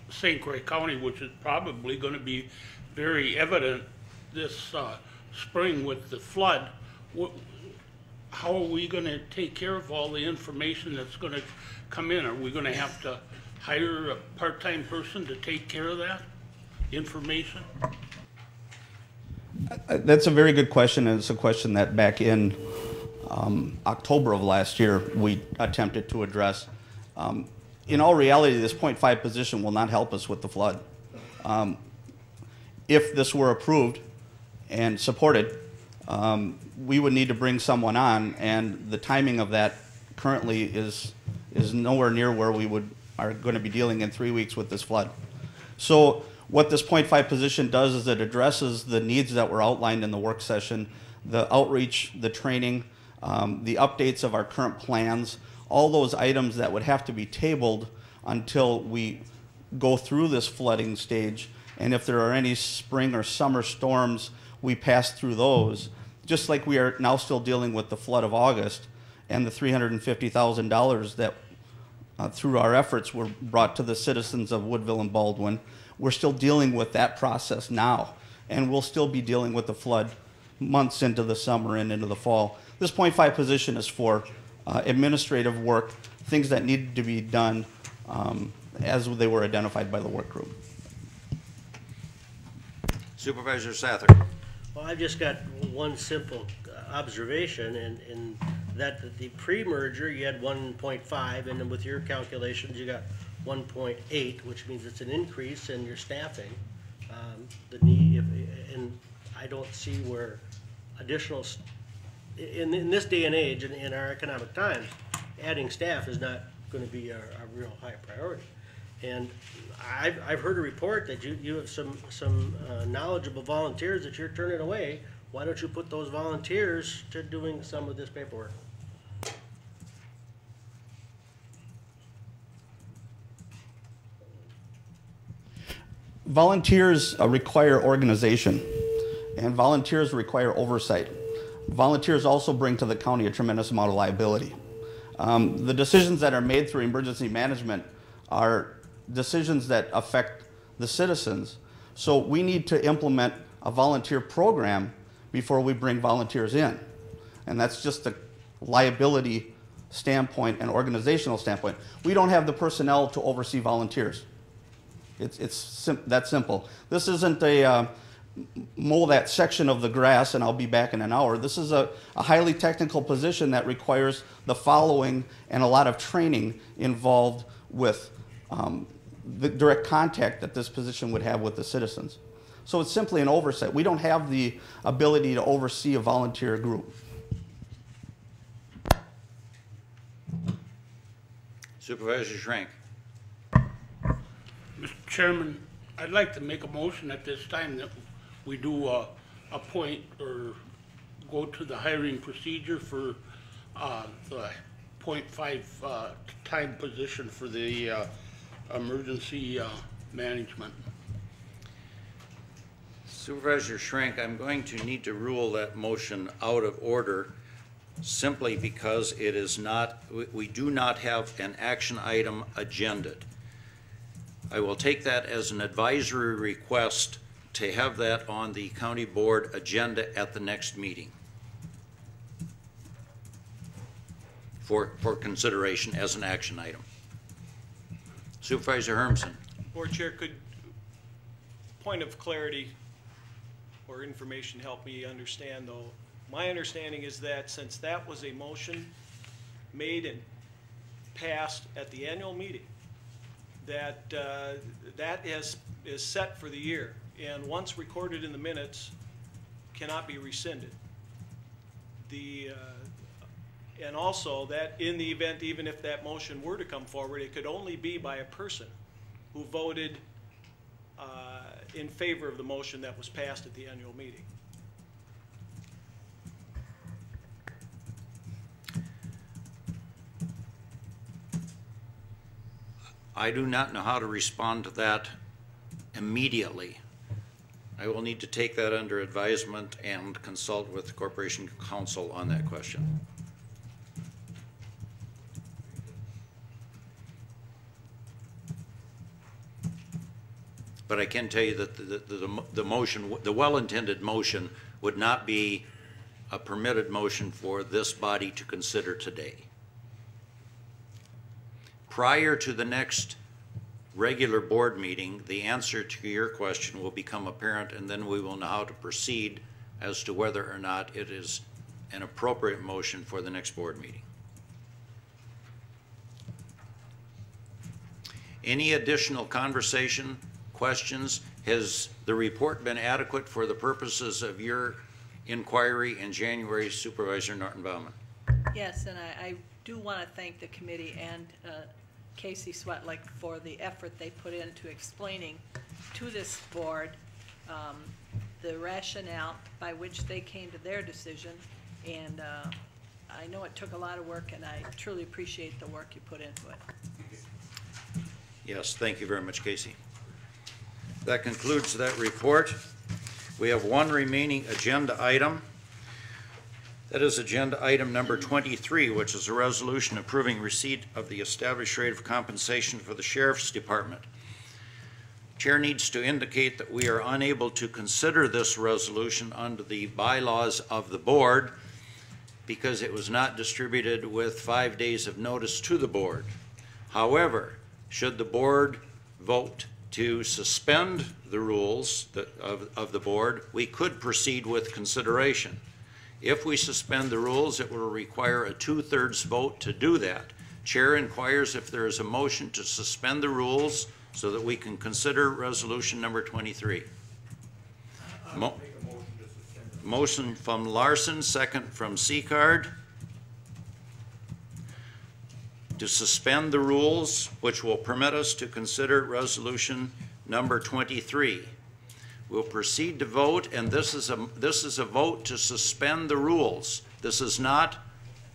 St. Croix County, which is probably going to be very evident this spring with the flood, how are we going to take care of all the information that's going to come in? Are we going to have to hire a part-time person to take care of that information? That's a very good question, and it's a question that back in October of last year we attempted to address. In all reality, this 0.5 position will not help us with the flood. If this were approved and supported, we would need to bring someone on, and the timing of that currently is nowhere near where we are going to be dealing in 3 weeks with this flood. So what this 0.5 position does is it addresses the needs that were outlined in the work session, the outreach, the training, the updates of our current plans, all those items that would have to be tabled until we go through this flooding stage. And if there are any spring or summer storms, we pass through those. Just like we are now still dealing with the flood of August and the $350,000 that through our efforts were brought to the citizens of Woodville and Baldwin. We're still dealing with that process now, and we'll still be dealing with the flood months into the summer and into the fall. This 0.5 position is for administrative work, things that needed to be done as they were identified by the work group. Supervisor Sather. Well, I've just got one simple observation, and that the pre-merger you had 1.5, and then with your calculations you got 1.8, which means it's an increase in your staffing. The need, and I don't see where additional, in this day and age, in our economic times, adding staff is not going to be a real high priority. And I've heard a report that you have some knowledgeable volunteers that you're turning away. Why don't you put those volunteers to doing some of this paperwork? Volunteers require organization, and volunteers require oversight. Volunteers also bring to the county a tremendous amount of liability. The decisions that are made through emergency management are decisions that affect the citizens. So we need to implement a volunteer program before we bring volunteers in. And that's just a liability standpoint and organizational standpoint. We don't have the personnel to oversee volunteers. It's that simple. This isn't a mow that section of the grass and I'll be back in an hour. This is a highly technical position that requires the following and a lot of training involved with the direct contact that this position would have with the citizens. So it's simply an oversight. We don't have the ability to oversee a volunteer group. Supervisor Schrank. Mr. Chairman, I'd like to make a motion at this time that we do appoint or go to the hiring procedure for the .5 time position for the emergency management. Supervisor Schrank, I'm going to need to rule that motion out of order simply because it is not, we do not have an action item agended. I will take that as an advisory request to have that on the county board agenda at the next meeting for consideration as an action item. Supervisor Hermsen. Board Chair, could point of clarity or information help me understand though? My understanding is that since that was a motion made and passed at the annual meeting, that that is set for the year and once recorded in the minutes cannot be rescinded. And also that in the event, even if that motion were to come forward, it could only be by a person who voted in favor of the motion that was passed at the annual meeting. I do not know how to respond to that immediately. I will need to take that under advisement and consult with the Corporation Counsel on that question. But I can tell you that the motion, the well-intended motion, would not be a permitted motion for this body to consider today. Prior to the next regular board meeting, the answer to your question will become apparent, and then we will know how to proceed as to whether or not it is an appropriate motion for the next board meeting. Any additional conversation, questions? Has the report been adequate for the purposes of your inquiry in January, Supervisor Norton Baumann? Yes, and I do want to thank the committee and Casey Swetlick for the effort they put into explaining to this board the rationale by which they came to their decision. And I know it took a lot of work, and I truly appreciate the work you put into it. Yes, thank you very much, Casey. That concludes that report. We have one remaining agenda item. That is agenda item number 23, which is a resolution approving receipt of the established rate of compensation for the Sheriff's Department. Chair needs to indicate that we are unable to consider this resolution under the bylaws of the board because it was not distributed with 5 days of notice to the board. However, should the board vote to suspend the rules of the board, we could proceed with consideration. If we suspend the rules, it will require a 2/3 vote to do that. Chair inquires if there is a motion to suspend the rules so that we can consider resolution number 23. Motion from Larson, second from Seacard, to suspend the rules, which will permit us to consider resolution number 23. We'll proceed to vote, and this is a vote to suspend the rules. This is not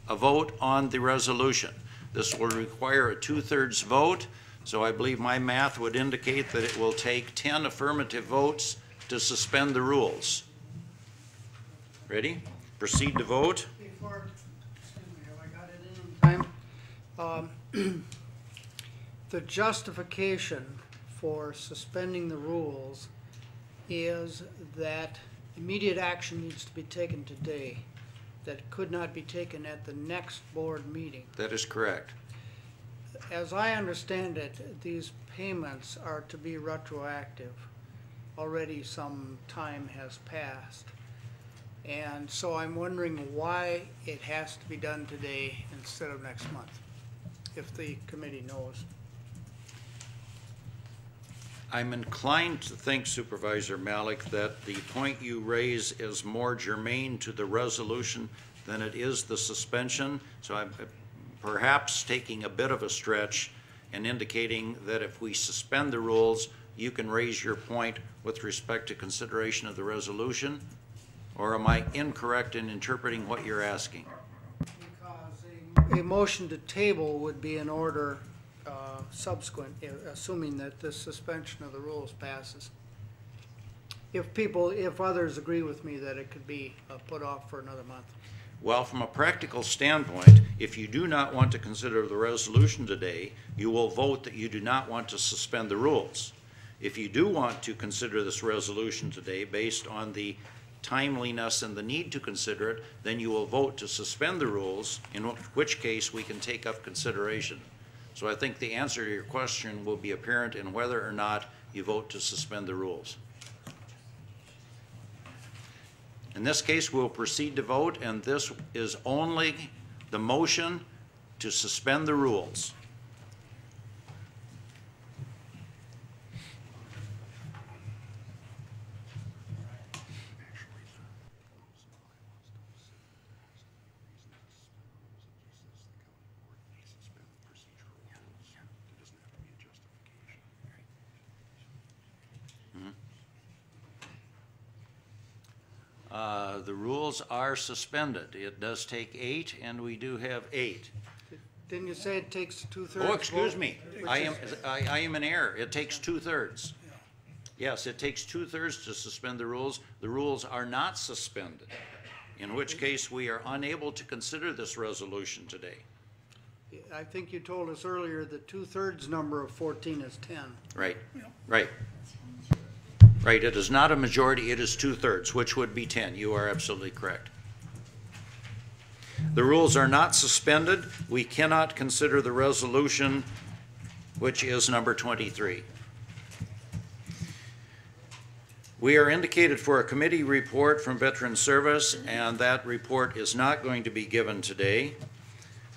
a vote on the resolution. This will require a 2/3 vote, so I believe my math would indicate that it will take 10 affirmative votes to suspend the rules. Ready? Proceed to vote. Before, excuse me, have I got it in time? The justification for suspending the rules is that immediate action needs to be taken today that could not be taken at the next board meeting. That is correct. As I understand it, these payments are to be retroactive. Already some time has passed. And so I'm wondering why it has to be done today instead of next month, if the committee knows. I'm inclined to think, Supervisor Malik, that the point you raise is more germane to the resolution than it is the suspension. So I'm perhaps taking a bit of a stretch and indicating that if we suspend the rules, you can raise your point with respect to consideration of the resolution. Or am I incorrect in interpreting what you're asking? Because a motion to table would be in order subsequent, assuming that this suspension of the rules passes. If others agree with me that it could be put off for another month. Well, from a practical standpoint, if you do not want to consider the resolution today, you will vote that you do not want to suspend the rules. If you do want to consider this resolution today based on the timeliness and the need to consider it, then you will vote to suspend the rules, in which case we can take up consideration. So I think the answer to your question will be apparent in whether or not you vote to suspend the rules. In this case, we'll proceed to vote, and this is only the motion to suspend the rules. The rules are suspended. It does take 8, and we do have 8. Didn't you say it takes 2/3? Oh, excuse me. I am in error. It takes 2/3. Yes, it takes 2/3 to suspend the rules. The rules are not suspended, in which case we are unable to consider this resolution today. I think you told us earlier the 2/3 number of 14 is 10. Right, right. Right, it is not a majority, it is 2/3, which would be 10. You are absolutely correct. The rules are not suspended. We cannot consider the resolution, which is number 23. We are indicated for a committee report from Veteran Service, and that report is not going to be given today.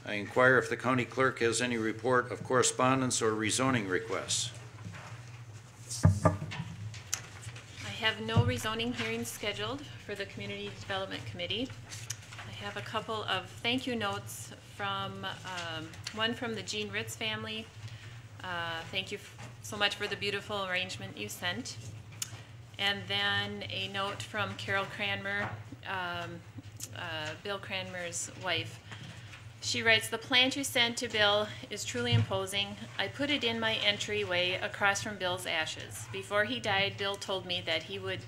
I inquire if the county clerk has any report of correspondence or rezoning requests. I have no rezoning hearings scheduled for the Community Development Committee. I have a couple of thank you notes from, one from the Jean Ritz family. Thank you so much for the beautiful arrangement you sent. And then a note from Carol Cranmer, Bill Cranmer's wife. She writes, "The plant you sent to Bill is truly imposing. I put it in my entryway across from Bill's ashes. Before he died, Bill told me that he would,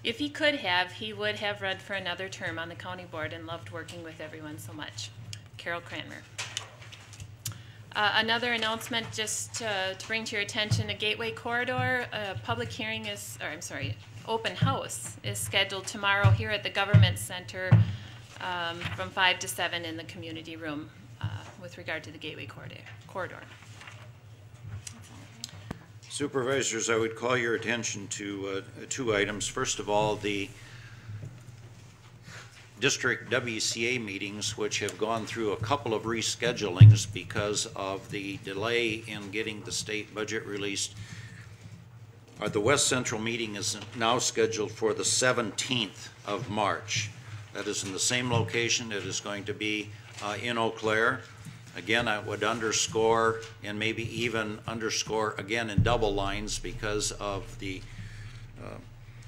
if he could have, he would have run for another term on the county board and loved working with everyone so much." Carol Cranmer. Another announcement just to bring to your attention, a Gateway Corridor public hearing is, or I'm sorry, open house is scheduled tomorrow here at the Government Center from 5 to 7 in the community room with regard to the Gateway Corridor. Supervisors, I would call your attention to 2 items. First of all, the district WCA meetings, which have gone through a couple of reschedulings because of the delay in getting the state budget released. The West Central meeting is now scheduled for the 17th of March. That is in the same location. It is going to be in Eau Claire. Again, I would underscore, and maybe even underscore again in double lines, because of the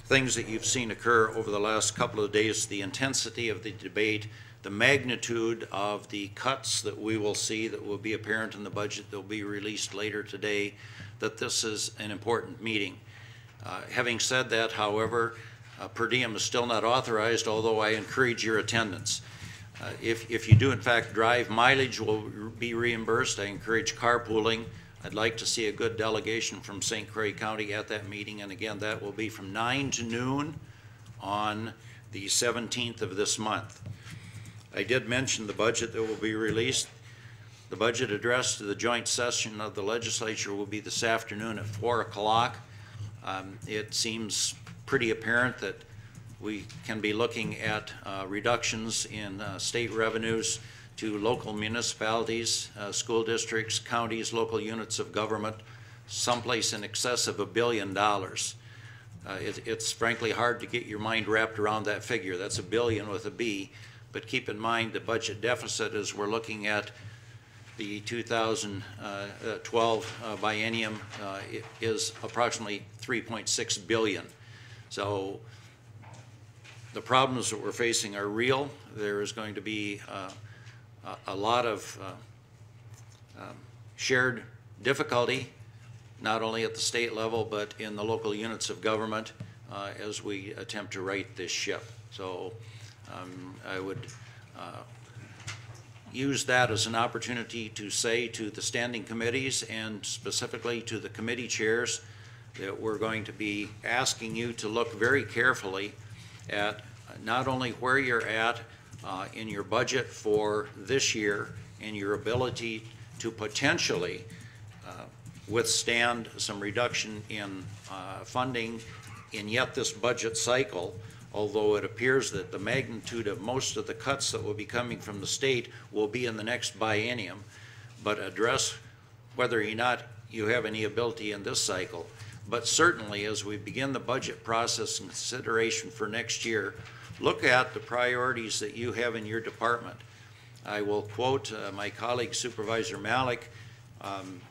things that you've seen occur over the last couple of days, the intensity of the debate, the magnitude of the cuts that we will see that will be apparent in the budget that will be released later today, that this is an important meeting. Having said that, however, per diem is still not authorized, although I encourage your attendance. If you do in fact drive, mileage will be reimbursed. I encourage carpooling. I'd like to see a good delegation from St. Croix County at that meeting, and again, that will be from 9 to noon on the 17th of this month. I did mention the budget that will be released. The budget address to the joint session of the legislature will be this afternoon at 4 o'clock. It seems pretty apparent that we can be looking at reductions in state revenues to local municipalities, school districts, counties, local units of government, someplace in excess of $1 billion. It's frankly hard to get your mind wrapped around that figure. That's $1 billion with a B, but keep in mind the budget deficit as we're looking at the 2012 biennium is approximately $3.6 billion. So The problems that we're facing are real. There is going to be a lot of shared difficulty, not only at the state level, but in the local units of government as we attempt to right this ship. So I would use that as an opportunity to say to the standing committees and specifically to the committee chairs that we're going to be asking you to look very carefully at not only where you're at in your budget for this year and your ability to potentially withstand some reduction in funding in yet this budget cycle, although it appears that the magnitude of most of the cuts that will be coming from the state will be in the next biennium, but address whether or not you have any ability in this cycle. But certainly as we begin the budget process and consideration for next year, look at the priorities that you have in your department. I will quote my colleague Supervisor Malik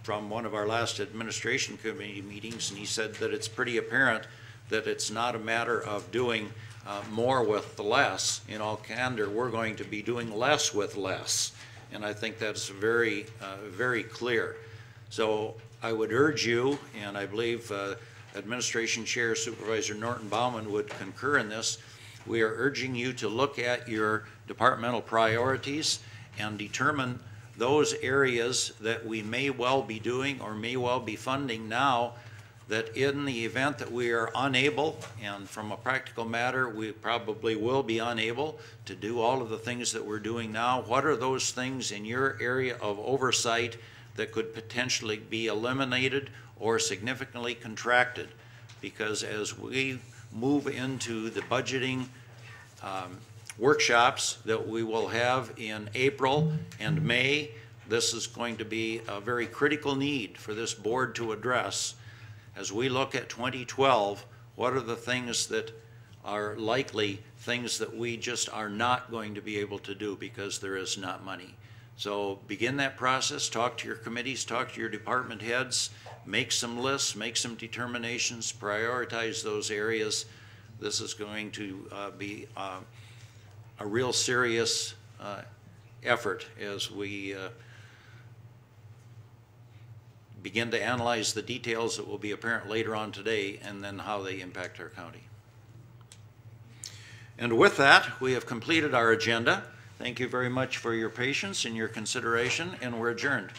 from one of our last administration committee meetings, and he said that it's pretty apparent that it's not a matter of doing more with the less. In all candor, we're going to be doing less with less, and I think that's very, very clear. So I would urge you, and I believe Administration Chair Supervisor Norton Baumann would concur in this, we are urging you to look at your departmental priorities and determine those areas that we may well be doing or may well be funding now, that in the event that we are unable, and from a practical matter we probably will be unable to do all of the things that we're doing now, what are those things in your area of oversight that could potentially be eliminated or significantly contracted? Because as we move into the budgeting workshops that we will have in April and May, this is going to be a very critical need for this board to address. As we look at 2012, what are the things that are likely things that we just are not going to be able to do because there is not money? So begin that process, talk to your committees, talk to your department heads, make some lists, make some determinations, prioritize those areas. This is going to be a real serious effort as we begin to analyze the details that will be apparent later on today and then how they impact our county. And with that, we have completed our agenda. Thank you very much for your patience and your consideration, and we're adjourned.